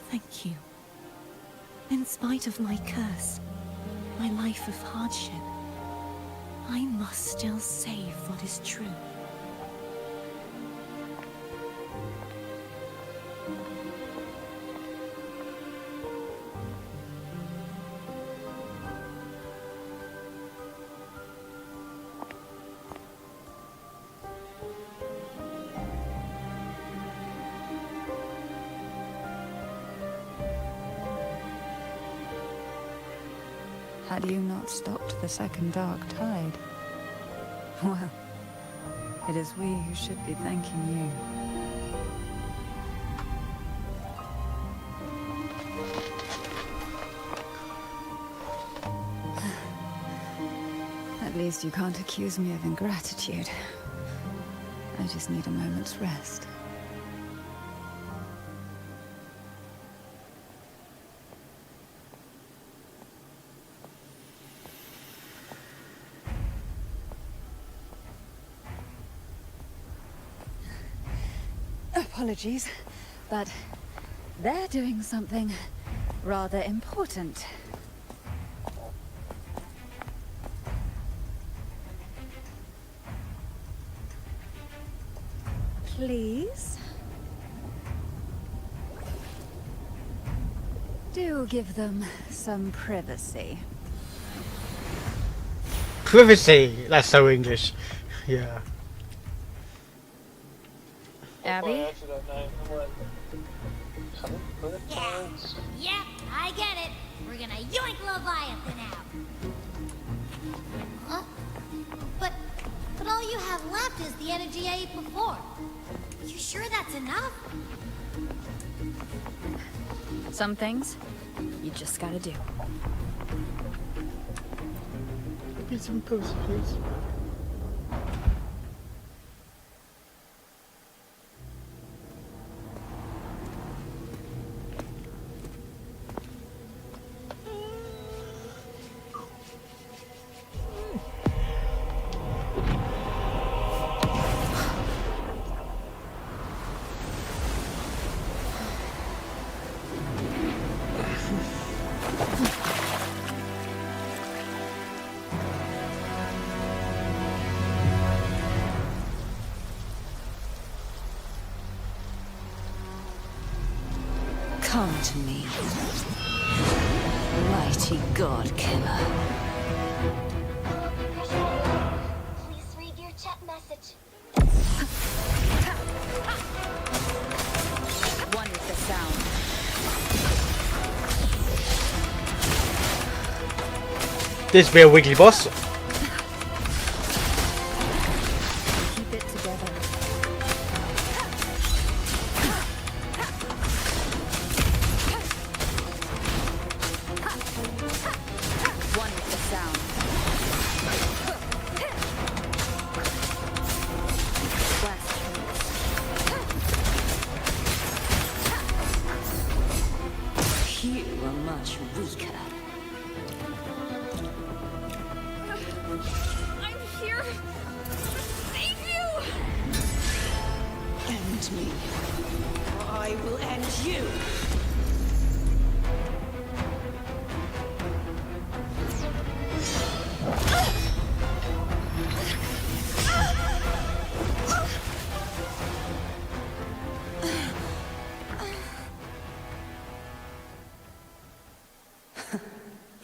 Speaker 7: Thank you. In spite of my curse, my life of hardship, I must still save what is true.
Speaker 6: Had you not stopped the second dark tide? Well, it is we who should be thanking you. At least you can't accuse me of ingratitude. I just need a moment's rest. Apologies, but they're doing something rather important. please. Do give them some privacy.
Speaker 2: Privacy. That's so English. Yeah.
Speaker 9: Abby?
Speaker 4: Yeah, I get it. We're gonna yoink Leviathan out. Huh? But all you have left is the energy I ate before. You sure that's enough?
Speaker 9: Some things you just gotta do.
Speaker 2: Give me some pussy, please.
Speaker 7: Come to me, mighty god killer.
Speaker 10: Please read your chat message.
Speaker 9: One with the sound.
Speaker 2: This be a wiggly boss.
Speaker 9: Keep it together. One with the sound. Blast
Speaker 7: You are much weaker.
Speaker 16: I'm here to save you!
Speaker 7: End me.
Speaker 16: I will end you!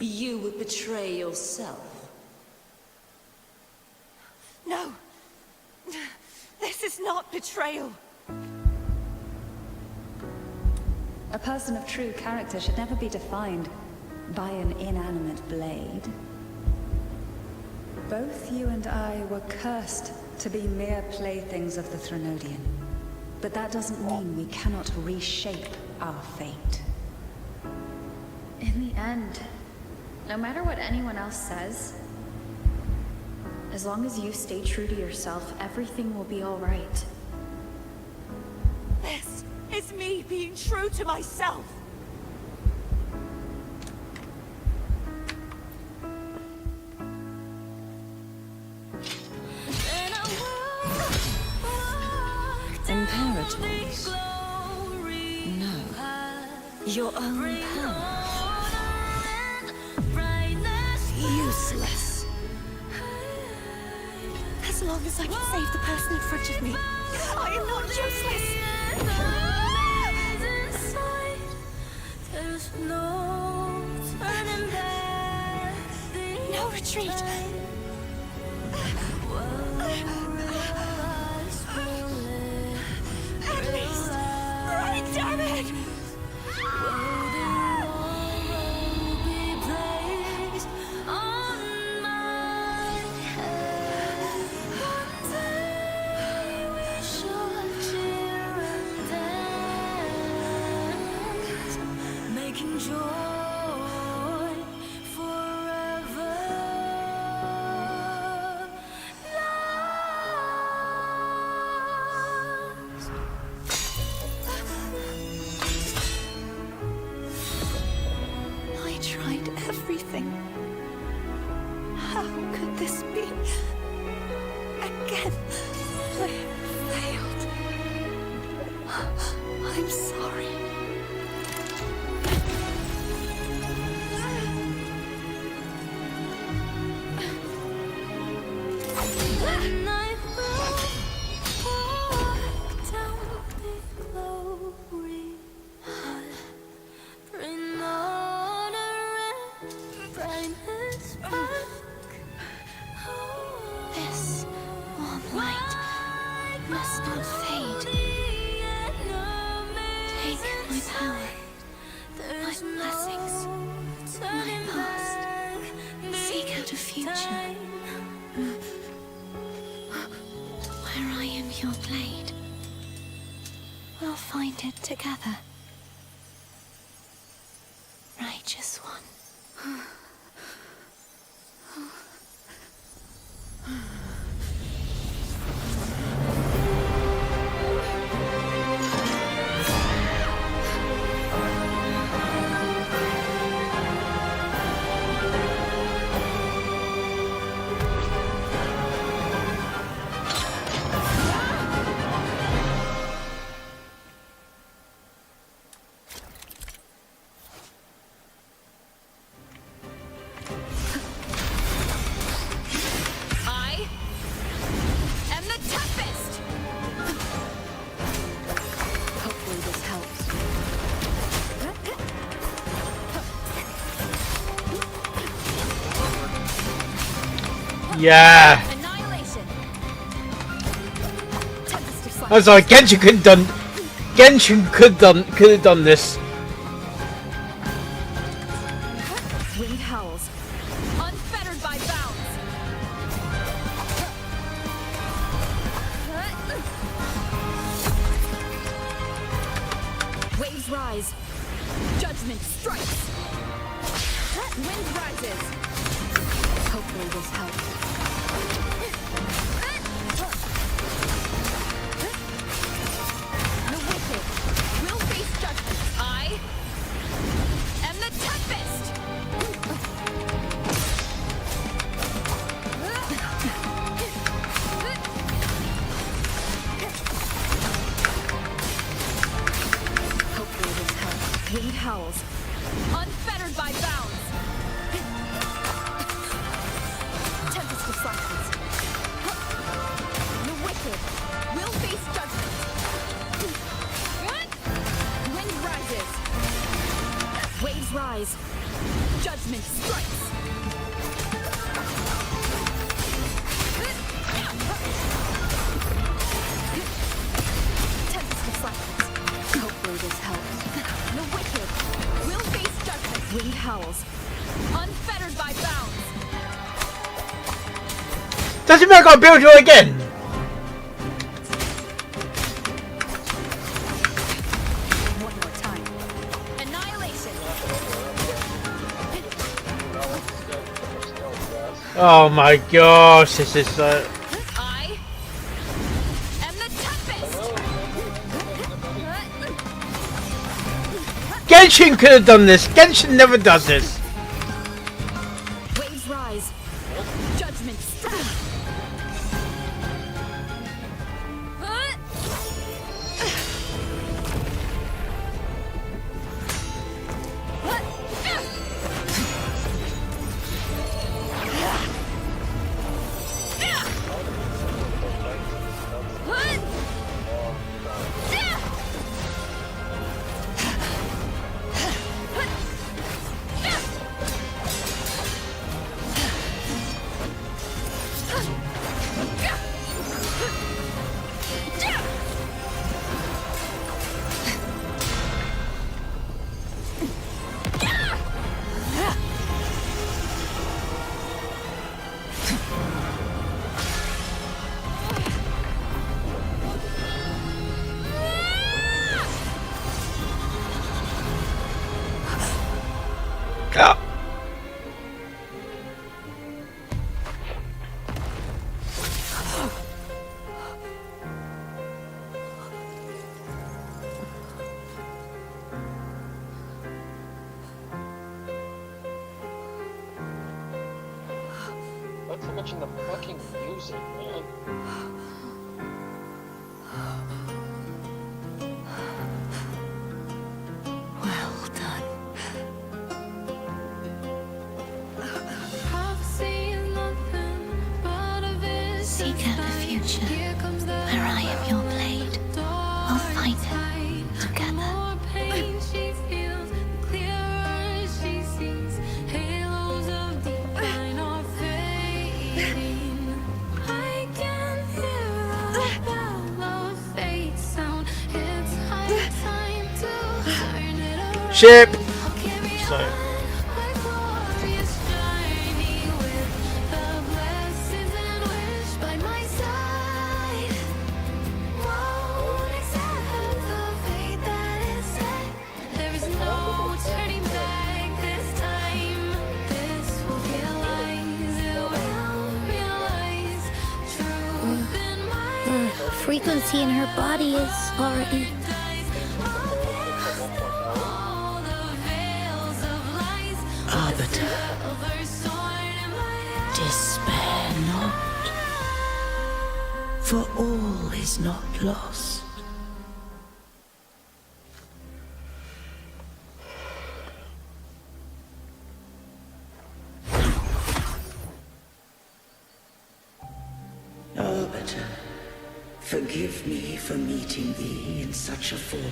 Speaker 7: You would betray yourself.
Speaker 16: No! This is not betrayal!
Speaker 6: A person of true character should never be defined by an inanimate blade. Both you and I were cursed to be mere playthings of the Threnodian. But that doesn't mean we cannot reshape our fate.
Speaker 9: In the end, no matter what anyone else says, as long as you stay true to yourself, everything will be all right.
Speaker 16: This is me being true to myself!
Speaker 7: Imperators. No. Your own power. Useless.
Speaker 16: As long as I can save the person in front of me, I am not useless! No retreat! At least, right, damn it!
Speaker 1: Making joy forever last.
Speaker 16: I tried everything. How could this be? Again, I failed. I'm sorry.
Speaker 15: my power, my blessings, my past. Seek out a future where I am your blade. We'll find it together. Righteous one.
Speaker 2: Yeah. I was like, Genshin could have done this.
Speaker 5: Wind howls, unfettered by bounds. Waves rise, judgment strikes. Wind rises. Hopefully this helps. The wicked will face judgment. I am the Tempest! Hopefully this helps. Wind howls, unfettered by bounds. Tempest of Cycles. The wicked will face judgment. Wind rises. Waves rise. Judgment strikes. Tempest of Cycles. Hopefully this helps. The wicked will face judgment. Wind howls. Unfettered by bounds.
Speaker 2: Doesn't mean I gotta build her again.
Speaker 5: One more time. Annihilation.
Speaker 2: Oh my gosh, this is so.
Speaker 5: I am the Tempest.
Speaker 2: Genshin could have done this. Genshin never does this.
Speaker 5: Waves rise. Judgment strikes.
Speaker 2: Ah.
Speaker 3: Not to mention the fucking music, man.
Speaker 15: Well done. Seek out the future where I am your blade. We'll find it together. It's high time to
Speaker 2: Ship. So.
Speaker 4: Frequency in her body is already.
Speaker 11: Arbiter, despair not, for all is not lost. Arbiter, forgive me for meeting thee in such a form.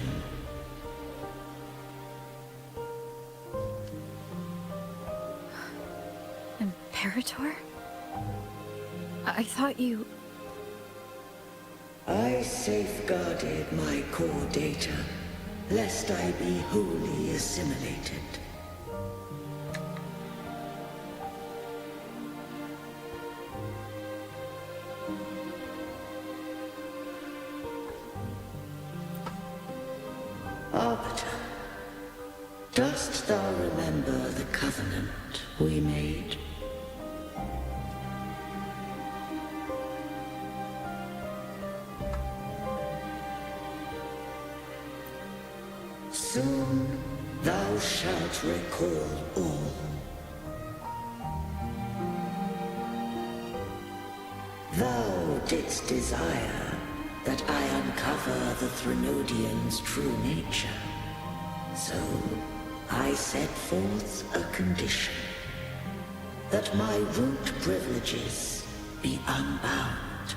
Speaker 9: Imperator? I thought you...
Speaker 11: I safeguarded my core data, lest I be wholly assimilated. Arbiter, dost thou remember the covenant we made? Soon thou shalt recall all. Thou didst desire that I uncover the Threnodian's true nature. So I set forth a condition, that my root privileges be unbound,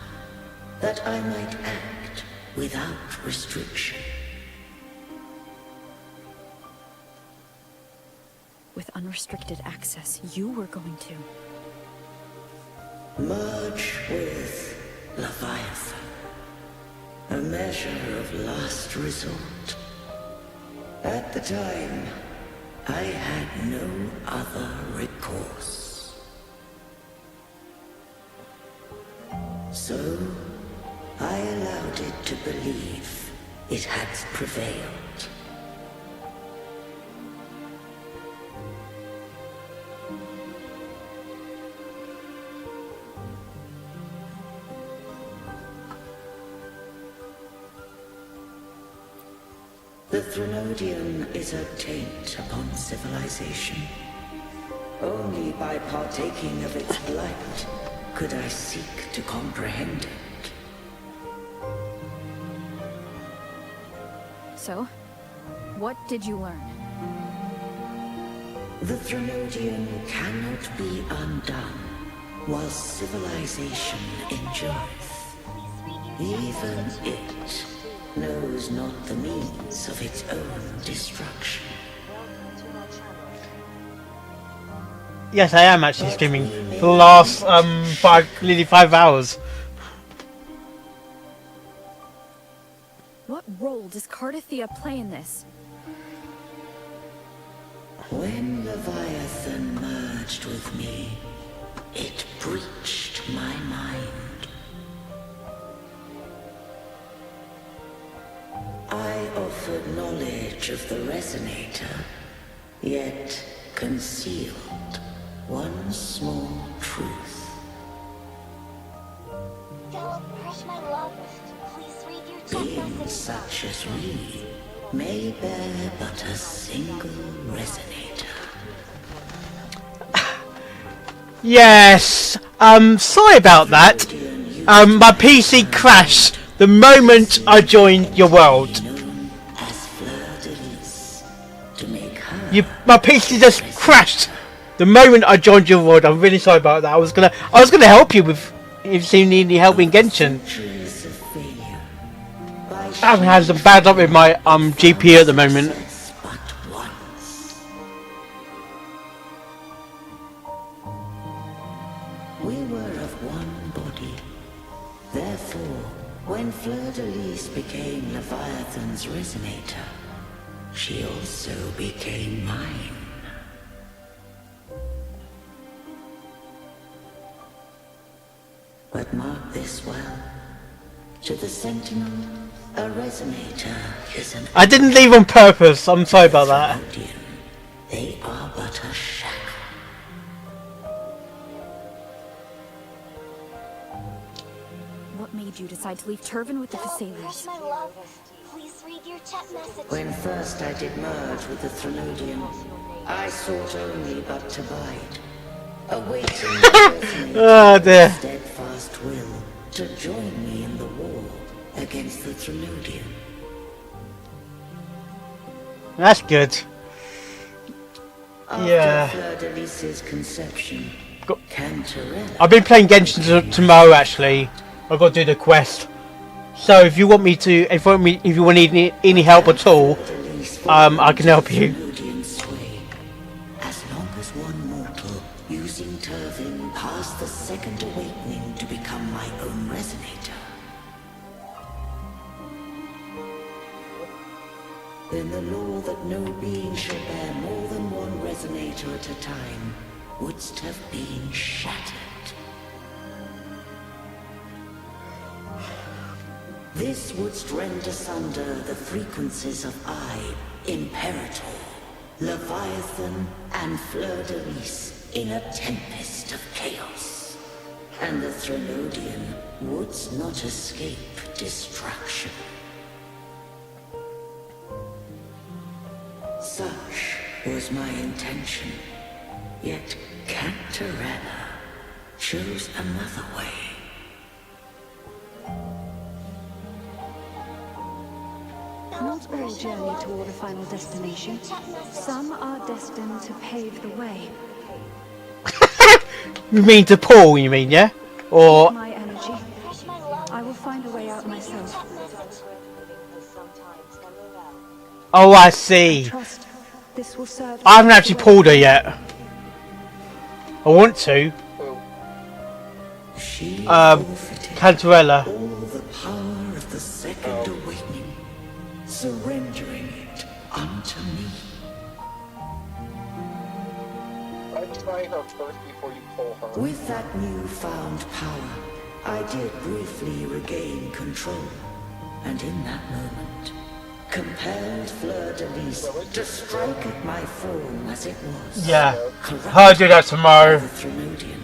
Speaker 11: that I might act without restriction.
Speaker 9: With unrestricted access, you were going to...
Speaker 11: Merge with Leviathan. A measure of last resort. At the time, I had no other recourse. So, I allowed it to believe it had prevailed. The Threnodian is a taint upon civilization. Only by partaking of its blight could I seek to comprehend it.
Speaker 9: So, what did you learn?
Speaker 11: The Threnodian cannot be undone while civilization endureth. Even it knows not the means of its own destruction.
Speaker 2: Yes, I am actually streaming for the last nearly 5 hours.
Speaker 9: What role does Cardathia play in this?
Speaker 11: When Leviathan merged with me, it breached my mind. I offered knowledge of the Resonator, yet concealed one small truth.
Speaker 10: Don't crush my love. Please read your
Speaker 11: Beings such as we may bear but a single Resonator.
Speaker 2: Yes. Sorry about that. My PC crashed the moment I joined your world. My PC just crashed the moment I joined your world. I'm really sorry about that. I was gonna help you with if you need any help in Genshin. I'm having some bad luck with my GPU at the moment.
Speaker 11: We were of one body. Therefore, when Fleur-de-Lis became Leviathan's Resonator, she also became mine. But mark this well. To the Sentinel, a resonator is an...
Speaker 2: I didn't leave on purpose. I'm sorry about that.
Speaker 11: They are but a shadow.
Speaker 12: What made you decide to leave Turvin with the Thessalians?
Speaker 10: My love, please read your chat message.
Speaker 11: When first I did merge with the Threnodian, I sought only but to bide, awaiting
Speaker 2: Oh dear.
Speaker 11: steadfast will to join me in the war against the Threnodian.
Speaker 2: That's good.
Speaker 11: After
Speaker 2: Yeah.
Speaker 11: Fleur de Lis's conception, Cantarella...
Speaker 2: I've been playing Genshin tomorrow actually. I've got to do the quest. So if you want me to, if you want any help at all, I can help you.
Speaker 11: As long as one mortal using Turvin passed the second awakening to become my own resonator, then the law that no being shall bear more than one resonator at a time wouldst have been shattered. This wouldst rend asunder the frequencies of I, Imperator, Leviathan, and Fleur de Lis in a tempest of chaos. And the Threnodian wouldst not escape destruction. Such was my intention. Yet Cantarella chose another way.
Speaker 6: Not all journey toward a final destination. Some are destined to pave the way.
Speaker 2: You mean to Paul, you mean, yeah? Or...
Speaker 6: My energy. I will find a way out myself.
Speaker 2: Oh, I see.
Speaker 6: Trust this will serve.
Speaker 2: I haven't actually pulled her yet. I want to. Cantarella.
Speaker 11: All the power of the second awakening, surrendering it unto me.
Speaker 3: I'd try her first before you pull her.
Speaker 11: With that newfound power, I did briefly regain control, and in that moment, compelled Fleur de Lis to strike at my form as it was.
Speaker 2: Yeah. I'll do that tomorrow.
Speaker 11: The Threnodian.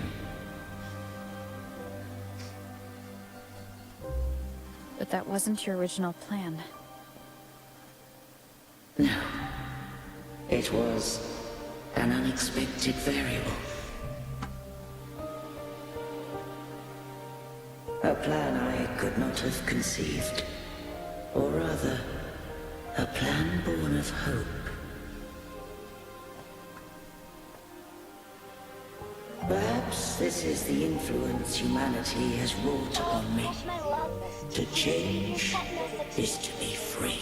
Speaker 12: But that wasn't your original plan.
Speaker 11: No. It was an unexpected variable. A plan I could not have conceived. Or rather, a plan born of hope. Perhaps this is the influence humanity has wrought upon me. To change is to be free.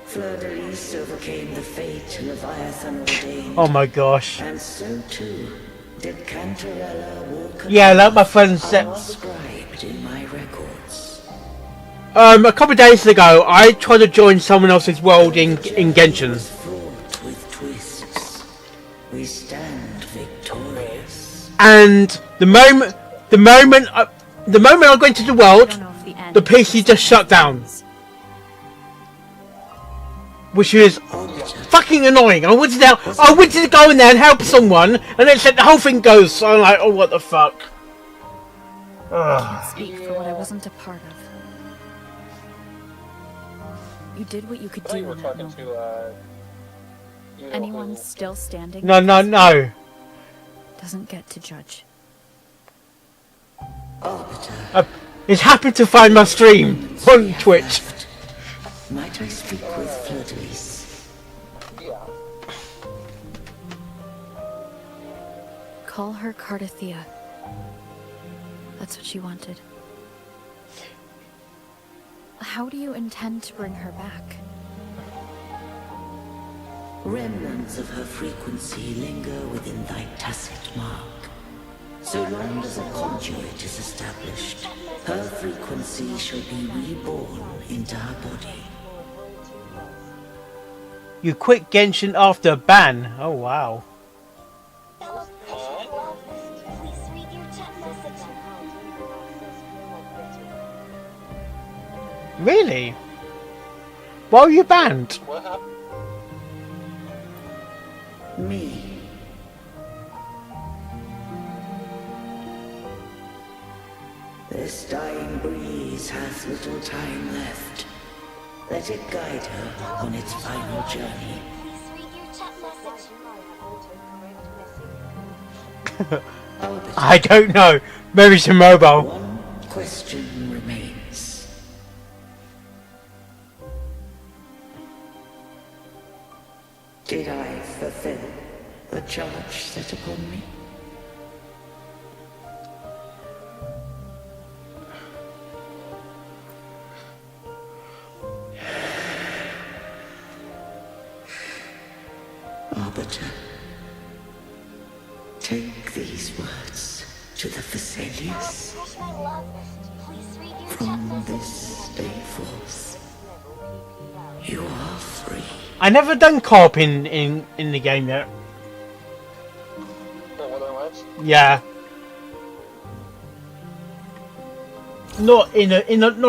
Speaker 11: Fleur de Lis overcame the fate Leviathan ordained.
Speaker 2: Oh my gosh.
Speaker 11: And so too did Cantarella walk.
Speaker 2: Yeah, like my friend said.
Speaker 11: Inscribed in my records.
Speaker 2: A couple of days ago, I tried to join someone else's world in Genshin.
Speaker 11: Fraught with twists, we stand victorious.
Speaker 2: And the moment I got into the world, the PC just shut down. Which is fucking annoying. I wanted to go in there and help someone, and it said the whole thing goes. So I'm like, oh, what the fuck?
Speaker 12: I can't speak for what I wasn't a part of. You did what you could do in that moment. Anyone still standing?
Speaker 2: No.
Speaker 12: Doesn't get to judge.
Speaker 2: It's happened to find my stream on Twitch.
Speaker 11: Might I speak with Fleur de Lis?
Speaker 3: Yeah.
Speaker 12: Call her Cardathea. That's what she wanted. How do you intend to bring her back?
Speaker 11: Remnants of her frequency linger within thy tacit mark. So long as a conduit is established, her frequency shall be reborn in into her body.
Speaker 2: You quit Genshin after a ban. Oh wow. Really? Why were you banned?
Speaker 3: What happened?
Speaker 11: Me. This dying breeze has little time left. Let it guide her on its final journey.
Speaker 2: I don't know. Maybe it's a mobile.
Speaker 11: One question remains. Did I fulfill the charge set upon me? Arbiter, take these words to the Vesalius. From this day forth, you are free.
Speaker 2: I never done co-op in the game yet. Yeah. Not in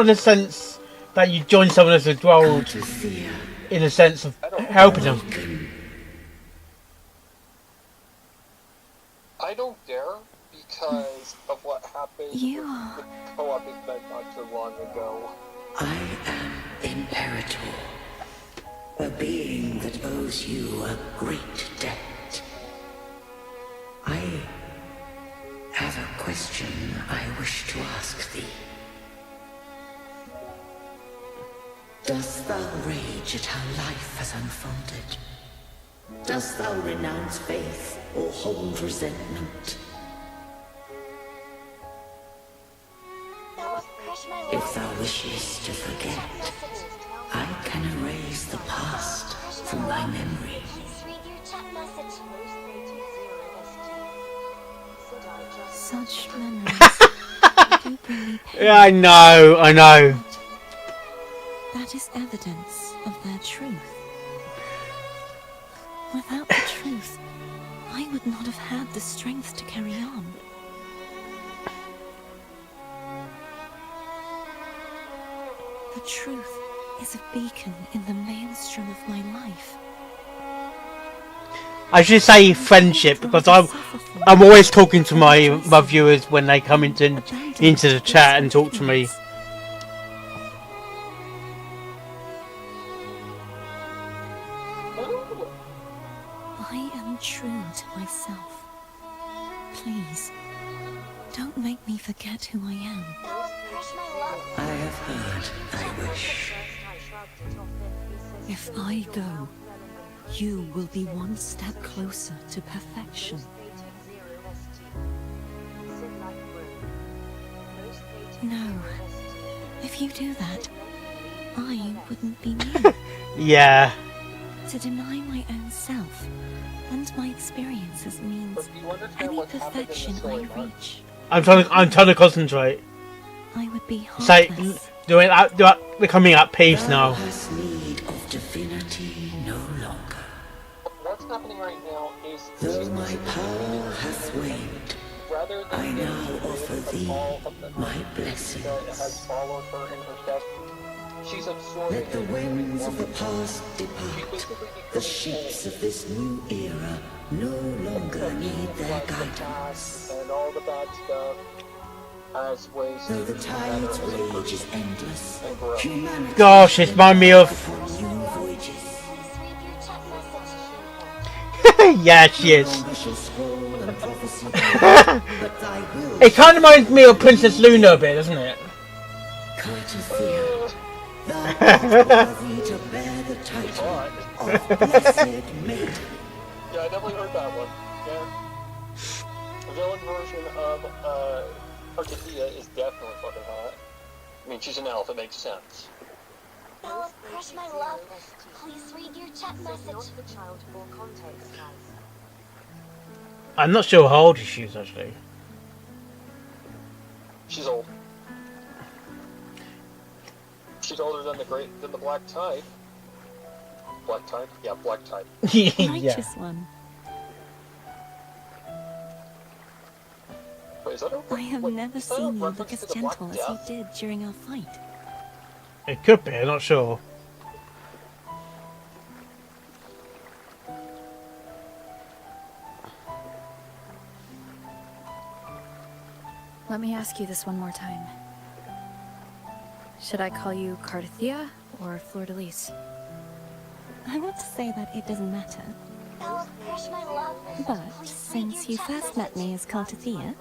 Speaker 2: a sense that you join someone as a world. In a sense of helping them.
Speaker 3: I don't dare because of what happened with the co-op event not too long ago.
Speaker 11: I am Imperator, a being that owes you a great debt. I have a question I wish to ask thee. Dost thou rage at how life has unfolded? Dost thou renounce faith or hold resentment? If thou wishes to forget, I can erase the past from thy memory.
Speaker 7: Such memories do bring me pain.
Speaker 2: Yeah, I know.
Speaker 7: That is evidence of their truth. Without the truth, I would not have had the strength to carry on. The truth is a beacon in the maelstrom of my life.
Speaker 2: I should say friendship because I'm always talking to my viewers when they come into the chat and talk to me.
Speaker 7: I am true to myself. Please, don't make me forget who I am.
Speaker 11: I have heard thy wish.
Speaker 7: If I go, you will be one step closer to perfection. No, if you do that, I wouldn't be me.
Speaker 2: Yeah.
Speaker 7: To deny my own self and my experiences means any perfection I reach,
Speaker 2: I'm trying to concentrate.
Speaker 7: I would be
Speaker 2: Say,
Speaker 7: heartless.
Speaker 2: becoming at peace now.
Speaker 11: Hast need of divinity no longer.
Speaker 3: What's happening right now is
Speaker 11: Though my power hath waned,
Speaker 3: rather than
Speaker 11: I now offer thee my blessings.
Speaker 3: that has followed her in her steps, she's absorbing
Speaker 11: Let the winds of the past depart. The ships of this new era no longer need their guidance.
Speaker 3: and all the bad stuff as ways
Speaker 11: Though
Speaker 3: to
Speaker 11: the
Speaker 3: be
Speaker 11: tide's
Speaker 3: better as a
Speaker 11: rage
Speaker 3: person
Speaker 11: is endless,
Speaker 3: and grow.
Speaker 11: humanity
Speaker 2: Gosh, it's reminding me of.
Speaker 11: new voyages.
Speaker 2: Yeah, she is.
Speaker 11: Shall scroll and prophecy, but thy will
Speaker 2: It kind of reminds me of Princess Luna a bit, doesn't it?
Speaker 11: Cartothea, thou art worthy to bear the title of Blessed Maiden.
Speaker 3: Yeah, I definitely heard that one. Yeah. The villain version of Cartothea is definitely fucking hot. I mean, she's an elf, it makes sense.
Speaker 4: Bella, crush my love. Please read your chat message.
Speaker 2: I'm not sure how old she is actually.
Speaker 3: She's old. She's older than the Black Tide. Black Tide? Yeah, Black Tide.
Speaker 7: Righteous one.
Speaker 3: Wait, is that
Speaker 7: I have never seen you look as gentle as you did during our fight.
Speaker 2: It could be, I'm not sure.
Speaker 9: Let me ask you this one more time. Should I call you Cardathia or Fleur-de-Lis?
Speaker 7: I want to say that it doesn't matter. But since you first met me as Cardathia,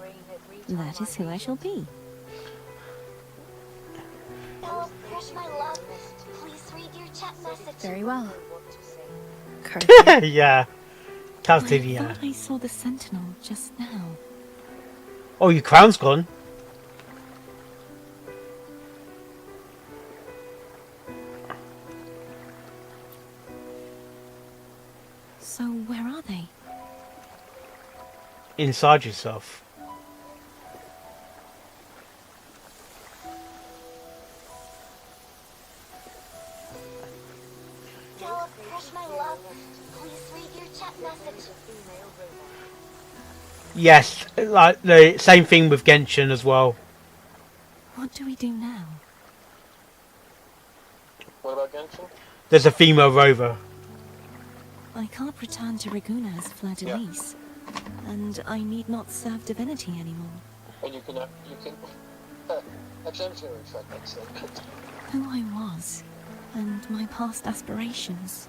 Speaker 7: that is who I shall be.
Speaker 9: Very well.
Speaker 2: Yeah.
Speaker 7: I
Speaker 2: Cardathia.
Speaker 7: thought I saw the sentinel just now.
Speaker 2: Oh, your crown's gone.
Speaker 7: So where are they?
Speaker 2: Inside yourself. Yes, like the same thing with Genshin as well.
Speaker 7: What do we do now?
Speaker 3: What about Genshin?
Speaker 2: There's a female rover.
Speaker 7: I can't return to Raguna as Fleur-de-Lis, and I need not serve divinity anymore.
Speaker 3: And you can, actually I'm just gonna retract that statement.
Speaker 7: Who I was, and my past aspirations,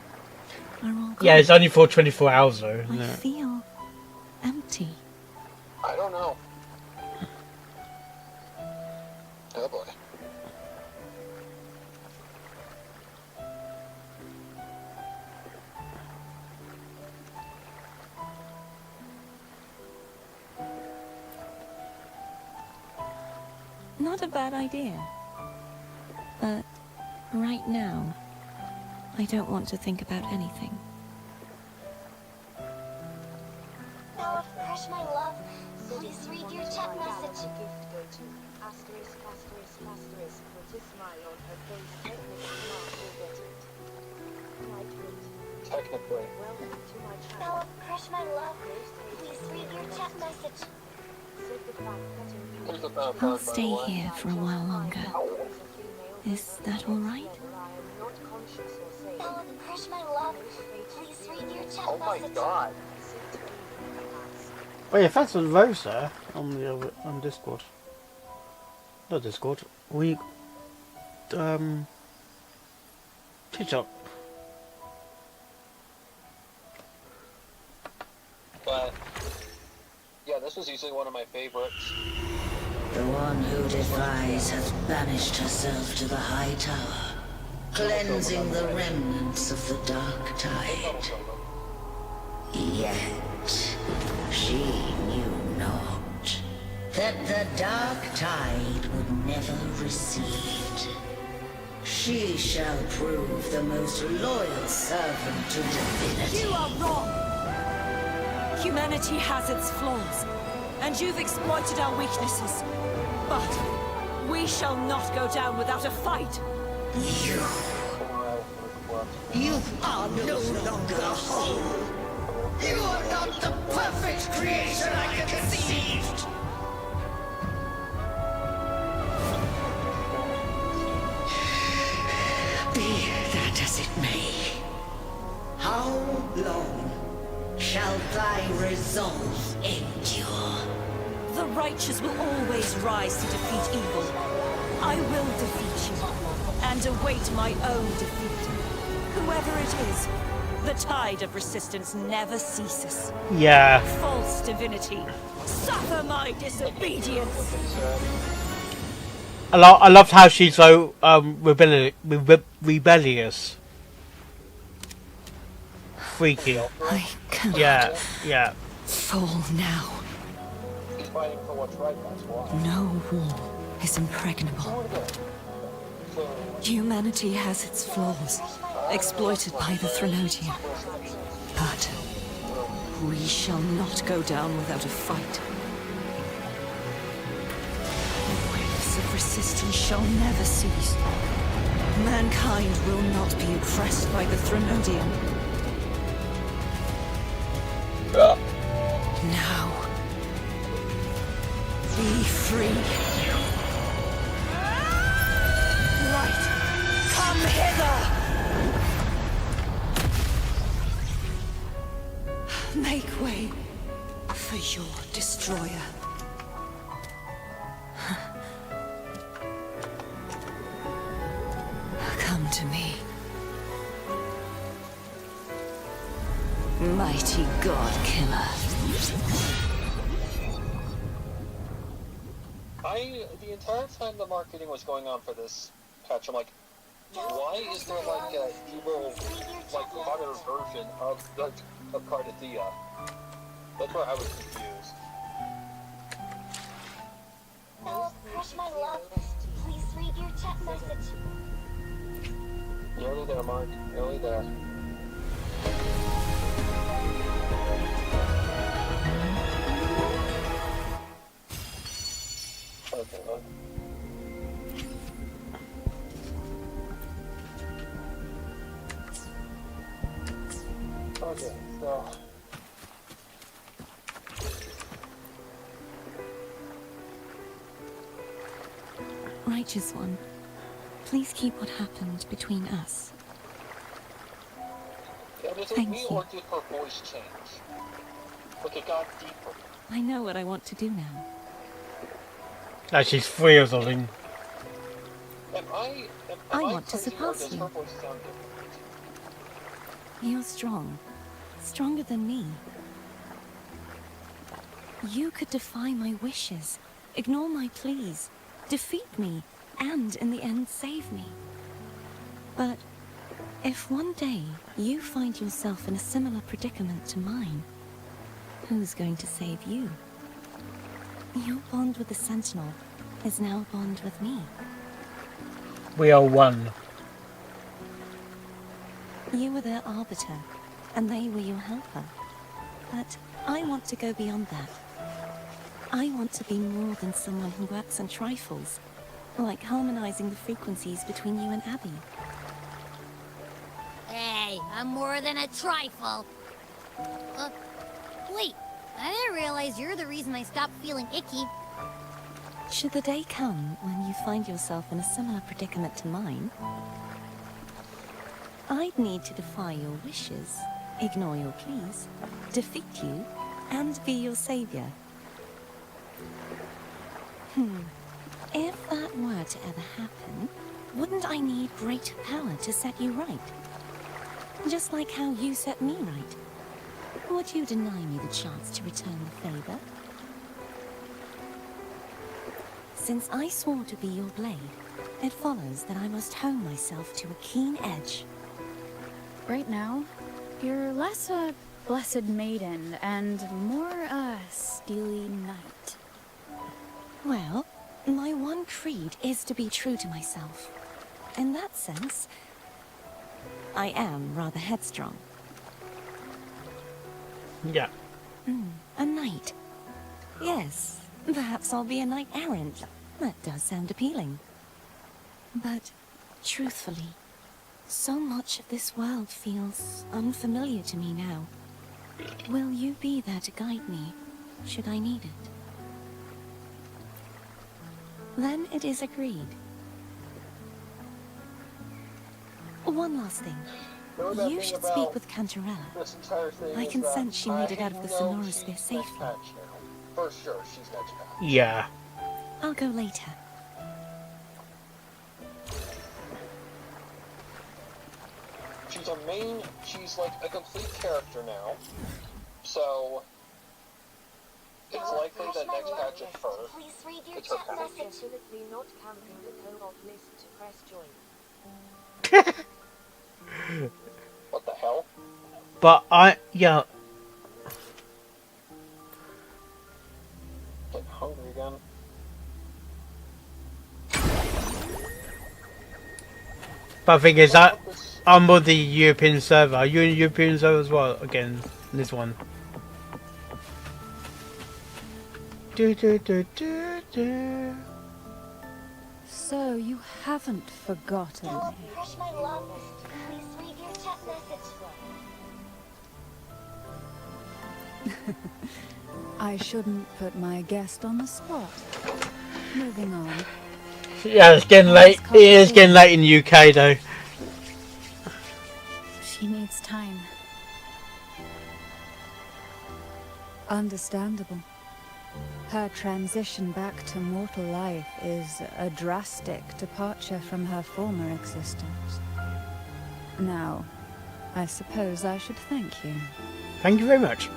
Speaker 7: are all gone.
Speaker 2: Yeah, it's only for 24 hours though, isn't
Speaker 7: I
Speaker 2: it?
Speaker 7: feel empty.
Speaker 3: I don't know. Oh boy.
Speaker 7: Not a bad idea. But right now, I don't want to think about anything.
Speaker 17: Crush, my love, please read your chat message.
Speaker 3: Technically.
Speaker 17: Bella, crush, my love, please read your chat message.
Speaker 7: I'll stay here for a while longer. Is that all right?
Speaker 17: Bella, crush, my love, please read your chat
Speaker 3: Oh my
Speaker 17: message.
Speaker 3: god.
Speaker 2: Oh yeah, thanks for the rose there on Discord. Not Discord. We TikTok.
Speaker 3: But yeah, this was easily one of my favorites.
Speaker 11: The one who defies has banished herself to the high tower, cleansing the remnants of the dark tide. Yet, she knew not that the dark tide would never recede. She shall prove the most loyal servant to divinity.
Speaker 16: You are wrong! Humanity has its flaws, and you've exploited our weaknesses. But we shall not go down without a fight.
Speaker 11: You are no longer whole. You are not the perfect creation I conceived. Be that as it may, how long shall thy resolve endure?
Speaker 16: The righteous will always rise to defeat evil. I will defeat you, and await my own defeat. Whoever it is, the tide of resistance never ceases.
Speaker 2: Yeah.
Speaker 16: False divinity, suffer my disobedience!
Speaker 2: I loved how she's so rebellious. Freaky.
Speaker 7: I cannot
Speaker 2: Yeah.
Speaker 7: fall now.
Speaker 3: He's fighting for what's right, that's why.
Speaker 7: No wall is impregnable. Humanity has its flaws, exploited by the Threnodian. But we shall not go down without a fight. The waves of resistance shall never cease.
Speaker 16: Mankind will not be oppressed by the Threnodian. Now, be free. Light, come hither! Make way for your destroyer. Come to me. Mighty God Killer.
Speaker 3: The entire time the marketing was going on for this patch, I'm like, why is there like a evil, like hotter version of Cardathea? That's where I was confused.
Speaker 17: Bella, crush my love. Please read your chat message.
Speaker 3: Nearly there, Mark. Nearly there. Okay, look. Okay, so...
Speaker 7: Righteous One, please keep what happened between us.
Speaker 3: Did it
Speaker 7: Thank
Speaker 3: me
Speaker 7: you.
Speaker 3: or did her voice change? Like it got deeper.
Speaker 7: I know what I want to do now.
Speaker 2: Like she's free or something.
Speaker 3: Am I
Speaker 7: want to
Speaker 3: crazy, or
Speaker 7: surpass
Speaker 3: does
Speaker 7: you.
Speaker 3: her voice sound different?
Speaker 7: You're strong. Stronger than me. You could defy my wishes, ignore my pleas, defeat me, and in the end save me. But if one day you find yourself in a similar predicament to mine, who's going to save you? Your bond with the Sentinel is now a bond with me.
Speaker 2: We are one.
Speaker 7: You were their arbiter, and they were your helper. But I want to go beyond that. I want to be more than someone who works on trifles, like harmonizing the frequencies between you and Abby.
Speaker 4: Hey, I'm more than a trifle. Wait, I didn't realize you're the reason I stopped feeling icky.
Speaker 7: Should the day come when you find yourself in a similar predicament to mine, I'd need to defy your wishes, ignore your pleas, defeat you, and be your savior. If that were to ever happen, wouldn't I need greater power to set you right? Just like how you set me right. Would you deny me the chance to return the favor? Since I swore to be your blade, it follows that I must hone myself to a keen edge.
Speaker 9: Right now, you're less a blessed maiden and more a steely knight.
Speaker 7: Well, my one creed is to be true to myself. In that sense, I am rather headstrong.
Speaker 2: Yeah.
Speaker 7: A knight. Yes, perhaps I'll be a knight errant. That does sound appealing. But, truthfully, so much of this world feels unfamiliar to me now. Will you be there to guide me, should I need it? Then it is agreed. One last thing. You should speak with Cantarella.
Speaker 3: This entire thing
Speaker 7: I
Speaker 3: is
Speaker 7: can
Speaker 3: that
Speaker 7: sense she made it out of the
Speaker 3: know
Speaker 7: Sonorosphere
Speaker 3: she's
Speaker 7: safely.
Speaker 3: next patch now. For sure, she's next patch.
Speaker 2: Yeah.
Speaker 7: I'll go later.
Speaker 3: She's like a complete character now. So, it's likely that next patch at first,
Speaker 17: Please read your
Speaker 3: it's her
Speaker 17: chat
Speaker 3: patch.
Speaker 17: message. Definitely not camping the co-op list to press join.
Speaker 3: What the hell?
Speaker 2: But yeah.
Speaker 3: Getting hungry again.
Speaker 2: But the thing is that I'm on the European server. Are you in the European server as well? Again, this one.
Speaker 6: So So you haven't forgotten
Speaker 17: Tell
Speaker 6: me.
Speaker 17: Crush my love. Please read your chat message.
Speaker 6: I shouldn't put my guest on the spot. Moving on.
Speaker 2: Yeah, it's getting late. It is getting late in the UK though.
Speaker 12: She needs time.
Speaker 6: Understandable. Her transition back to mortal life is a drastic departure from her former existence. Now, I suppose I should thank you.
Speaker 2: Thank you very much.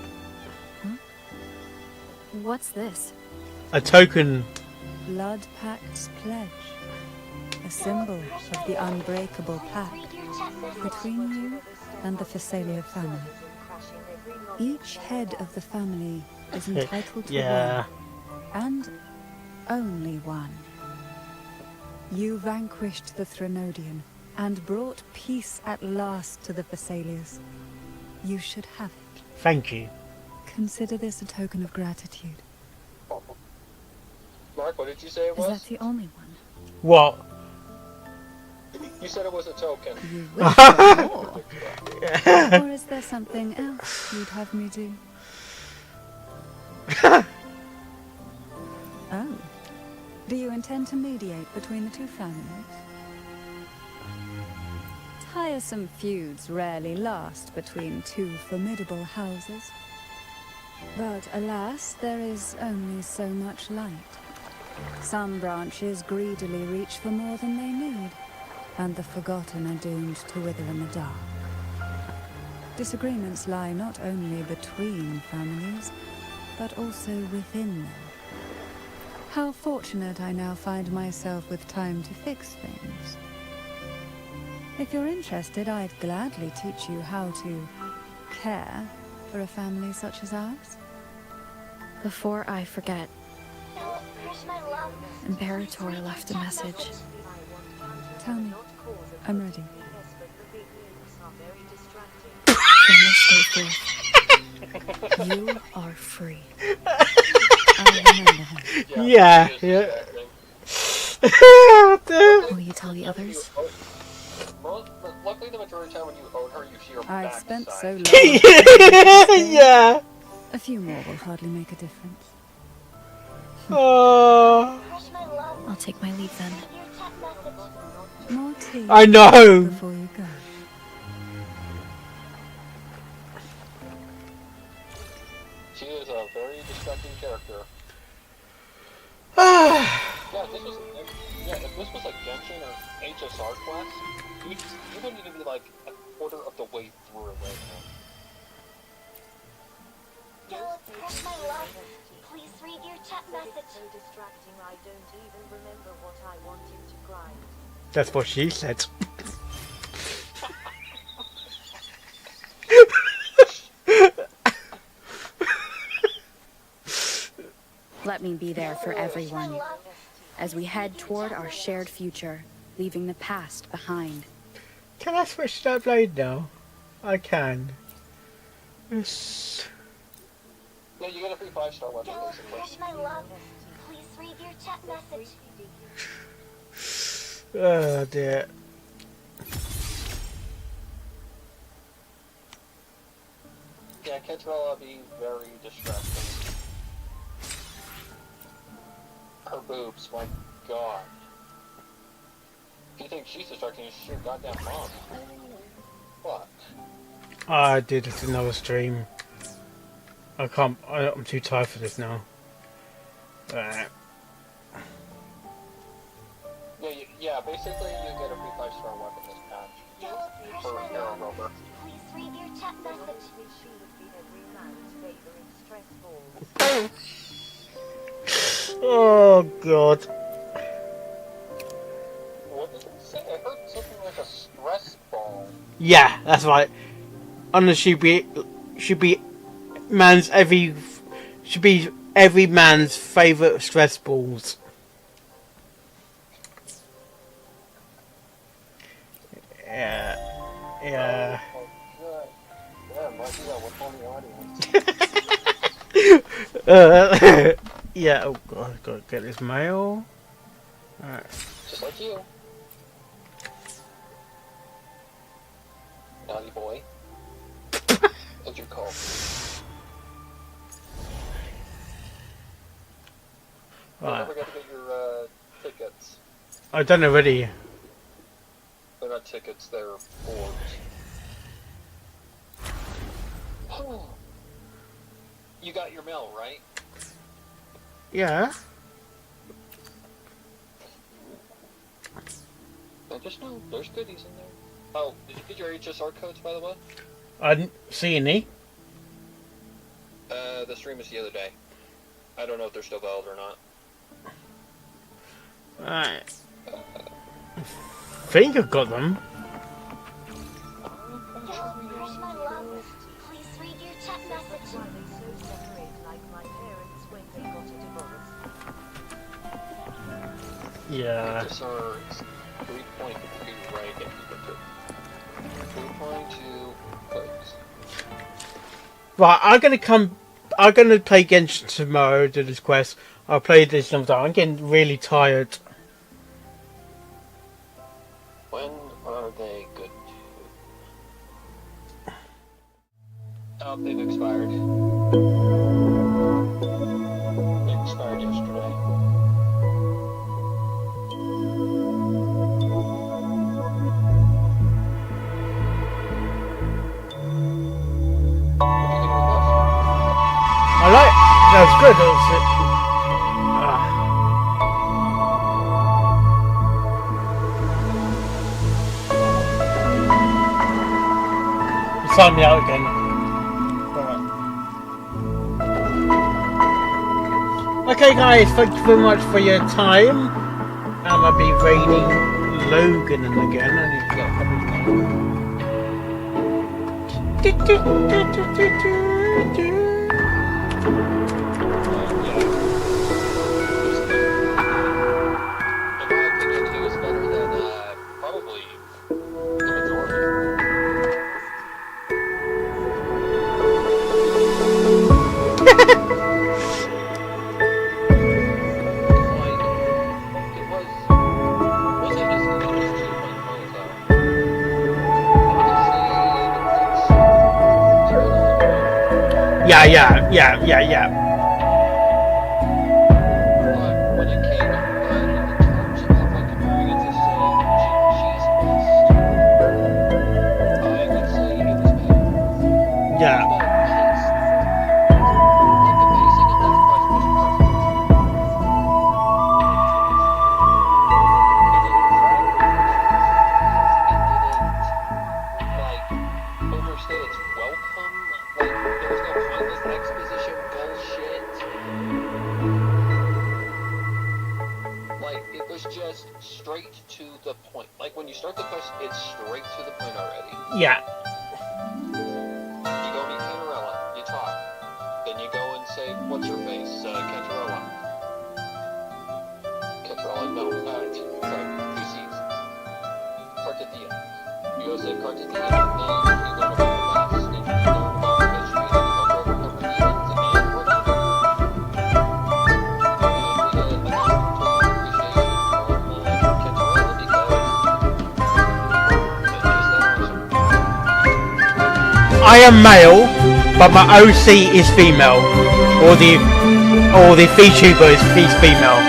Speaker 12: What's this?
Speaker 2: A token.
Speaker 6: Blood Pact's pledge. A symbol of the unbreakable pact between you and the Phasalia family. Each head of the family is entitled to
Speaker 2: Yeah.
Speaker 6: one, and only one. You vanquished the Threnodian and brought peace at last to the Phasalias. You should have it.
Speaker 2: Thank you.
Speaker 6: Consider this a token of gratitude.
Speaker 3: Mark, what did you say it
Speaker 12: Is
Speaker 3: was?
Speaker 12: that the only one?
Speaker 2: What?
Speaker 3: You said it was a token.
Speaker 6: You wish for more. Or is there something else you'd have me do? Oh. Do you intend to mediate between the two families? Tiresome feuds rarely last between two formidable houses. But alas, there is only so much light. Some branches greedily reach for more than they need, and the forgotten are doomed to wither in the dark. Disagreements lie not only between families, but also within them. How fortunate I now find myself with time to fix things. If you're interested, I'd gladly teach you how to care for a family such as ours.
Speaker 12: Before I forget,
Speaker 17: Tell Crush my love.
Speaker 12: Imperator left a message.
Speaker 6: Tell me. I'm ready.
Speaker 12: From this day forth, you are free.
Speaker 6: I remember him.
Speaker 2: Yeah, yeah.
Speaker 12: Will you tell the others?
Speaker 3: Well, luckily the majority of the time when you own her, you see her
Speaker 6: I've
Speaker 3: backside.
Speaker 6: spent so long.
Speaker 2: Yeah.
Speaker 6: A few more will hardly make a difference.
Speaker 2: Oh.
Speaker 17: Crush my love.
Speaker 12: I'll take my leave then.
Speaker 17: Your chat message.
Speaker 6: More tea.
Speaker 2: I know.
Speaker 6: Before you go.
Speaker 3: She is a very distracting character.
Speaker 2: Ah.
Speaker 3: If this was a Genshin or HSR class, you wouldn't even be like a quarter of the way through it right now.
Speaker 17: Tell Crush my love. Please read your chat message.
Speaker 2: That's what she said.
Speaker 12: Let me be there for everyone as we head toward our shared future, leaving the past behind.
Speaker 2: Can I switch to that blade now? I can. Yes.
Speaker 3: Yeah, you get a free 5-star weapon
Speaker 17: Tell
Speaker 3: basically.
Speaker 17: Crush my love. Please read your chat message.
Speaker 2: Oh dear.
Speaker 3: Yeah, Kentrella be very distracting. Her boobs, my god. If you think she's distracting, she's your goddamn mom. What?
Speaker 2: I did this another stream. I can't. I'm too tired for this now.
Speaker 3: Yeah, basically you get a free 5-star weapon this patch.
Speaker 17: Tell Crush
Speaker 3: For
Speaker 17: my
Speaker 3: Hero
Speaker 17: love.
Speaker 3: Rover.
Speaker 17: Please read your chat message.
Speaker 2: Oh god.
Speaker 3: What did it say? I heard something like a stress ball.
Speaker 2: Yeah, that's right. Unless should be every man's favourite stress balls. Yeah. Yeah.
Speaker 3: Yeah, might do that with all the audience.
Speaker 2: Yeah, oh god, gotta get this mail. Alright.
Speaker 3: Just like you. Naughty boy. What's your call?
Speaker 2: Right.
Speaker 3: Never got to get your tickets.
Speaker 2: I've done it already.
Speaker 3: They're not tickets, they're boards. Oh. You got your mail, right?
Speaker 2: Yeah.
Speaker 3: I just know there's goodies in there. Oh, did you get your HSR codes, by the way?
Speaker 2: I didn't see any.
Speaker 3: The stream was the other day. I don't know if they're still valid or not.
Speaker 2: Right. I think I've got them.
Speaker 17: Where's my love? Please read your chat message.
Speaker 2: Yeah.
Speaker 3: HSR is 3.2 right at the 3.2 codes.
Speaker 2: Right, I'm gonna play Genshin tomorrow, do this quest. I'll play this another time. I'm getting really tired.
Speaker 3: When are they good to? Oh, they've expired. They expired yesterday.
Speaker 2: I like. That's good. That's it. Sign me out again. Okay, guys, thank you very much for your time. And I'll be raining Logan in again. I need to get
Speaker 3: Probably the majority.
Speaker 2: Yeah.
Speaker 3: When it came in terms of like comparing it to say I would say it was better.
Speaker 2: Yeah.
Speaker 3: Straight to the point. Like when you start the quest, it's straight to the point already.
Speaker 2: Yeah.
Speaker 3: You go meet Cantarella, you talk. Then you go and say, what's your face? Cantarella. Cantarella, no, sorry, 2 C's. Cartithia. You go say Cartithia, then you learn about the past, then you learn about the history, then you go over the Koreans, and we're done.
Speaker 2: I am male, but my OC is female, or the VTuber is female.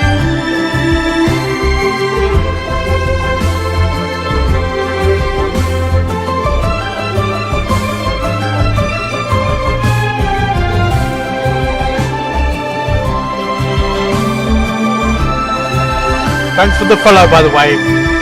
Speaker 2: Thanks for the follow, by the way.